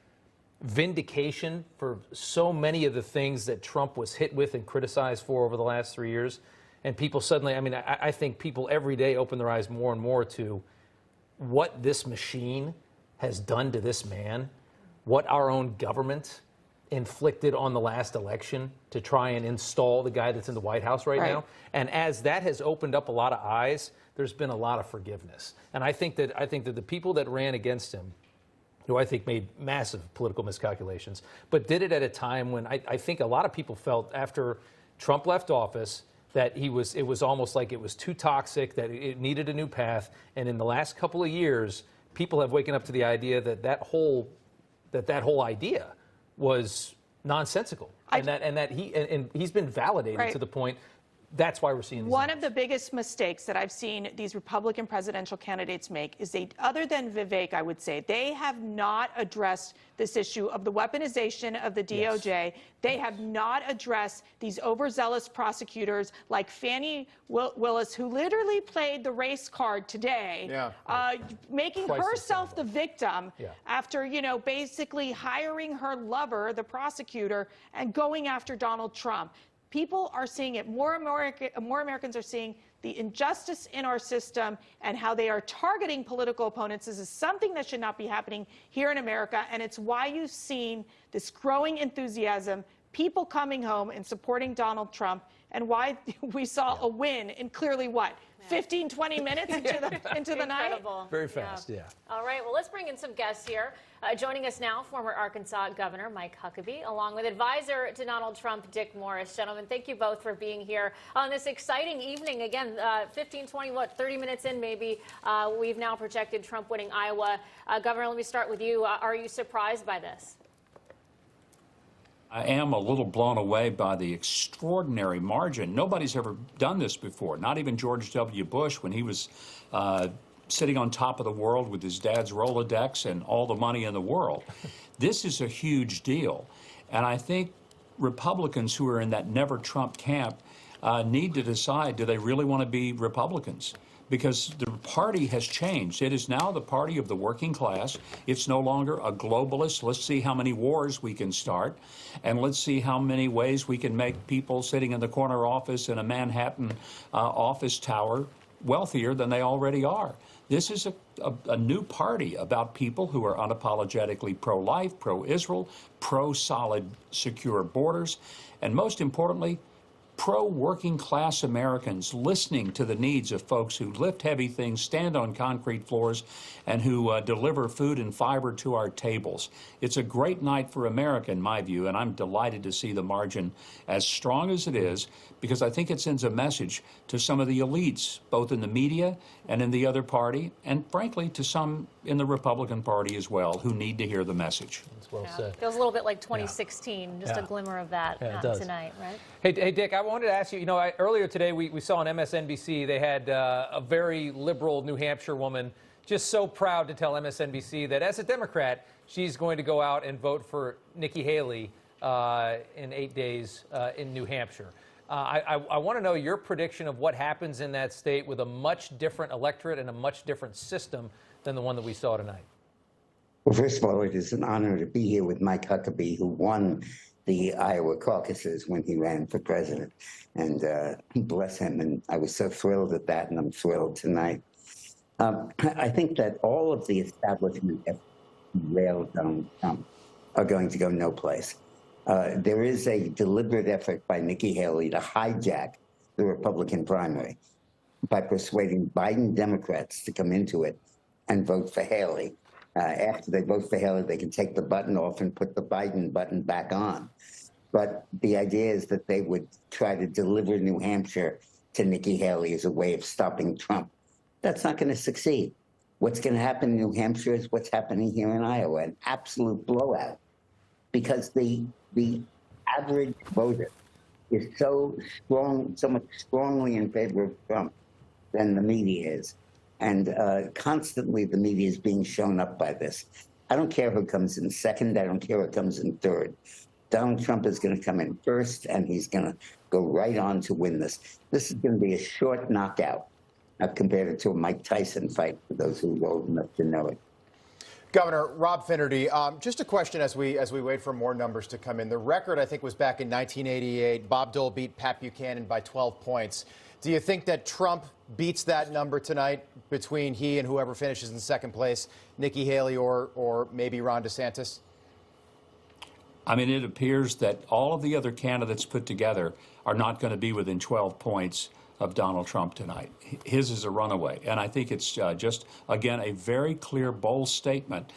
vindication for so many of the things that Trump was hit with and criticized for over the last 3 years. And people suddenly, I mean, I think people every day open their eyes more and more to what this machine has done to this man, what our own government inflicted on the last election to try and install the guy that's in the White House right now. And as that has opened up a lot of eyes, there's been a lot of forgiveness. And I think that the people that ran against him, who I think made massive political miscalculations, but did it at a time when I think a lot of people felt after Trump left office that it was almost like it was too toxic, that it needed a new path. And in the last couple of years, people have waken up to the idea that whole idea was nonsensical, and he's been validated to the point. That's why we're seeing these One of the biggest mistakes that I've seen these Republican presidential candidates make is other than Vivek, I would say, they have not addressed this issue of the weaponization of the DOJ. Yes. They have not addressed these overzealous prosecutors like Fani Willis, who literally played the race card today, making herself the victim after, basically hiring her lover, the prosecutor, and going after Donald Trump. People are seeing it. More Americans are seeing the injustice in our system and how they are targeting political opponents. This is something that should not be happening here in America, and it's why you've seen this growing enthusiasm, people coming home and supporting Donald Trump, and why we saw a win in clearly what? 15, 20 minutes into the night? Very fast, All right, well, let's bring in some guests here. Joining us now, former Arkansas Governor Mike Huckabee, along with advisor to Donald Trump, Dick Morris. Gentlemen, thank you both for being here on this exciting evening. Again, 15, 20, 30 minutes in maybe, we've now projected Trump winning Iowa. Governor, let me start with you. Are you surprised by this? I am a little blown away by the extraordinary margin. Nobody's ever done this before, not even George W. Bush when he was sitting on top of the world with his dad's Rolodex and all the money in the world. This is a huge deal. And I think Republicans who are in that never Trump camp need to decide, do they really want to be Republicans? Because the party has changed. It is now the party of the working class. It's no longer a globalist. Let's see how many wars we can start, and let's see how many ways we can make people sitting in the corner office in a Manhattan office tower wealthier than they already are. This is a new party about people who are unapologetically pro-life, pro-Israel, pro-solid, secure borders, and most importantly, pro-working class Americans listening to the needs of folks who lift heavy things, stand on concrete floors, and who deliver food and fiber to our tables. It's a great night for America, in my view, and I'm delighted to see the margin as strong as it is, because I think it sends a message to some of the elites, both in the media and in the other party, and frankly, to some in the Republican Party as well, who need to hear the message. That's well said. Feels a little bit like 2016, just a glimmer of that tonight, right? Hey, Dick, I wanted to ask you, earlier today we saw on MSNBC they had a very liberal New Hampshire woman just so proud to tell MSNBC that as a Democrat, she's going to go out and vote for Nikki Haley in 8 days in New Hampshire. I want to know your prediction of what happens in that state with a much different electorate and a much different system than the one that we saw tonight. Well, first of all, it is an honor to be here with Mike Huckabee, who won the Iowa caucuses when he ran for president. And bless him. And I was so thrilled at that, and I'm thrilled tonight. I think that all of the establishment that railed Donald Trump are going to go no place. There is a deliberate effort by Nikki Haley to hijack the Republican primary by persuading Biden Democrats to come into it and vote for Haley. After they vote for Haley, they can take the button off and put the Biden button back on. But the idea is that they would try to deliver New Hampshire to Nikki Haley as a way of stopping Trump. That's not going to succeed. What's going to happen in New Hampshire is what's happening here in Iowa, an absolute blowout, because the average voter is so much strongly in favor of Trump than the media is. And constantly the media is being shown up by this. I don't care who comes in second. I don't care who comes in third. Donald Trump is going to come in first, and he's going to go right on to win this. This is going to be a short knockout compared it to a Mike Tyson fight, for those who are old enough to know it. Governor Rob Finnerty, just a question as we wait for more numbers to come in. The record, I think, was back in 1988. Bob Dole beat Pat Buchanan by 12 points. Do you think that Trump beats that number tonight between he and whoever finishes in second place, Nikki Haley or maybe Ron DeSantis? I mean, it appears that all of the other candidates put together are not going to be within 12 points of Donald Trump tonight. His is a runaway. And I think it's just, again, a very clear, bold statement.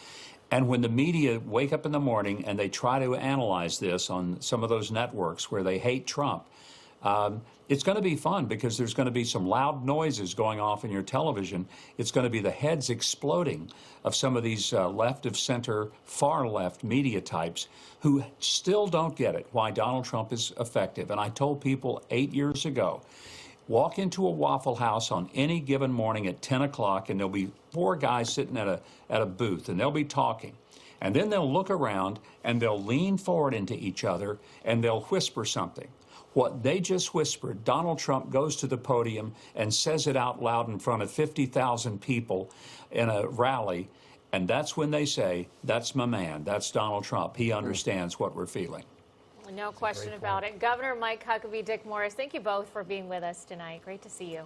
And when the media wake up in the morning and they try to analyze this on some of those networks where they hate Trump, it's going to be fun because there's going to be some loud noises going off in your television. It's going to be the heads exploding of some of these left of center, far left media types who still don't get it, why Donald Trump is effective. And I told people 8 years ago, walk into a Waffle House on any given morning at 10 o'clock and there'll be 4 guys sitting at a booth and they'll be talking. And then they'll look around and they'll lean forward into each other and they'll whisper something. What they just whispered, Donald Trump goes to the podium and says it out loud in front of 50,000 people in a rally, and that's when they say, that's my man, that's Donald Trump. He understands what we're feeling. No question about it. Governor Mike Huckabee, Dick Morris, thank you both for being with us tonight. Great to see you.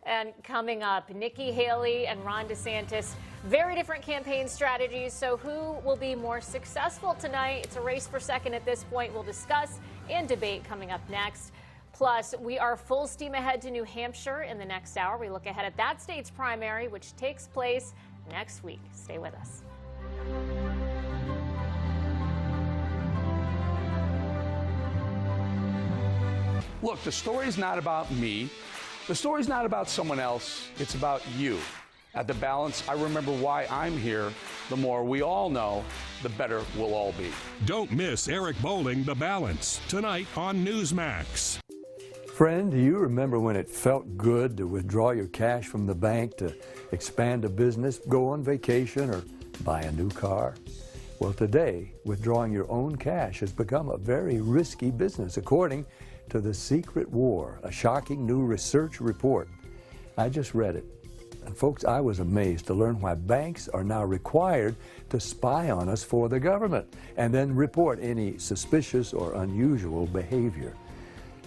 And coming up, Nikki Haley and Ron DeSantis, very different campaign strategies. So who will be more successful tonight? It's a race for second at this point. We'll discuss and debate coming up next. Plus, we are full steam ahead to New Hampshire in the next hour. We look ahead at that state's primary, which takes place next week. Stay with us. Look, the story's not about me. The story's not about someone else. It's about you. At The Balance, I remember why I'm here. The more we all know, the better we'll all be. Don't miss Eric Bolling, The Balance, tonight on Newsmax. Friend, do you remember when it felt good to withdraw your cash from the bank to expand a business, go on vacation, or buy a new car? Well, today, withdrawing your own cash has become a very risky business, according to The Secret War, a shocking new research report. I just read it. And folks, I was amazed to learn why banks are now required to spy on us for the government and then report any suspicious or unusual behavior.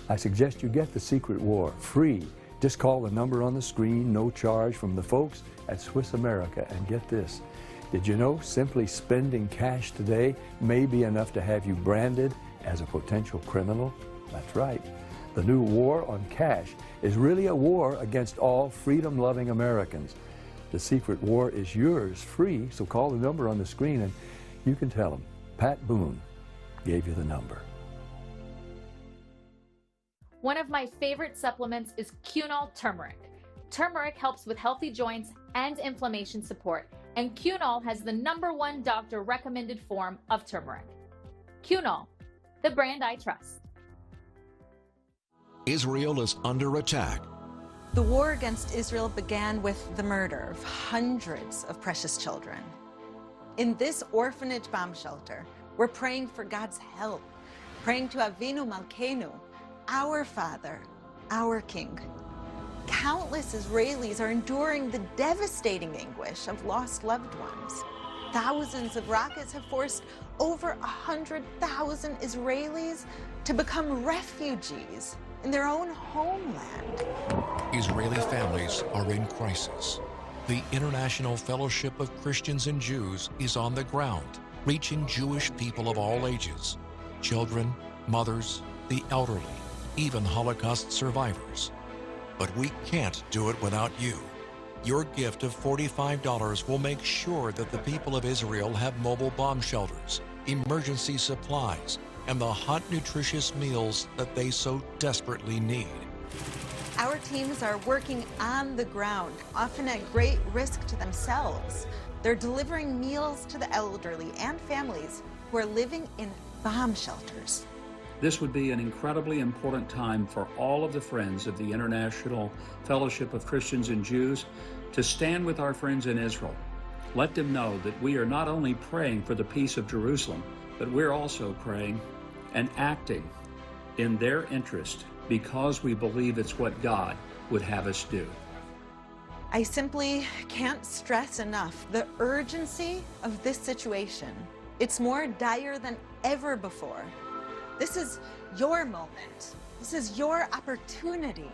I suggest you get The Secret War free. Just call the number on the screen, no charge, from the folks at Swiss America. And get this, did you know simply spending cash today may be enough to have you branded as a potential criminal? That's right. The new war on cash is really a war against all freedom-loving Americans. The Secret War is yours free, so call the number on the screen and you can tell them Pat Boone gave you the number. One of my favorite supplements is Cunol Turmeric. Turmeric helps with healthy joints and inflammation support, and Cunol has the #1 doctor-recommended form of turmeric. Cunol, the brand I trust. Israel is under attack. The war against Israel began with the murder of hundreds of precious children. In this orphanage bomb shelter, we're praying for God's help, praying to Avinu Malkeinu, our Father, our King. Countless Israelis are enduring the devastating anguish of lost loved ones. Thousands of rockets have forced over 100,000 Israelis to become refugees in their own homeland. Israeli families are in crisis. The International Fellowship of Christians and Jews is on the ground, reaching Jewish people of all ages, children, mothers, the elderly, even Holocaust survivors. But we can't do it without you. Your gift of $45 will make sure that the people of Israel have mobile bomb shelters, emergency supplies, and the hot, nutritious meals that they so desperately need. Our teams are working on the ground, often at great risk to themselves. They're delivering meals to the elderly and families who are living in bomb shelters. This would be an incredibly important time for all of the friends of the International Fellowship of Christians and Jews to stand with our friends in Israel. Let them know that we are not only praying for the peace of Jerusalem, but we're also praying and acting in their interest because we believe it's what God would have us do. I simply can't stress enough the urgency of this situation. It's more dire than ever before. This is your moment. This is your opportunity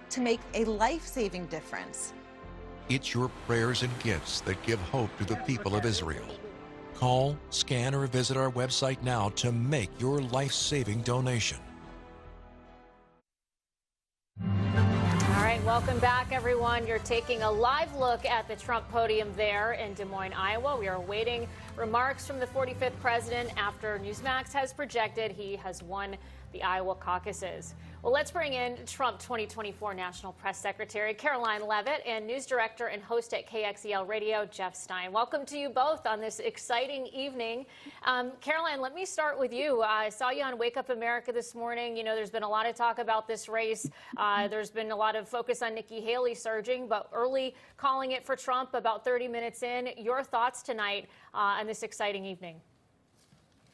to make a life-saving difference. It's your prayers and gifts that give hope to the people of Israel. Call, scan, or visit our website now to make your life-saving donation. All right, welcome back, everyone. You're taking a live look at the Trump podium there in Des Moines, Iowa. We are awaiting remarks from the 45th president after Newsmax has projected he has won the Iowa caucuses. Well, let's bring in Trump 2024 National Press Secretary Caroline Leavitt and news director and host at KXEL Radio, Jeff Stein. Welcome to you both on this exciting evening. Caroline, let me start with you. I saw you on Wake Up America this morning. You know, there's been a lot of talk about this race. There's been a lot of focus on Nikki Haley surging, but early calling it for Trump about 30 minutes in. Your thoughts tonight on this exciting evening?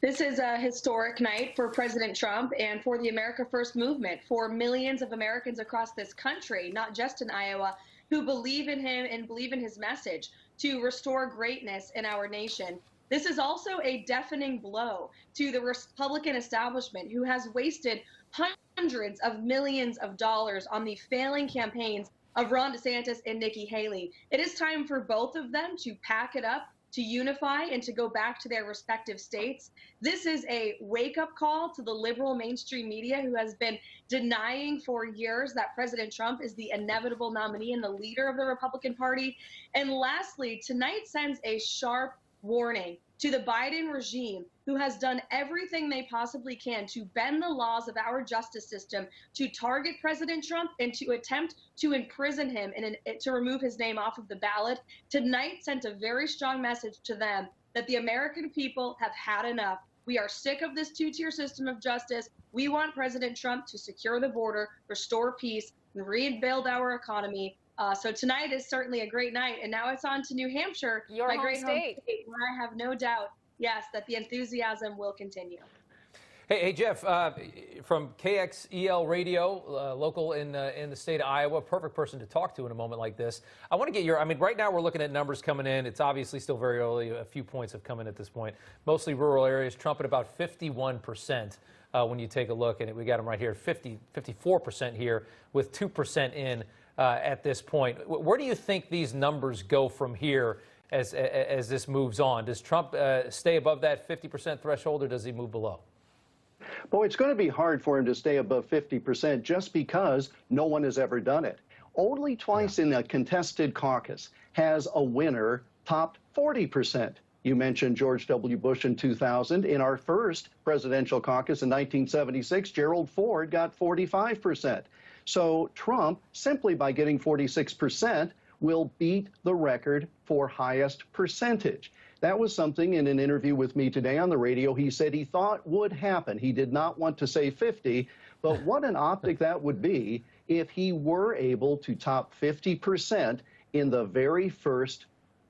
This is a historic night for President Trump and for the America First movement, for millions of Americans across this country, not just in Iowa, who believe in him and believe in his message to restore greatness in our nation. This is also a deafening blow to the Republican establishment, who has wasted hundreds of millions of dollars on the failing campaigns of Ron DeSantis and Nikki Haley. It is time for both of them to pack it up, to unify, and to go back to their respective states. This is a wake-up call to the liberal mainstream media, who has been denying for years that President Trump is the inevitable nominee and the leader of the Republican Party. And lastly, tonight sends a sharp warning to the Biden regime, who has done everything they possibly can to bend the laws of our justice system to target President Trump and to attempt to imprison him and to remove his name off of the ballot. Tonight sent a very strong message to them that the American people have had enough. We are sick of this two-tier system of justice. We want President Trump to secure the border, restore peace, and rebuild our economy. So tonight is certainly a great night, and now it's on to New Hampshire, Your my home great state. home state, where I have no doubt, yes, that the enthusiasm will continue. Hey, Jeff, from KXEL Radio, local in the state of Iowa, perfect person to talk to in a moment like this. I want to get your, I mean, right now we're looking at numbers coming in. It's obviously still very early. A few points have come in at this point. Mostly rural areas. Trump at about 51% when you take a look. And we got him right here, 54% here with 2% in at this point. Where do you think these numbers go from here as this moves on? Does Trump stay above that 50% threshold, or does he move below? Boy, it's going to be hard for him to stay above 50% just because no one has ever done it. Only twice in a contested caucus has a winner topped 40%. You mentioned George W. Bush in 2000. In our first presidential caucus in 1976, Gerald Ford got 45%. So Trump, simply by getting 46%, will beat the record for highest percentage. That was something in an interview with me today on the radio he said he thought would happen. He did not want to say 50, but what an optic that would be if he were able to top 50% in the very first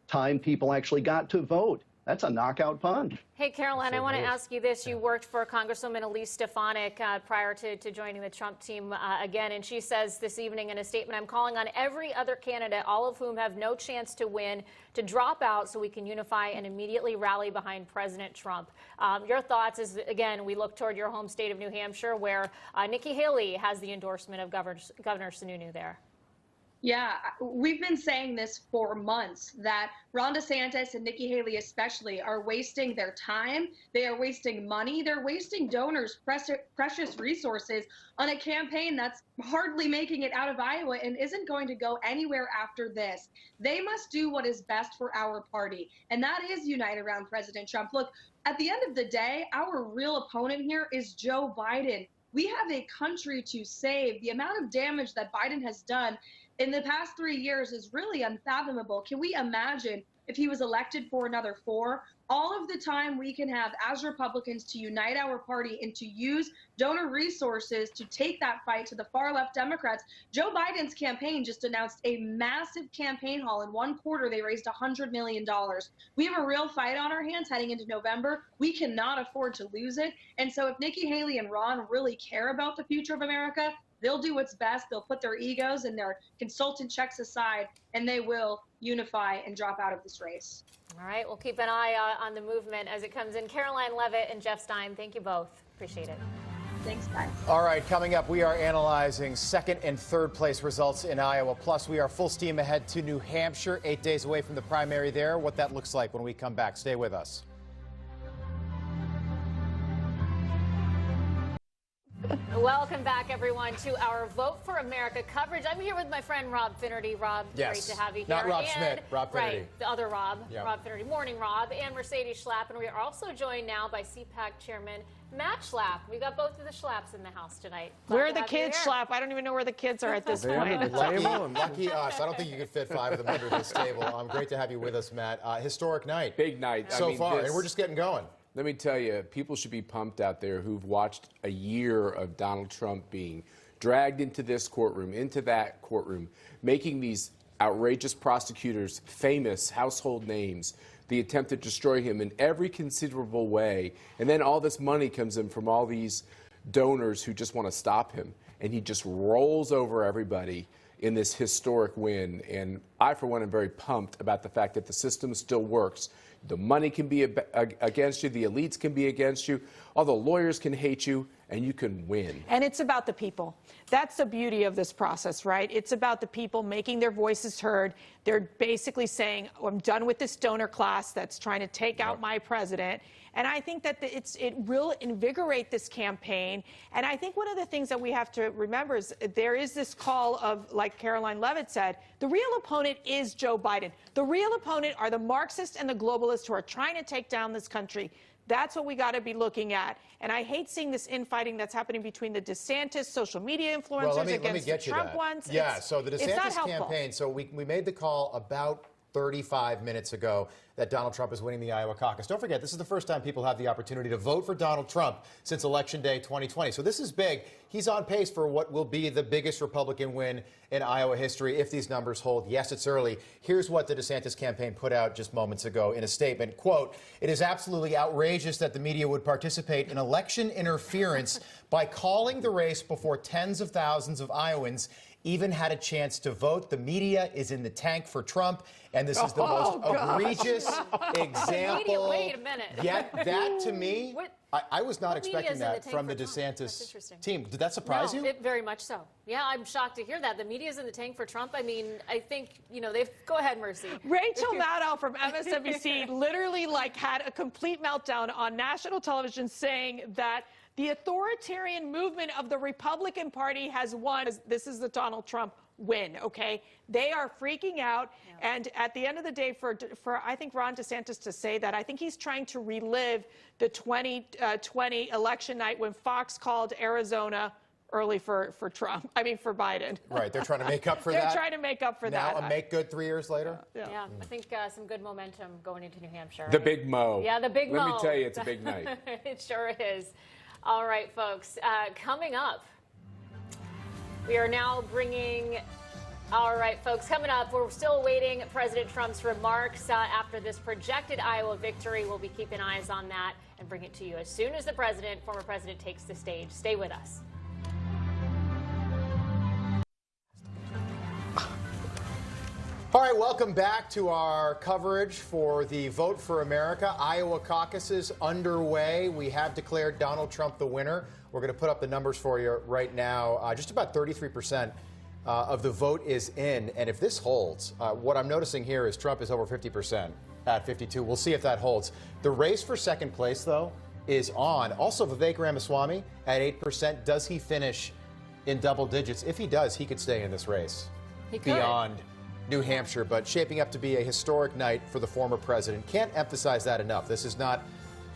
time people actually got to vote. That's a knockout punch. Hey, Caroline, I want to ask you this. You worked for Congresswoman Elise Stefanik prior to joining the Trump team again, and she says this evening in a statement, I'm calling on every other candidate, all of whom have no chance to win, to drop out so we can unify and immediately rally behind President Trump. Your thoughts as, again, we look toward your home state of New Hampshire, where Nikki Haley has the endorsement of Governor Sununu there. Yeah, we've been saying this for months, that Ron DeSantis and Nikki Haley especially are wasting their time. They are wasting money. They're wasting donors' precious resources on a campaign that's hardly making it out of Iowa and isn't going to go anywhere after this. They must do what is best for our party, and that is unite around President Trump. Look, at the end of the day, our real opponent here is Joe Biden. We have a country to save. The amount of damage that Biden has done in the past 3 years is really unfathomable. Can we imagine if he was elected for another 4? All of the time we can have as Republicans to unite our party and to use donor resources to take that fight to the far left Democrats. Joe Biden's campaign just announced a massive campaign haul. In 1 quarter, they raised $100 million. We have a real fight on our hands heading into November. We cannot afford to lose it. And so if Nikki Haley and Ron really care about the future of America, they'll do what's best. They'll put their egos and their consultant checks aside, and they will unify and drop out of this race. All right, we'll keep an eye on the movement as it comes in. Caroline Leavitt and Jeff Stein, thank you both. Appreciate it. Thanks, guys. All right, coming up, we are analyzing second and third place results in Iowa. Plus, we are full steam ahead to New Hampshire, 8 days away from the primary there. What that looks like when we come back. Stay with us. Welcome back, everyone, to our Vote for America coverage. I'm here with my friend Rob Finnerty. Rob, yes. Great to have you here. Not Rob Schmidt, Rob Finnerty. Right, the other Rob, yep. Rob Finnerty. Morning, Rob, and Mercedes Schlapp. And we are also joined now by CPAC Chairman Matt Schlapp. We got both of the Schlapps in the house tonight. Where are the kids, Schlapp? I don't even know where the kids are at this point. Lucky us. I don't think you could fit 5 of them under this table. Great to have you with us, Matt. Historic night. Big night. So far, and we're just getting going. Let me tell you, people should be pumped out there who've watched a year of Donald Trump being dragged into this courtroom, into that courtroom, making these outrageous prosecutors famous household names, the attempt to destroy him in every conceivable way, and then all this money comes in from all these donors who just want to stop him, and he just rolls over everybody in this historic win. And I, for one, am very pumped about the fact that the system still works. The money can be against you, the elites can be against you, all the lawyers can hate you, and you can win. And it's about the people. That's the beauty of this process, right? It's about the people making their voices heard. They're basically saying, oh, I'm done with this donor class that's trying to take out my president. And I think that it will invigorate this campaign. And I think one of the things that we have to remember is there is this call of, like Caroline Levitt said, the real opponent is Joe Biden. The real opponent are the Marxists and the globalists who are trying to take down this country. That's what we got to be looking at. And I hate seeing this infighting that's happening between the DeSantis social media influencers against the Trump ones. Yeah, so the DeSantis campaign, so we made the call about 35 minutes ago that Donald Trump is winning the Iowa caucus. Don't forget, this is the first time people have the opportunity to vote for Donald Trump since Election Day 2020. So this is big. He's on pace for what will be the biggest Republican win in Iowa history if these numbers hold. Yes, it's early. Here's what the DeSantis campaign put out just moments ago in a statement. Quote, "It is absolutely outrageous that the media would participate in election interference by calling the race before tens of thousands of Iowans even had a chance to vote. The media is in the tank for Trump, and this is the most egregious example. Wait a minute. Yet that, to me, I was not expecting that from the DeSantis team. Did that surprise you? Very much so. Yeah, I'm shocked to hear that. The media's in the tank for Trump. I mean, I think, they've... Go ahead, Mercy. Rachel Maddow from MSNBC literally, had a complete meltdown on national television saying that the authoritarian movement of the Republican Party has won. This is the Donald Trump win, okay? They are freaking out. Yeah. And at the end of the day, for I think Ron DeSantis to say that, I think he's trying to relive the 2020 election night when Fox called Arizona early for Trump. I mean, for Biden. Right. They're trying to make up for that. They're trying to make up for that. Now a make good 3 years later? Yeah. I think some good momentum going into New Hampshire. The big mo. Yeah, the big mo. Let me tell you, it's a big night. It sure is. All right, folks, coming up, we are now bringing, all right, folks, coming up, we're still awaiting President Trump's remarks after this projected Iowa victory. We'll be keeping eyes on that and bring it to you as soon as the former president takes the stage. Stay with us. All right, welcome back to our coverage for the Vote for America. Iowa caucuses underway. We have declared Donald Trump the winner. We're going to put up the numbers for you right now. Just about 33% of the vote is in. And if this holds, what I'm noticing here is Trump is over 50% at 52. We'll see if that holds. The race for second place, though, is on. Also, Vivek Ramaswamy at 8%. Does he finish in double digits? If he does, he could stay in this race. He could. Beyond New Hampshire, but shaping up to be a historic night for the former president. Can't emphasize that enough. This is not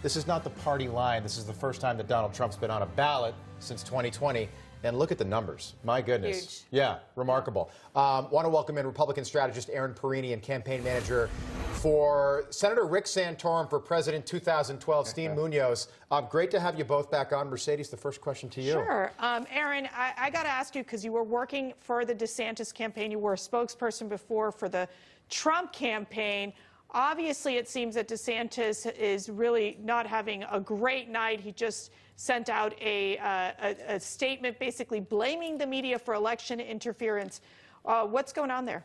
the party line. This is the first time that Donald Trump's been on a ballot since 2020. And look at the numbers. My goodness. Huge. Yeah, remarkable. Want to welcome in Republican strategist Aaron Perini and campaign manager for Senator Rick Santorum for President 2012, Steve Munoz. Great to have you both back on. Mercedes, the first question to you. Sure. Aaron, I got to ask you, because you were working for the DeSantis campaign. You were a spokesperson before for the Trump campaign. Obviously, it seems that DeSantis is really not having a great night. He just sent out a statement basically blaming the media for election interference. What's going on there?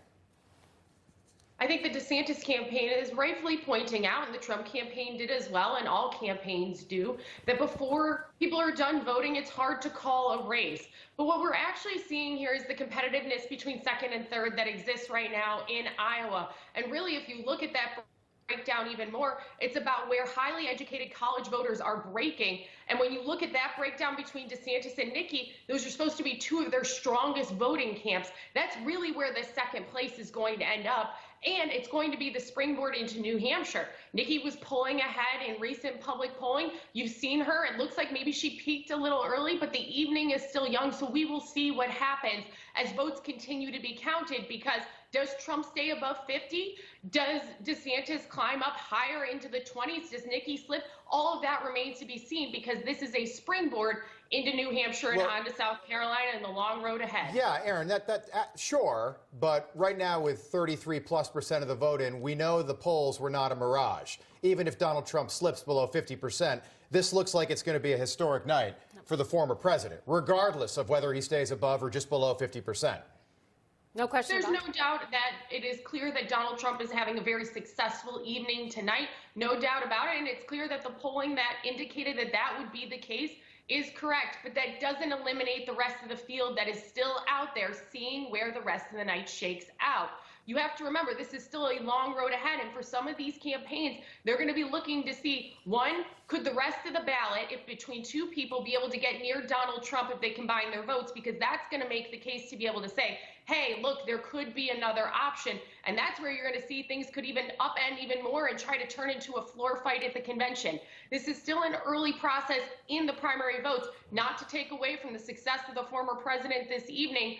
I think the DeSantis campaign is rightfully pointing out, and the Trump campaign did as well, and all campaigns do, that before people are done voting, it's hard to call a race. But what we're actually seeing here is the competitiveness between second and third that exists right now in Iowa. And really, if you look at that breakdown even more, it's about where highly educated college voters are breaking. And when you look at that breakdown between DeSantis and Nikki, those are supposed to be two of their strongest voting camps. That's really where the second place is going to end up. And it's going to be the springboard into New Hampshire. Nikki was pulling ahead in recent public polling. You've seen her. It looks like maybe she peaked a little early, but the evening is still young. So we will see what happens as votes continue to be counted, because does Trump stay above 50? Does DeSantis climb up higher into the 20s? Does Nikki slip? All of that remains to be seen, because this is a springboard into New Hampshire and on to South Carolina and the long road ahead. Yeah, Aaron, sure, but right now with 33+% of the vote in, we know the polls were not a mirage. Even if Donald Trump slips below 50%, this looks like it's going to be a historic night for the former president, regardless of whether he stays above or just below 50%. No question. There's no doubt that it is clear that Donald Trump is having a very successful evening tonight. No doubt about it. And it's clear that the polling that indicated that that would be the case is correct. But that doesn't eliminate the rest of the field that is still out there seeing where the rest of the night shakes out. You have to remember, this is still a long road ahead. And for some of these campaigns, they're going to be looking to see, one, could the rest of the ballot, if between two people, be able to get near Donald Trump if they combine their votes? Because that's going to make the case to be able to say, hey, look, there could be another option. And that's where you're going to see things could even upend even more and try to turn into a floor fight at the convention. This is still an early process in the primary votes, not to take away from the success of the former president this evening.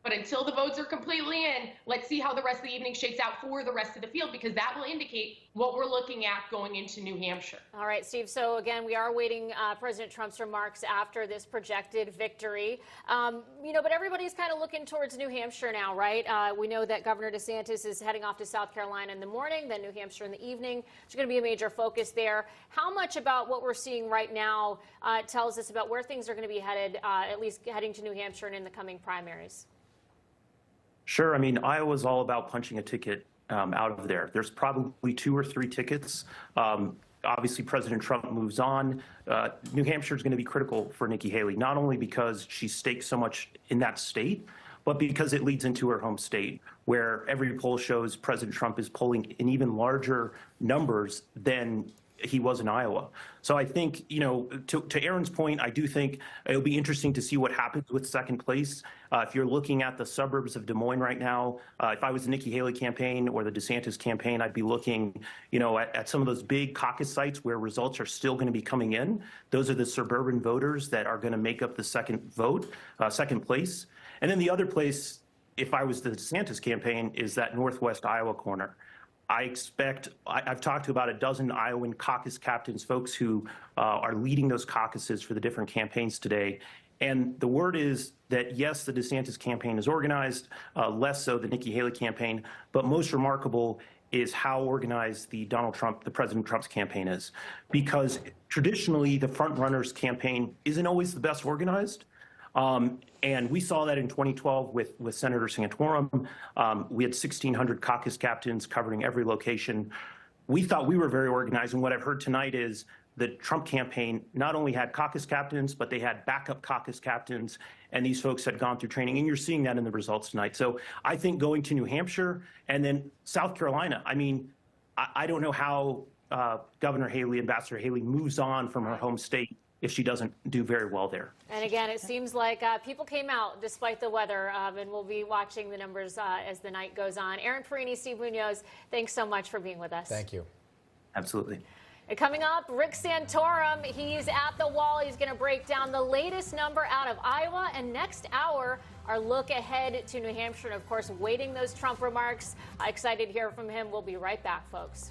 But until the votes are completely in, let's see how the rest of the evening shakes out for the rest of the field, because that will indicate what we're looking at going into New Hampshire. All right, Steve. So again, we are awaiting President Trump's remarks after this projected victory. But everybody's kind of looking towards New Hampshire now, right? We know that Governor DeSantis is heading off to South Carolina in the morning, then New Hampshire in the evening. There's going to be a major focus there. How much about what we're seeing right now tells us about where things are going to be headed, at least heading to New Hampshire and in the coming primaries? Sure. I mean, Iowa's all about punching a ticket out of there. There's probably 2 or 3 tickets. Obviously, President Trump moves on. New Hampshire is going to be critical for Nikki Haley, not only because she stakes so much in that state, but because it leads into her home state, where every poll shows President Trump is polling in even larger numbers than he was in Iowa. So I think, to Aaron's point, I do think it'll be interesting to see what happens with second place. If you're looking at the suburbs of Des Moines right now, if I was the Nikki Haley campaign or the DeSantis campaign, I'd be looking, at some of those big caucus sites where results are still going to be coming in. Those are the suburban voters that are going to make up the second place. And then the other place, if I was the DeSantis campaign, is that Northwest Iowa corner. I've talked to about a dozen Iowan caucus captains, folks who are leading those caucuses for the different campaigns today. And the word is that, yes, the DeSantis campaign is organized, less so the Nikki Haley campaign. But most remarkable is how organized the President Trump's campaign is. Because traditionally, the frontrunner's campaign isn't always the best organized. And we saw that in 2012 with Senator Santorum. We had 1,600 caucus captains covering every location. We thought we were very organized, and what I've heard tonight is the Trump campaign not only had caucus captains, but they had backup caucus captains, and these folks had gone through training, and you're seeing that in the results tonight. So I think going to New Hampshire and then South Carolina, I mean, I don't know how Governor Haley, Ambassador Haley, moves on from her home state if she doesn't do very well there. And again, it seems like people came out despite the weather, and we'll be watching the numbers as the night goes on. Aaron Perini, Steve Munoz, thanks so much for being with us. Thank you. Absolutely. And coming up, Rick Santorum, he's at the wall. He's going to break down the latest number out of Iowa. And next hour, our look ahead to New Hampshire. And, of course, waiting those Trump remarks. Excited to hear from him. We'll be right back, folks.